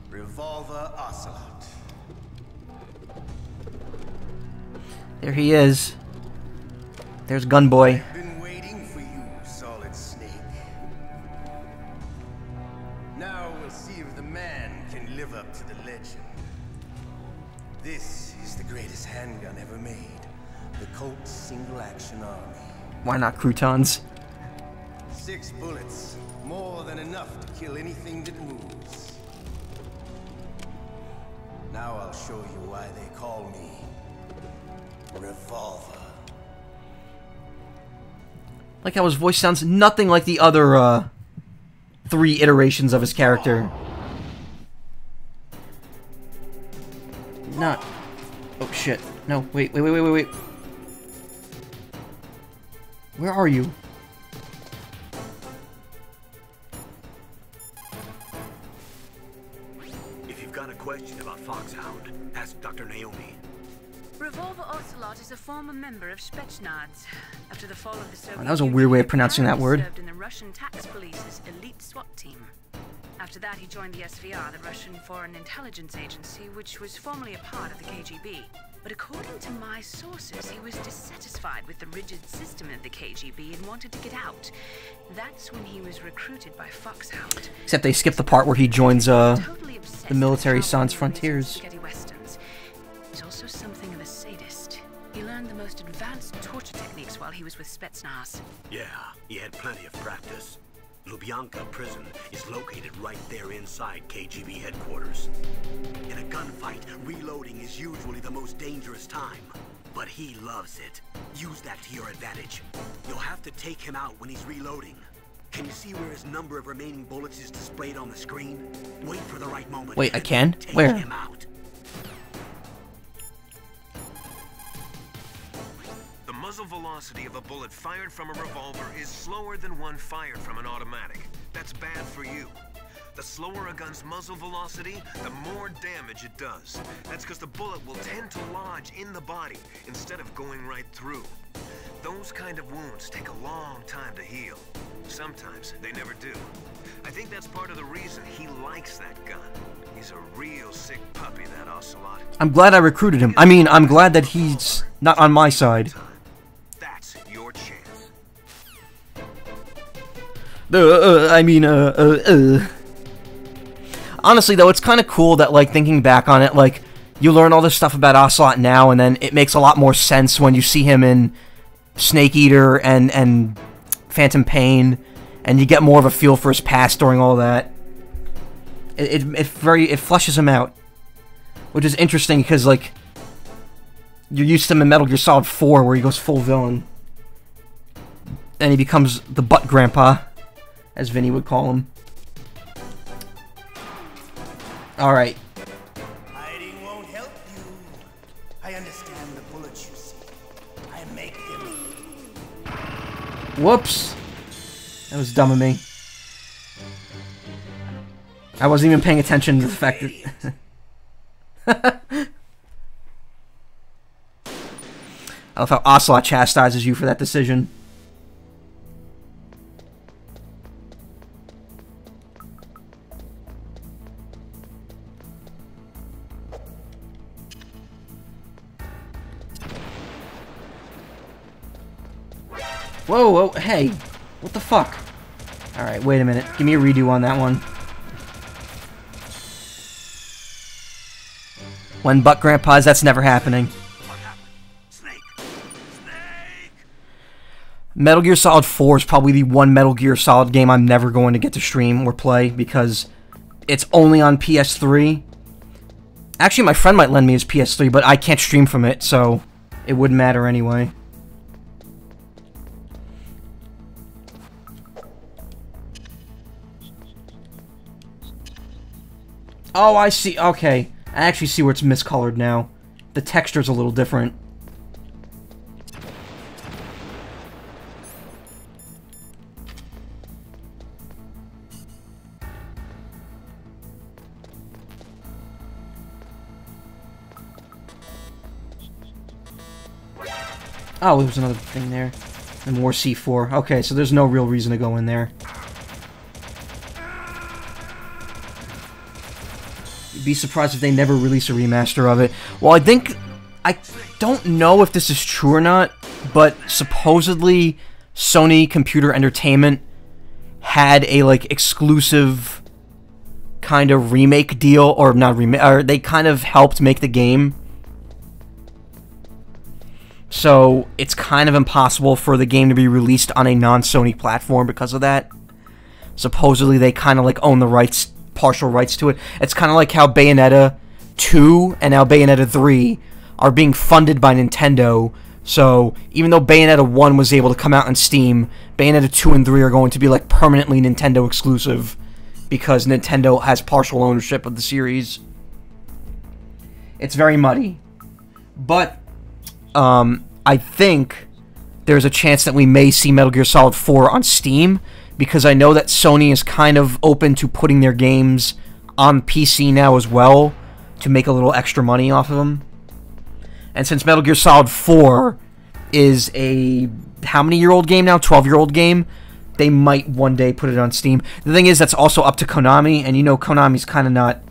S8: Revolver Ocelot.
S1: There he is. There's Gunboy.
S8: Been waiting for you, Solid Snake. Now we'll see if the man can live up to the legend. This is the greatest handgun ever made. The Colt Single Action Army.
S1: Why not croutons?
S8: 6 bullets, more than enough to kill anything that moves. Now I'll show you why they call me Revolver.
S1: Like how his voice sounds nothing like the other, 3 iterations of his character. Not... Oh, shit. No, wait. Where are you?
S2: If you've got a question about Foxhound, ask Dr. Naomi.
S4: Revolver Ocelot is a former member of Spetsnaz. After the fall of the Soviet
S1: That was a weird way of pronouncing that
S4: Union,
S1: word.
S4: he served in the Russian tax police's elite SWAT team. After that, he joined the SVR, the Russian Foreign Intelligence Agency, which was formerly a part of the KGB. But according to my sources, he was dissatisfied with the rigid system of the KGB and wanted to get out. That's when he was recruited by Foxhound.
S1: Except they skipped the part where he joins, the military sans frontiers.
S4: He's also something of a sadist. He learned the most advanced torture techniques while he was with Spetsnaz.
S2: Yeah, he had plenty of practice. Lubyanka prison is located right there inside KGB headquarters. In a gunfight, reloading is usually the most dangerous time. But he loves it. Use that to your advantage. You'll have to take him out when he's reloading. Can you see where his number of remaining bullets is displayed on the screen? Wait for the right moment.
S1: Wait, I can?
S2: Take
S1: Where?
S2: him out.
S5: The muzzle velocity of a bullet fired from a revolver is slower than one fired from an automatic. That's bad for you. The slower a gun's muzzle velocity, the more damage it does. That's because the bullet will tend to lodge in the body instead of going right through. Those kind of wounds take a long time to heal. Sometimes they never do. I think that's part of the reason he likes that gun. He's a real sick puppy, that Ocelot.
S1: I'm glad I recruited him. I mean, I'm glad that he's not on my side.
S5: That's your chance.
S1: Honestly, though, it's kind of cool that, like, thinking back on it, like, you learn all this stuff about Ocelot now, and then it makes a lot more sense when you see him in Snake Eater and Phantom Pain, and you get more of a feel for his past during all that. It fleshes him out, which is interesting because, like, you're used to him in Metal Gear Solid 4 where he goes full villain, and he becomes the butt grandpa, as Vinny would call him. Alright.
S8: Hiding won't help you.
S1: Whoops. That was dumb of me. I wasn't even paying attention to the fact that... I love how Ocelot chastises you for that decision. Whoa, whoa, hey. What the fuck? Alright, wait a minute. Give me a redo on that one. When Butt Grandpa's, that's never happening. Metal Gear Solid 4 is probably the one Metal Gear Solid game I'm never going to get to stream or play because it's only on PS3. Actually, my friend might lend me his PS3, but I can't stream from it, so it wouldn't matter anyway. Oh, I see. Okay. I actually see where it's miscolored now. The texture's a little different. Oh, there was another thing there. And more C4. Okay, so there's no real reason to go in there. You'd be surprised if they never release a remaster of it. Well, I don't know if this is true or not, but supposedly Sony Computer Entertainment had a, like, exclusive kind of remake deal, or not remake, or they kind of helped make the game. So, it's kind of impossible for the game to be released on a non-Sony platform because of that. Supposedly, they kind of, like, own the rights, partial rights to it. It's kind of like how Bayonetta 2 and now Bayonetta 3 are being funded by Nintendo. So, even though Bayonetta 1 was able to come out on Steam, Bayonetta 2 and 3 are going to be, like, permanently Nintendo exclusive because Nintendo has partial ownership of the series. It's very muddy. But I think there's a chance that we may see Metal Gear Solid 4 on Steam, because I know that Sony is kind of open to putting their games on PC now as well, to make a little extra money off of them. And since Metal Gear Solid 4 is a how-many-year-old game now? 12-year-old game? They might one day put it on Steam. The thing is, that's also up to Konami, and you know Konami's kind of not...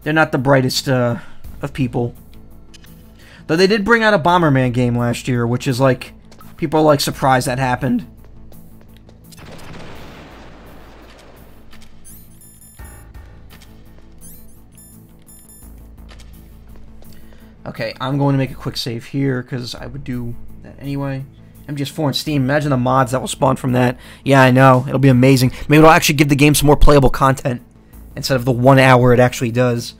S1: They're not the brightest of people. Though they did bring out a Bomberman game last year, which is like... People are like surprised that happened. Okay, I'm going to make a quick save here, because I would do that anyway. MGS4 and Steam, imagine the mods that will spawn from that. Yeah, I know, it'll be amazing. Maybe it'll actually give the game some more playable content, instead of the 1 hour it actually does.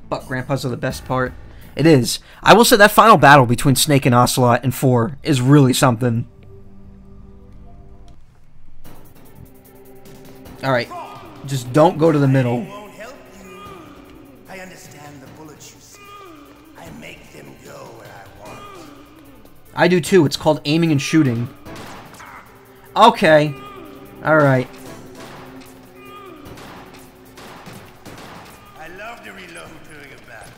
S1: But Grandpas are the best part. It is. I will say that final battle between Snake and Ocelot in 4 is really something. Alright. Just don't go to the middle.
S8: I understand the bullets you see. I make them go where I want.
S1: I do too. It's called aiming and shooting. Okay. Alright.
S8: I love to reload during a battle.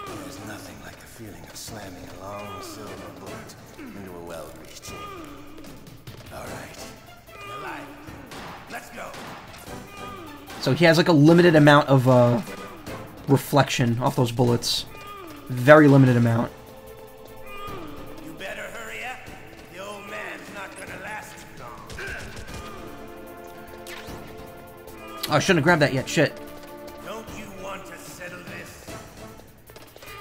S8: There's nothing like the feeling of slamming a long silver bullet into a well-greased chain. Alright. Alive. Let's go.
S1: So he has like a limited amount of reflection off those bullets. Very limited amount.
S8: You better hurry up. The old man's not gonna last too long.
S1: Oh, I shouldn't have grabbed that yet. Shit.
S8: Don't you want to settle this?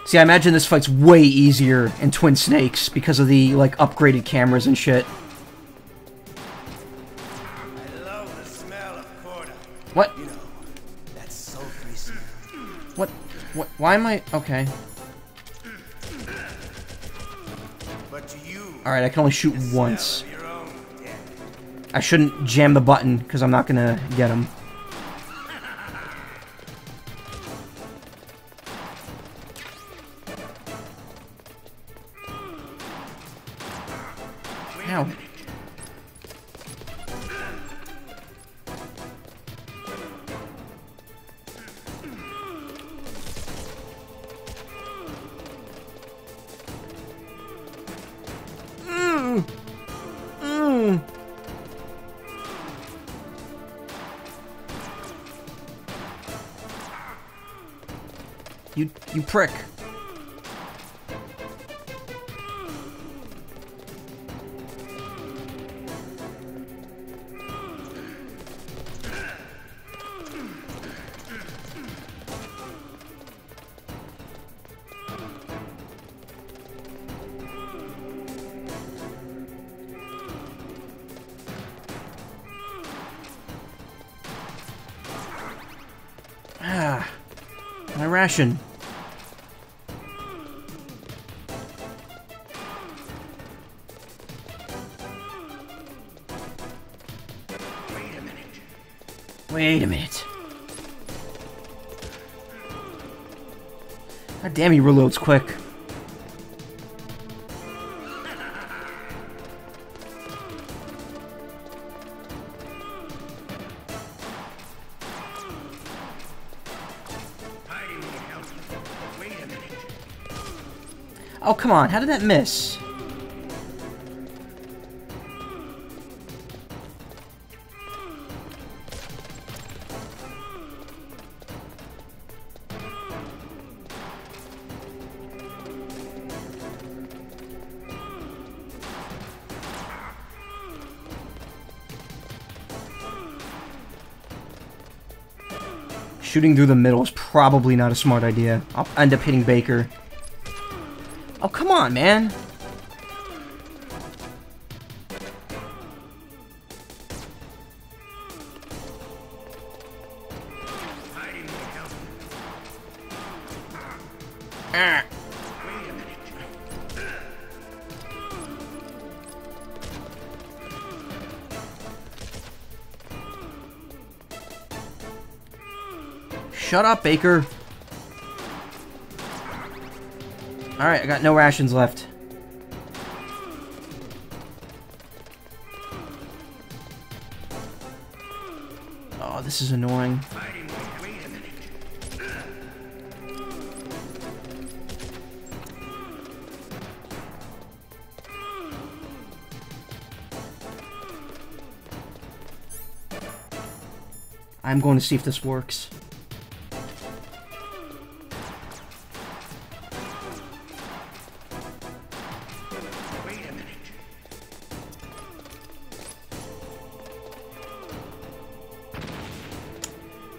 S1: See, I imagine this fight's way easier in Twin Snakes because of the like upgraded cameras and shit.
S8: I love the smell of corda.
S1: What?
S8: You know, that sultry smell.
S1: What? Why am I... Okay.
S8: But to you,
S1: Alright, I can only shoot once. I shouldn't jam the button, because I'm not gonna get him. Ow. You prick. Ah, my ration. Wait a minute. God damn, he reloads quick. Oh, come on. How did that miss? Shooting through the middle is probably not a smart idea. I'll end up hitting Baker. Oh, come on, man. Ah. Shut up, Baker. Alright, I got no rations left. Oh, this is annoying. I'm going to see if this works.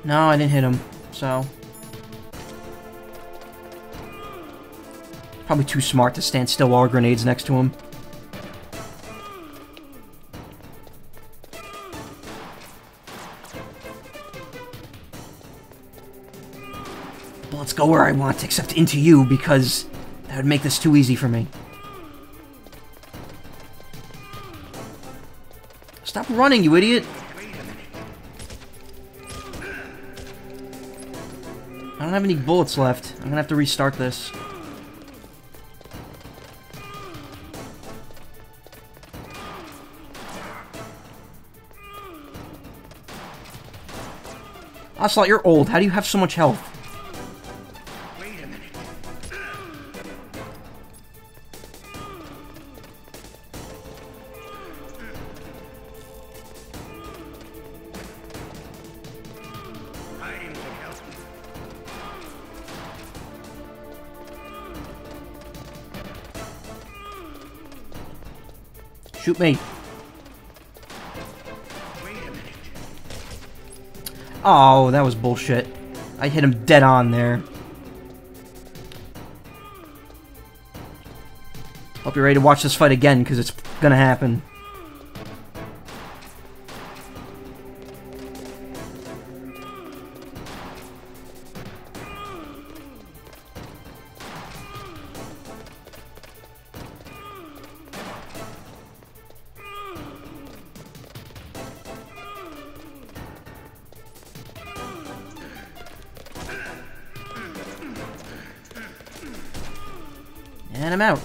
S1: No, I didn't hit him, so... Probably too smart to stand still while grenades next to him. Bullets go where I want, except into you, because that would make this too easy for me. Stop running, you idiot! I don't have any bullets left. I'm gonna have to restart this. Ocelot, you're old. How do you have so much health?
S8: Wait a minute. Hiding won't help you.
S1: Shoot me. Oh, that was bullshit. I hit him dead on there. Hope you're ready to watch this fight again, because it's gonna happen. And I'm out.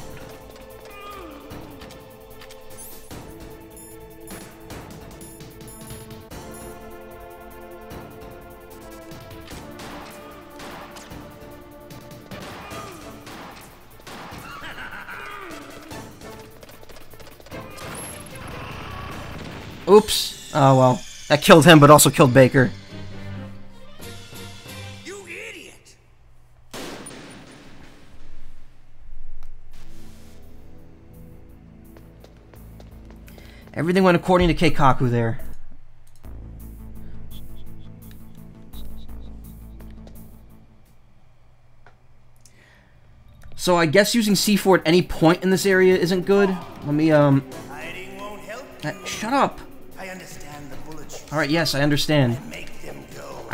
S1: Oops. Oh, well. That killed him, but also killed Baker.
S8: You idiot!
S1: Everything went according to Keikaku there. So I guess using C4 at any point in this area isn't good. Let me,
S8: Hiding won't help.
S1: shut up!
S8: I understand the bullets.
S1: Alright, yes, I understand.
S8: Make them go.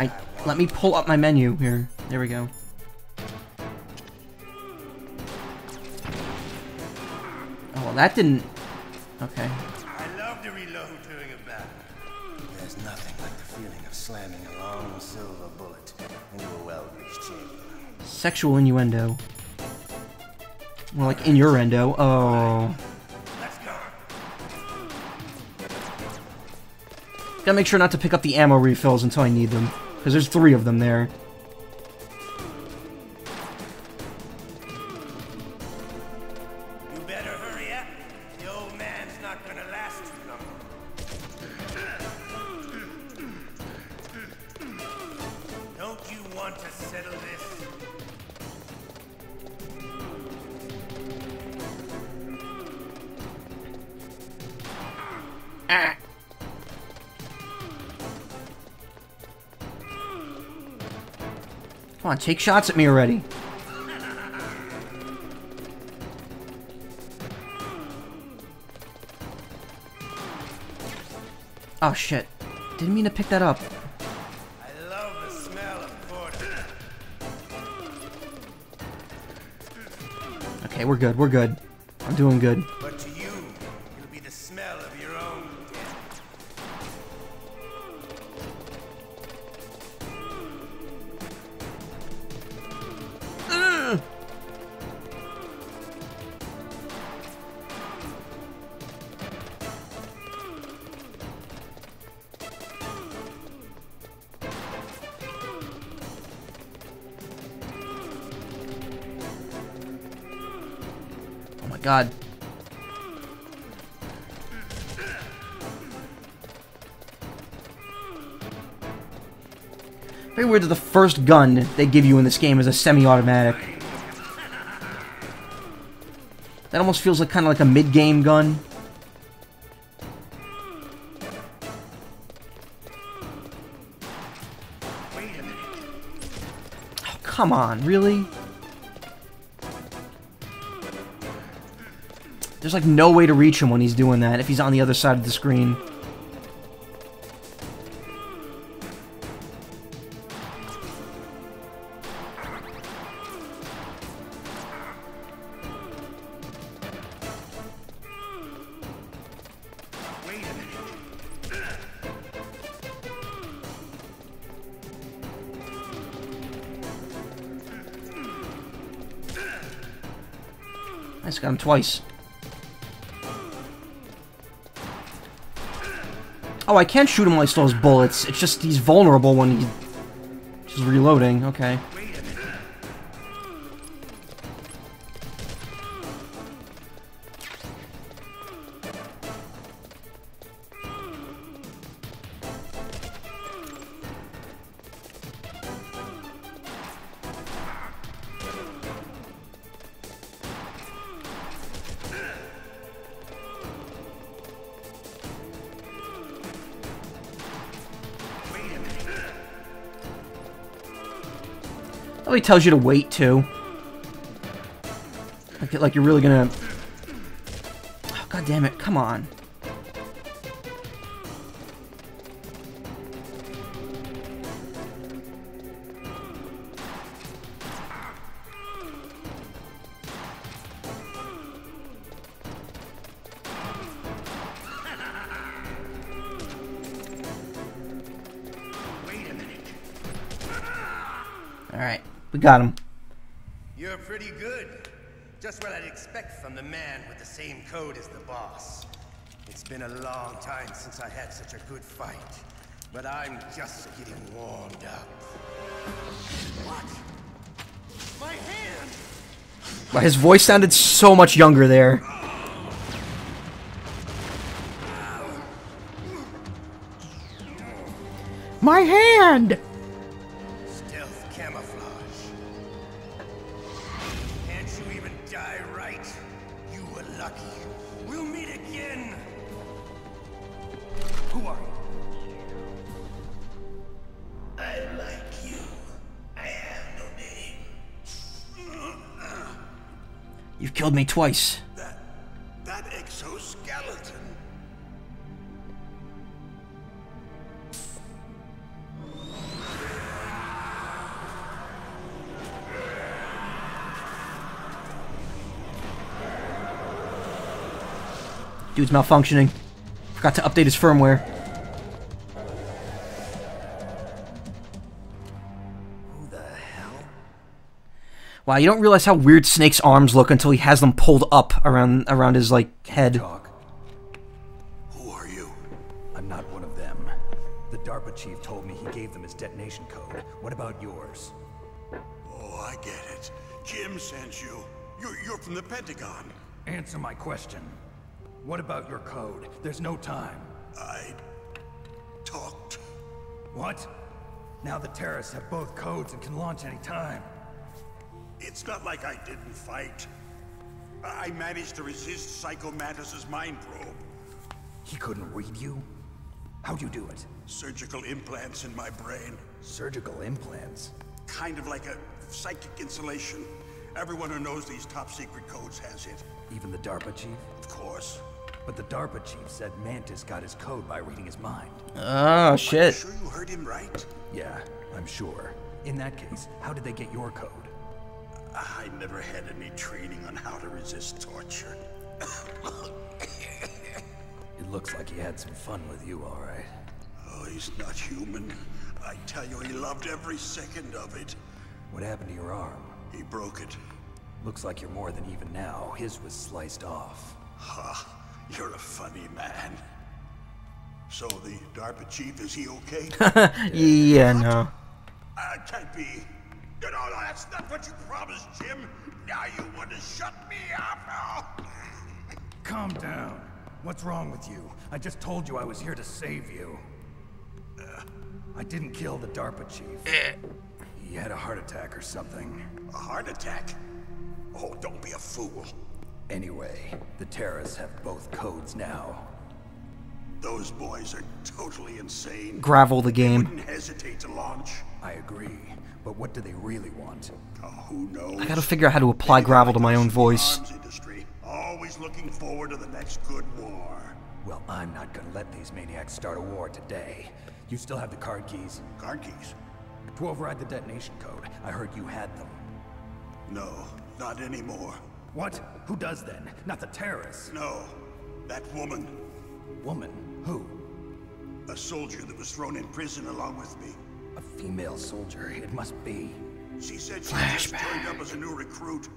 S1: Let me pull up my menu here. There we go. Oh, well, that didn't... Okay.
S8: I love to reload during a battle. There's nothing like the feeling of slamming a long silver bullet into a well-greased chamber.
S1: Sexual innuendo. More like innuendo. Oh.
S8: Let's go.
S1: Gotta make sure not to pick up the ammo refills until I need them. Because there's 3 of them there.
S8: You better hurry up. The old man's not gonna last too long. Don't you want to settle this?
S1: Ah. Come on, take shots at me already. Oh shit. Didn't mean to pick that up.
S8: I love the smell of quarter.
S1: Okay, we're good, we're good. I'm doing good.
S8: But to you, it'll be the smell of your own death.
S1: Oh my god. Very weird that the first gun they give you in this game is a semi-automatic. That almost feels like kind of like a mid-game gun. Oh, come on, really? There's like no way to reach him when he's doing that, if he's on the other side of the screen. I just got him twice. Oh, I can't shoot him while he still has bullets. It's just he's vulnerable when he's reloading. Okay. Oh, he tells you to wait, too. Like you're really gonna... Oh, God damn it, come on. Alright, we got him.
S8: You're pretty good. Just what I'd expect from the man with the same code as the boss. It's been a long time since I had such a good fight, but I'm just getting warmed up. What? My hand!
S1: Wow, his voice sounded so much younger there. hand!
S8: Stealth camouflage. Can't you even die right? You were lucky. We'll meet again. Who are you? I like you. I have no name.
S1: You've killed me twice.
S8: That exoskeleton.
S1: Dude's malfunctioning. Forgot to update his firmware.
S3: Who the hell?
S1: Wow, you don't realize how weird Snake's arms look until he has them pulled up around his, like, head.
S3: Talk.
S8: Who are you?
S3: I'm not one of them. The DARPA chief told me he gave them his detonation code. What about yours?
S8: Oh, I get it. Jim sent you. You're from the Pentagon.
S3: Answer my question. What about your code? There's no time.
S8: I talked.
S3: What? Now the terrorists have both codes and can launch any time.
S8: It's not like I didn't fight. I managed to resist Psycho Mantis's mind probe.
S3: He couldn't read you? How'd you do it?
S8: Surgical implants in my brain.
S3: Surgical implants?
S8: Kind of like a psychic insulation. Everyone who knows these top secret codes has it.
S3: Even the DARPA chief?
S8: Of course.
S3: But the DARPA chief said Mantis got his code by reading his mind.
S1: Oh, shit.
S8: Are you sure you heard him right?
S3: Yeah, I'm sure. In that case, how did they get your code?
S8: I never had any training on how to resist torture.
S3: It looks like he had some fun with you, all right.
S8: Oh, he's not human. I tell you, he loved every second of it.
S3: What happened to your arm?
S8: He broke it.
S3: Looks like you're more than even now. His was sliced off.
S8: Ha, you're a funny man. So the DARPA chief, is he okay?
S1: Yeah, no.
S8: Can't be. No, that's not what you promised, Jim. Now you want to shut me up?
S3: Calm down. What's wrong with you? I just told you I was here to save you. I didn't kill the DARPA chief. He had a heart attack or something.
S8: A heart attack? Oh, don't be a fool.
S3: Anyway, the terrorists have both codes now.
S8: Those boys are totally insane.
S1: Gravel the
S8: They
S1: game.
S8: wouldn't hesitate to launch.
S3: I agree, but what do they really want?
S8: Oh, who knows?
S1: I gotta figure out how to apply gravel to my own voice.
S8: Arms industry, always looking forward to the next good war.
S3: Well, I'm not gonna let these maniacs start a war today. You still have the card keys?
S8: Card keys?
S3: To override the detonation code. I heard you had them.
S8: No, not anymore.
S3: What? Who does then? Not the terrorists.
S8: No, that woman.
S3: Woman? Who?
S8: A soldier that was thrown in prison along with me.
S3: A female soldier. It must be.
S8: She said she just joined up as a new recruit.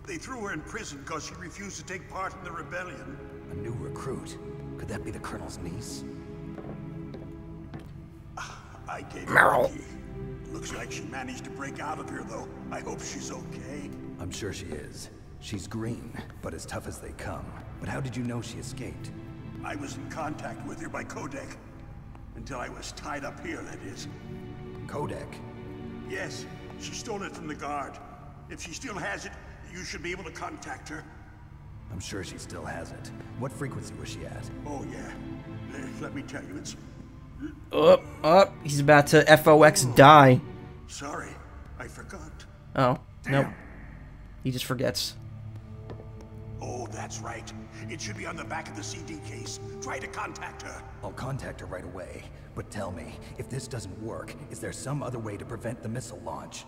S8: They threw her in prison because she refused to take part in the rebellion.
S3: A new recruit? Could that be the Colonel's niece?
S8: I gave her a key. Looks like she managed to break out of here, though. I hope she's okay.
S3: I'm sure she is. She's green, but as tough as they come. But how did you know she escaped?
S8: I was in contact with her by codec. Until I was tied up here, that is.
S3: Codec?
S8: Yes, she stole it from the guard. If she still has it, you should be able to contact her.
S3: I'm sure she still has it. What frequency was she at?
S8: Oh, yeah. Let me tell you, it's...
S1: He's about to FOX die.
S8: Sorry, I forgot.
S1: Oh,
S8: Damn.
S1: nope. He just forgets.
S8: Oh, that's right. It should be on the back of the CD case. Try to contact her.
S3: I'll contact her right away. But tell me, if this doesn't work, is there some other way to prevent the missile launch?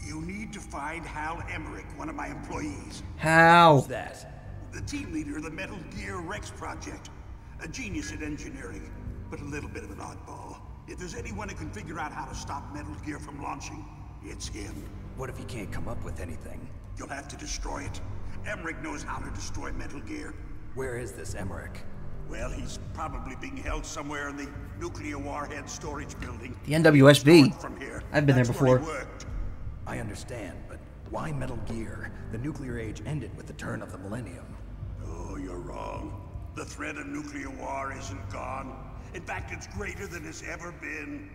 S8: You need to find Hal Emmerich, one of my employees.
S1: How?
S3: Who's that?
S8: The team leader of the Metal Gear Rex project. A genius at engineering, but a little bit of an oddball. If there's anyone who can figure out how to stop Metal Gear from launching, it's him.
S3: What if he can't come up with anything?
S8: You'll have to destroy it. Emmerich knows how to destroy Metal Gear.
S3: Where is this Emmerich?
S8: Well, he's probably being held somewhere in the nuclear warhead storage building.
S1: The NWSB.
S8: From here.
S1: I've been there
S8: That's where
S1: before.
S8: he worked.
S3: I understand, but why Metal Gear? The nuclear age ended with the turn of the millennium.
S8: Oh, you're wrong. The threat of nuclear war isn't gone.
S2: In fact, it's greater than it's ever been.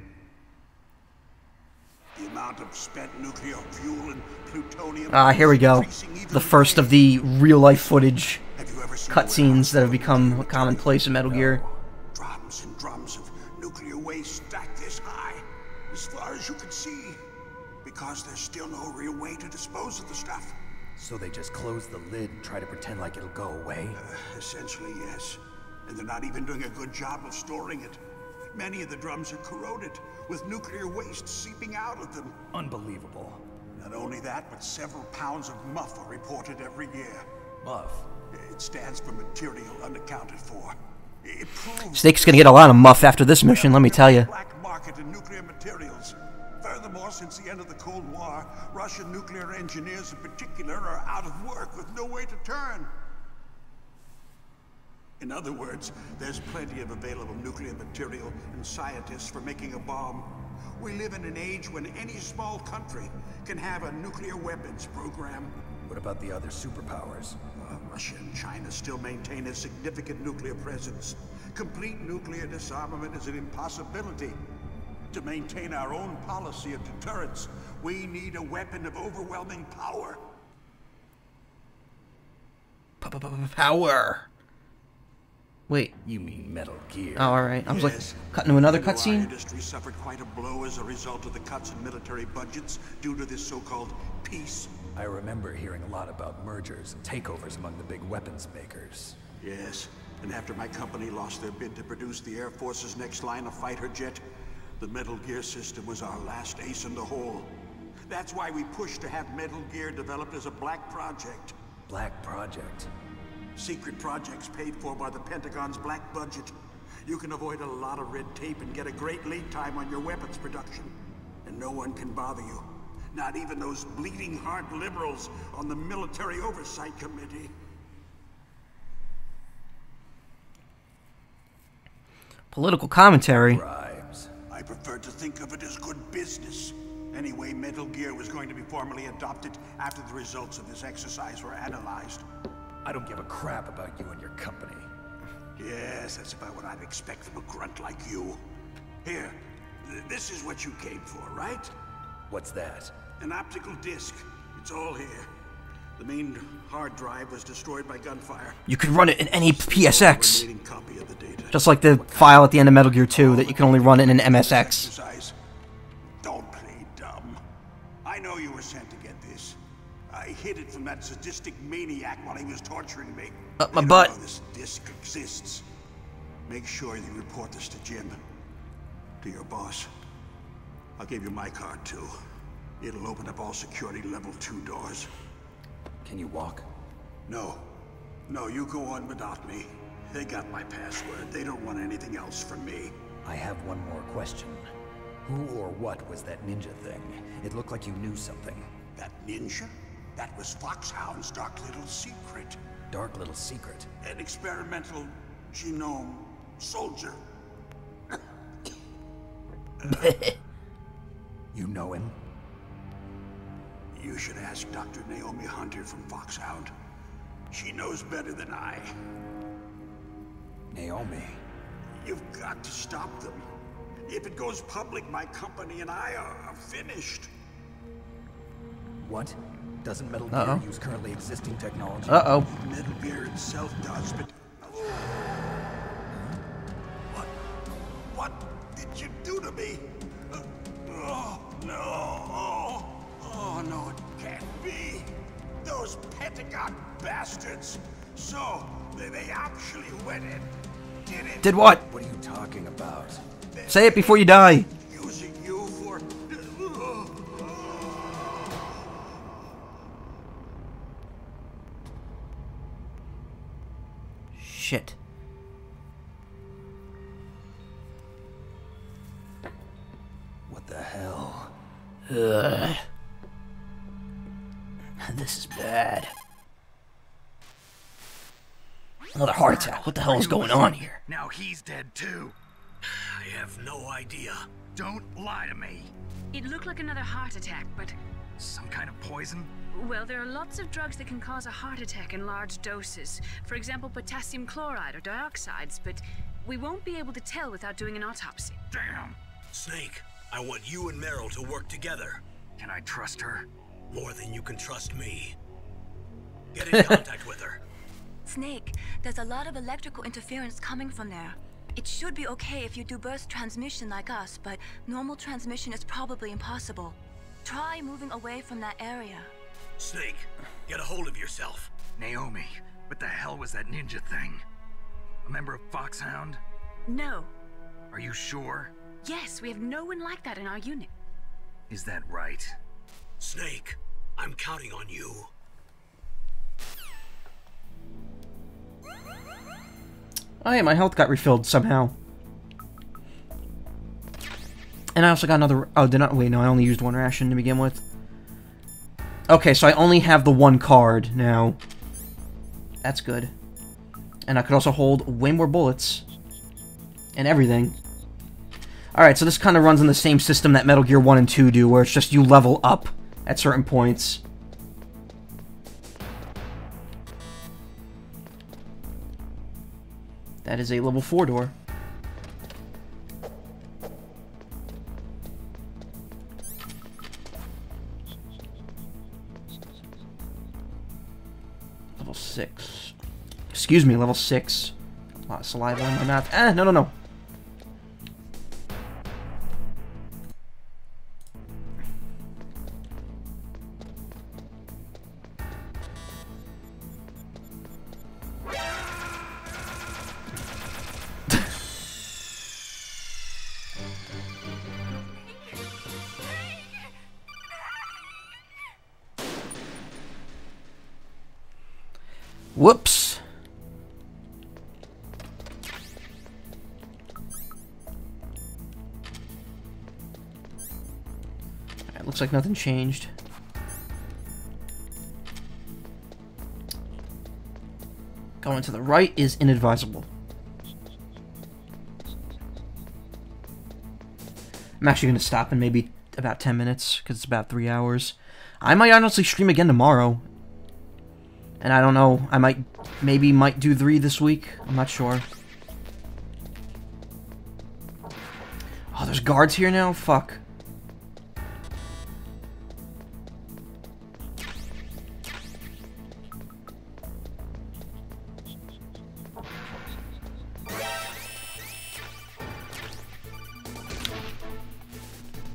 S2: The amount of spent nuclear fuel and plutonium...
S1: Ah, here we go. The first of the real-life footage cutscenes that have become commonplace in Metal Gear.
S2: Drums and drums of nuclear waste stacked this high, as far as you can see. Because there's still no real way to dispose of the stuff.
S3: So they just close the lid and try to pretend like it'll go away?
S2: Essentially, yes. And they're not even doing a good job of storing it. Many of the drums are corroded, with nuclear waste seeping out of them.
S3: Unbelievable.
S2: Not only that, but several pounds of muff are reported every year.
S3: Muff?
S2: It stands for material unaccounted for. It proves...
S1: Snake's gonna get a lot of muff after this mission, let me tell you.
S2: Black market in nuclear materials. Furthermore, since the end of the Cold War, Russian nuclear engineers in particular are out of work with no way to turn. In other words, there's plenty of available nuclear material and scientists for making a bomb. We live in an age when any small country can have a nuclear weapons program.
S3: What about the other superpowers?
S2: Russia and China still maintain a significant nuclear presence. Complete nuclear disarmament is an impossibility. To maintain our own policy of deterrence, we need a weapon of overwhelming power.
S1: Power. Wait.
S3: You mean Metal Gear?
S1: Oh, alright. I was like, cutting to another cutscene?
S2: Our industry suffered quite a blow as a result of the cuts in military budgets due to this so-called peace.
S3: I remember hearing a lot about mergers and takeovers among the big weapons makers.
S2: Yes, and after my company lost their bid to produce the Air Force's next line of fighter jet, the Metal Gear system was our last ace in the hole. That's why we pushed to have Metal Gear developed as a black project.
S3: Black project?
S2: Secret projects paid for by the Pentagon's black budget. You can avoid a lot of red tape and get a great lead time on your weapons production. And no one can bother you. Not even those bleeding heart liberals on the Military Oversight Committee.
S1: Political commentary.
S2: Bribes. I prefer to think of it as good business. Anyway, Metal Gear was going to be formally adopted after the results of this exercise were analyzed.
S3: I don't give a crap about you and your company.
S2: Yes, that's about what I'd expect from a grunt like you. Here, this is what you came for, right?
S3: What's that?
S2: An optical disc. It's all here. The main hard drive was destroyed by gunfire.
S1: You can run it in any PSX. Just like the file at the end of Metal Gear 2 that you can only run it in MSX.
S2: Don't play dumb. I know you were sent to get this. I hid it from that sadistic maniac while he was torturing me.
S1: Up my butt.
S2: Know this disc exists. Make sure you report this to Jim. To your boss. I'll give you my card too. It'll open up all security level 2 doors.
S3: Can you walk?
S2: No. No, you go on without me. They got my password. They don't want anything else from me.
S3: I have one more question. Who or what was that ninja thing? It looked like you knew something.
S2: That ninja? That was Foxhound's dark little secret.
S3: Dark little secret?
S2: An experimental genome soldier.
S3: You know him?
S2: You should ask Dr. Naomi Hunter from Foxhound. She knows better than I.
S3: Naomi?
S2: You've got to stop them. If it goes public, my company and I are finished.
S3: What? Doesn't Metal Gear use currently existing technology?
S1: Uh-oh.
S2: Metal Gear itself does, but... What did you do to me? Oh, no. Oh, no, it can't be. Those Pentagon bastards. So, they actually went in.
S1: Did what?
S3: What are you talking about?
S1: Say it before you die.
S2: Using you for...
S1: Shit.
S3: What the hell?
S1: Ugh. This is bad. Another heart attack. What the hell is going on here?
S12: Now he's dead too.
S2: I have no idea.
S12: Don't lie to me.
S4: It looked like another heart attack, but...
S12: Some kind of poison?
S4: Well, there are lots of drugs that can cause a heart attack in large doses. For example, potassium chloride or dioxides, but We won't be able to tell without doing an autopsy.
S3: Damn.
S2: Snake, I want you and Meryl to work together.
S3: Can I trust her?
S2: More than you can trust me. Get in contact with her.
S6: Snake, there's a lot of electrical interference coming from there. It should be okay if you do burst transmission like us, but normal transmission is probably impossible. Try moving away from that area.
S2: Snake, get a hold of yourself.
S3: Naomi, what the hell was that ninja thing? A member of Foxhound?
S6: No.
S3: Are you sure?
S4: Yes, we have no one like that in our unit.
S3: Is that right?
S2: Snake, I'm counting on you.
S1: Oh yeah, my health got refilled somehow. And I also got another... Oh, did not... Wait, no, I only used one ration to begin with. Okay, so I only have the one card now. That's good. And I could also hold way more bullets. And everything. Alright, so this kind of runs on the same system that Metal Gear 1 and 2 do, where it's just you level up at certain points. That is a level 4 door. Level 6. Excuse me, level 6. A lot of saliva in my mouth. No. Whoops. Alright, looks like nothing changed. Going to the right is inadvisable. I'm actually going to stop in maybe about 10 minutes, because it's about 3 hours. I might honestly stream again tomorrow. And I don't know, I might do 3 this week. I'm not sure. Oh, there's guards here now? Fuck.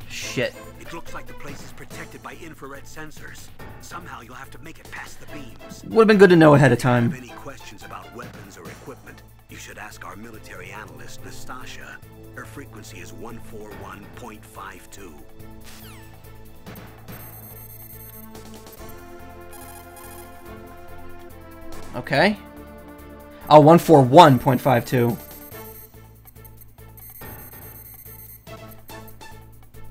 S1: Shit.
S2: It looks like the place is protected by infrared sensors. Somehow you'll have to make it past the beams.
S1: Would have been good to know ahead of time.
S2: If you have any questions about weapons or equipment, you should ask our military analyst, Nastasha. Her frequency is 141.52.
S1: Okay. Oh, 141.52.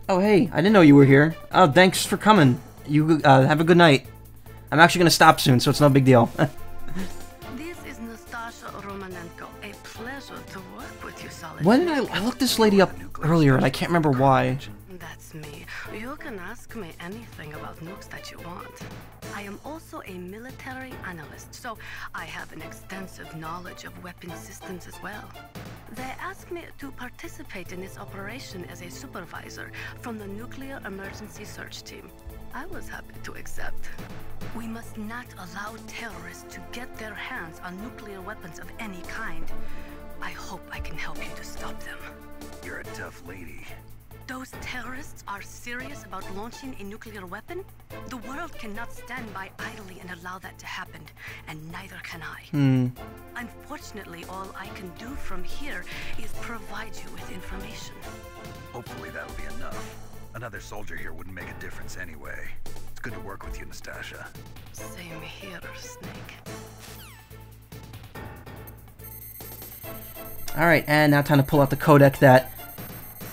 S1: Oh, hey, I didn't know you were here. Oh, thanks for coming. You, have a good night. I'm actually gonna stop soon, so it's no big deal.
S14: This is Nastasha Romanenko. A pleasure to work with you, Solid.
S1: When did I looked this lady up earlier, and I can't remember why.
S14: That's me. You can ask me anything about nukes that you want. I am also a military analyst, so I have an extensive knowledge of weapon systems as well. They asked me to participate in this operation as a supervisor from the Nuclear Emergency Search Team. I was happy to accept. We must not allow terrorists to get their hands on nuclear weapons of any kind. I hope I can help you to stop them.
S3: You're a tough lady.
S14: Those terrorists are serious about launching a nuclear weapon? The world cannot stand by idly and allow that to happen, and neither can I. Unfortunately, all I can do from here is provide you with information.
S3: Hopefully that'll be enough. Another soldier here wouldn't make a difference anyway. It's good to work with you, Nastasha.
S14: Same here, Snake.
S1: Alright, and now time to pull out the codec that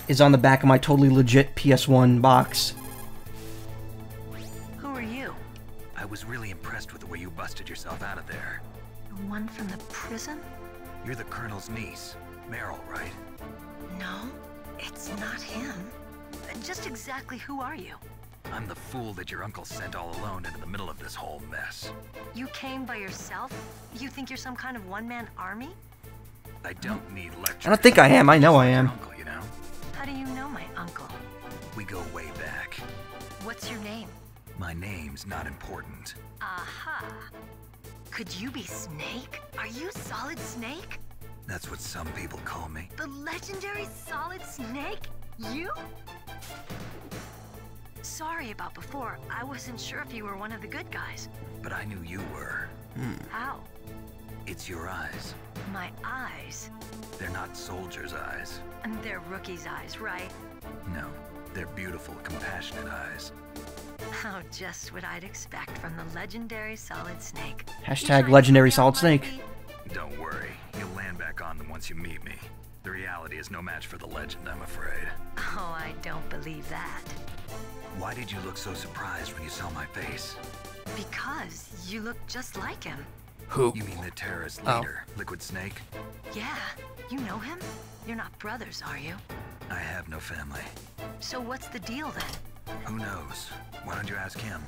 S1: is on the back of my totally legit PS1 box.
S14: Who are you?
S3: I was really impressed with the way you busted yourself out of there.
S14: The one from the prison?
S3: You're the Colonel's niece, Meryl, right?
S14: No, it's not him. Just exactly who are you?
S3: I'm the fool that your uncle sent all alone into the middle of this whole mess.
S15: You came by yourself? You think you're some kind of one-man army?
S3: I don't need lectures.
S1: I don't think I am. I know I am.
S3: Uncle, you know?
S6: How do you know my uncle?
S3: We go way back.
S6: What's your name?
S3: My name's not important.
S6: Aha. Could you be Snake? Are you Solid Snake?
S3: That's what some people call me.
S6: The legendary Solid Snake? You? Sorry about before. I wasn't sure if you were one of the good guys.
S3: But I knew you were.
S6: How?
S3: It's your eyes.
S6: My eyes?
S3: They're not soldiers' eyes.
S6: And they're rookies' eyes, right?
S3: No, they're beautiful, compassionate eyes.
S6: Oh, just what I'd expect from the legendary Solid Snake.
S1: Hashtag legendary Solid Snake.
S3: Don't worry, you'll land back on them once you meet me. The reality is no match for the legend, I'm afraid.
S6: Oh, I don't believe that.
S3: Why did you look so surprised when you saw my face?
S6: Because you look just like him.
S1: Who?
S3: You mean the terrorist leader, Liquid Snake?
S6: Yeah, you know him? You're not brothers, are you?
S3: I have no family.
S6: So what's the deal then?
S3: Who knows? Why don't you ask him?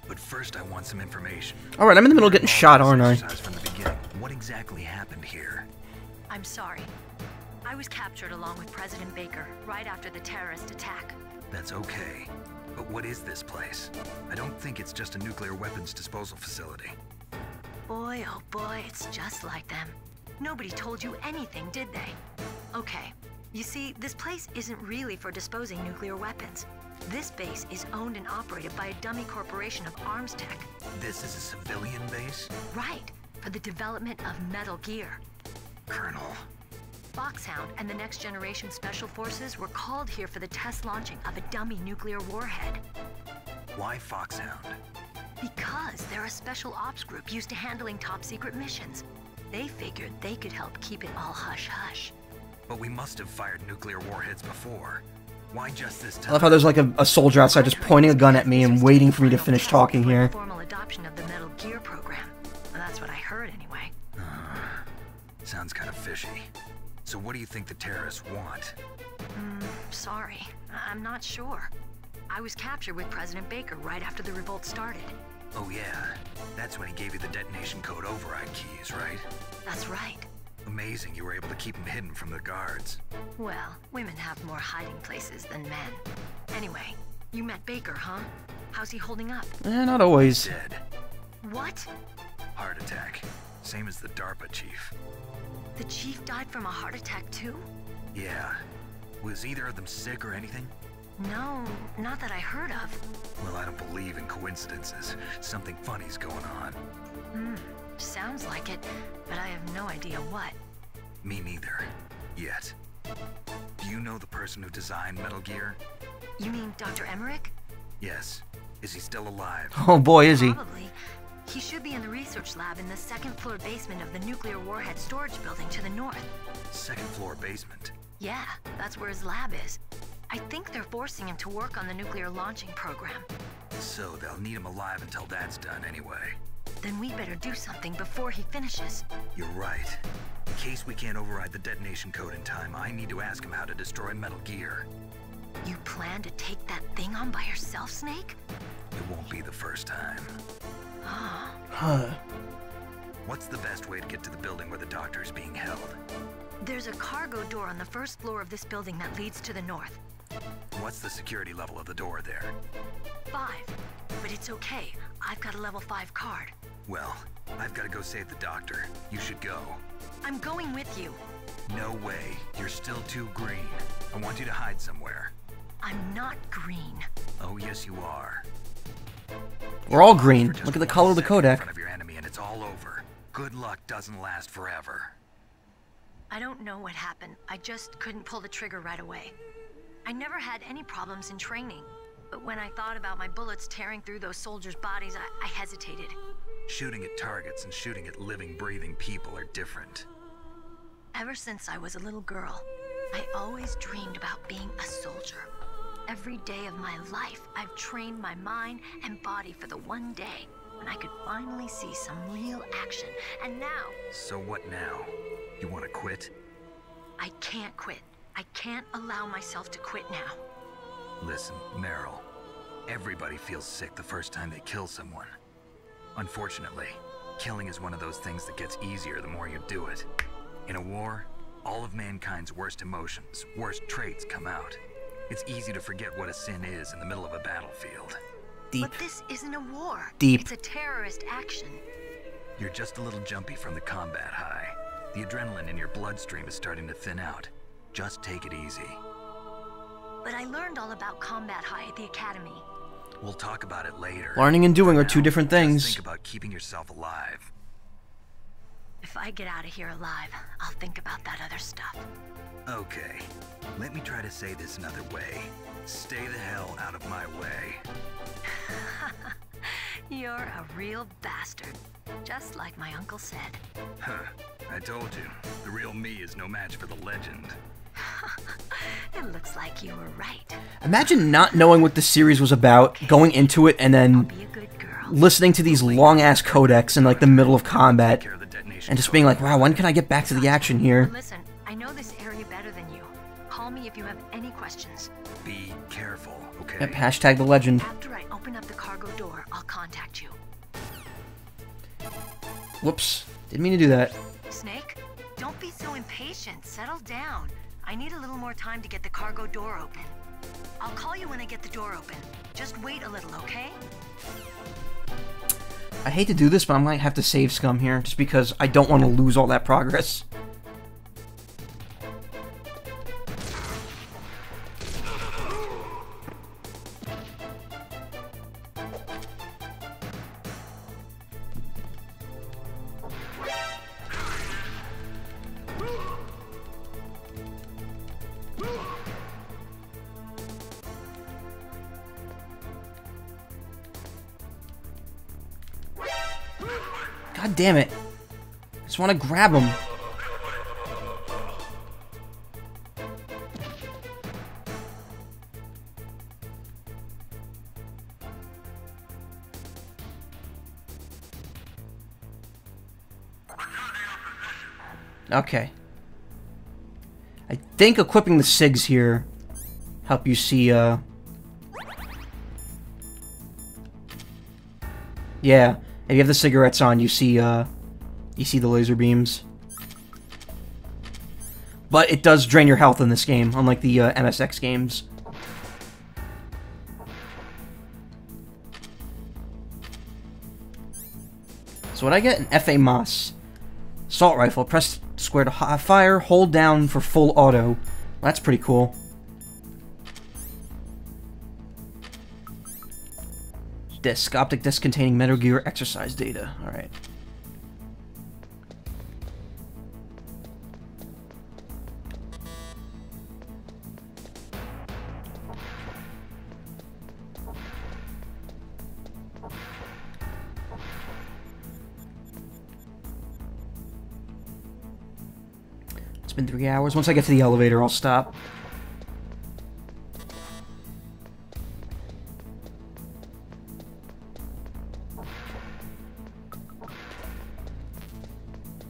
S3: But first I want some information.
S1: Alright, I'm in the middle of getting shot, aren't I?
S3: From the beginning. What exactly happened here?
S6: I'm sorry. I was captured along with President Baker right after the terrorist attack.
S3: That's okay. But what is this place? I don't think it's just a nuclear weapons disposal facility.
S6: Boy, oh boy, it's just like them. Nobody told you anything, did they? Okay, you see, this place isn't really for disposing nuclear weapons. This base is owned and operated by a dummy corporation of arms tech.
S3: This is a civilian base?
S6: Right, for the development of Metal Gear.
S3: Colonel.
S6: Foxhound and the Next Generation Special Forces were called here for the test launching of a dummy nuclear warhead.
S3: Why Foxhound?
S6: Because they're a special ops group used to handling top-secret missions. They figured they could help keep it all hush-hush.
S3: But we must have fired nuclear warheads before. Why just this time?
S1: I love how there's like a soldier outside just pointing a gun at me and waiting for me to finish talking here.
S6: Formal adoption of the Metal Gear program. Well, that's what I heard anyway.
S3: Sounds kind of fishy. So what do you think the terrorists want?
S6: Sorry. I'm not sure. I was captured with President Baker right after the revolt started.
S3: Oh yeah, that's when he gave you the detonation code override keys, right?
S6: That's right.
S3: Amazing you were able to keep him hidden from the guards.
S6: Well, women have more hiding places than men. Anyway, you met Baker, huh? How's he holding up?
S1: Not always.
S3: Dead.
S6: What?
S3: Heart attack. Same as the DARPA chief.
S6: The chief died from a heart attack too?
S3: Yeah. Was either of them sick or anything?
S6: No, not that I heard of.
S3: Well, I don't believe in coincidences. Something funny's going on.
S6: Sounds like it, but I have no idea what.
S3: Me neither. Yet. Do you know the person who designed Metal Gear?
S6: You mean Dr. Emmerich?
S3: Yes. Is he still alive?
S1: Oh boy, is he.
S6: Probably. He should be in the research lab in the second-floor basement of the nuclear warhead storage building to the north.
S3: Second-floor basement?
S6: Yeah, that's where his lab is. I think they're forcing him to work on the nuclear launching program.
S3: So they'll need him alive until that's done anyway.
S6: Then we better do something before he finishes.
S3: You're right. In case we can't override the detonation code in time, I need to ask him how to destroy Metal Gear.
S6: You plan to take that thing on by yourself, Snake?
S3: It won't be the first time.
S1: Huh.
S3: What's the best way to get to the building where the doctor is being held?
S6: There's a cargo door on the first floor of this building that leads to the north.
S3: What's the security level of the door there?
S6: 5. But it's okay. I've got a level 5 card.
S3: Well, I've got to go save the doctor. You should go.
S6: I'm going with you.
S3: No way. You're still too green. I want you to hide somewhere.
S6: I'm not green.
S3: Oh, yes, you are.
S1: We're all green. Look at the color of the codec.
S3: In front of your enemy and it's all over. Good luck doesn't last forever.
S6: I don't know what happened. I just couldn't pull the trigger right away. I never had any problems in training. But when I thought about my bullets tearing through those soldiers' bodies, I hesitated.
S3: Shooting at targets and shooting at living, breathing people are different.
S6: Ever since I was a little girl, I always dreamed about being a soldier. Every day of my life, I've trained my mind and body for the one day when I could finally see some real action. And now...
S3: So what now? You want to quit?
S6: I can't quit. I can't allow myself to quit now.
S3: Listen, Meryl. Everybody feels sick the first time they kill someone. Unfortunately, killing is one of those things that gets easier the more you do it.
S12: In a war, all of mankind's worst emotions, worst traits come out. It's easy to forget what a sin is in the middle of a battlefield.
S1: Deep.
S6: But this isn't a war.
S1: Deep.
S6: It's a terrorist action.
S12: You're just a little jumpy from the combat high. The adrenaline in your bloodstream is starting to thin out. Just take it easy.
S6: But I learned all about combat high at the academy.
S12: We'll talk about it later.
S1: Learning and doing are two different things.
S12: Just think about keeping yourself alive.
S6: If I get out of here alive, I'll think about that other stuff.
S12: Okay. Let me try to say this another way. Stay the hell out of my way.
S6: You're a real bastard. Just like my uncle said.
S12: Huh. I told you. The real me is no match for the legend.
S6: It looks like you were right.
S1: Imagine not knowing what the series was about, going into it, and then listening to these long-ass codecs in, like, the middle of combat, and just being like, wow, when can I get back to the action here?
S6: Listen, I know this area better than you. Call me if you have any questions.
S12: Be careful, okay?
S1: Yep, hashtag the legend.
S6: After I open up the cargo door, I'll contact you.
S1: Whoops. Didn't mean to do that.
S6: Snake, don't be so impatient. Settle down. I need a little more time to get the cargo door open. I'll call you when I get the door open. Just wait a little, okay?
S1: I hate to do this, but I might have to save Scum here, just because I don't want to lose all that progress. God damn it. I just want to grab him. Okay. I think equipping the SIGs here help you see, yeah. If you have the cigarettes on, you see the laser beams. But it does drain your health in this game, unlike the MSX games. So what I get? An FA-MAS. Assault rifle. Press square to fire, hold down for full auto. That's pretty cool. Disc. Optic disc containing Metal Gear exercise data. Alright. It's been 3 hours. Once I get to the elevator, I'll stop.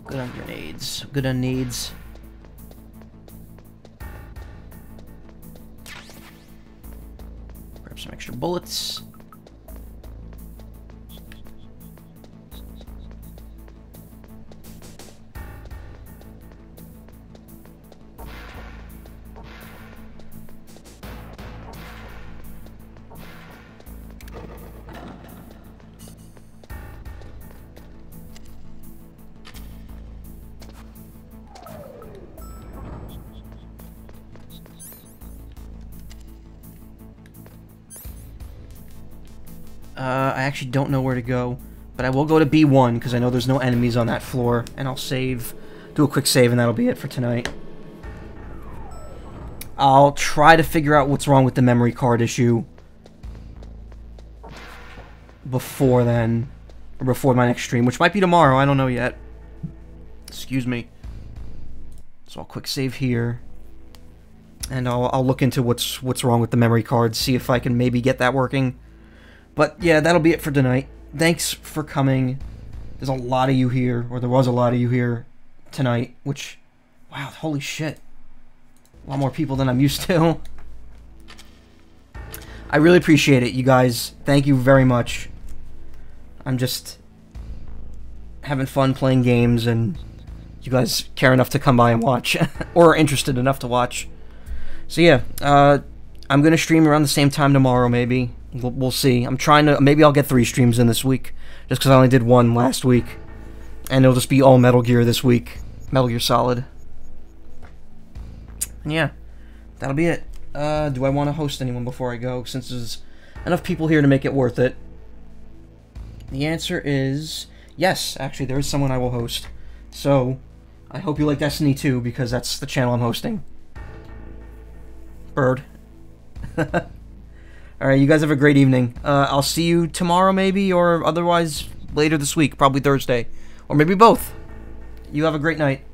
S1: Good on grenades. Good on needs. Grab some extra bullets. I actually don't know where to go, but I will go to B1 because I know there's no enemies on that floor, and I'll save, do a quick save, and that'll be it for tonight. I'll try to figure out what's wrong with the memory card issue before then, or before my next stream, which might be tomorrow, I don't know yet. Excuse me. So I'll quick save here, and I'll look into what's wrong with the memory card, see if I can maybe get that working. But yeah, that'll be it for tonight. Thanks for coming. There's a lot of you here, or there was a lot of you here tonight, which, wow, holy shit. A lot more people than I'm used to. I really appreciate it, you guys. Thank you very much. I'm just having fun playing games, and you guys care enough to come by and watch, or are interested enough to watch. So yeah, I'm gonna stream around the same time tomorrow, maybe. We'll see. I'm trying to, maybe I'll get 3 streams in this week, just because I only did 1 last week. And it'll just be all Metal Gear this week. Metal Gear Solid. And yeah, that'll be it. Do I want to host anyone before I go, since there's enough people here to make it worth it? The answer is yes, actually, there is someone I will host. So, I hope you like Destiny 2, because that's the channel I'm hosting. Bird. Alright, you guys have a great evening. I'll see you tomorrow, maybe, or otherwise later this week, probably Thursday. Or maybe both. You have a great night.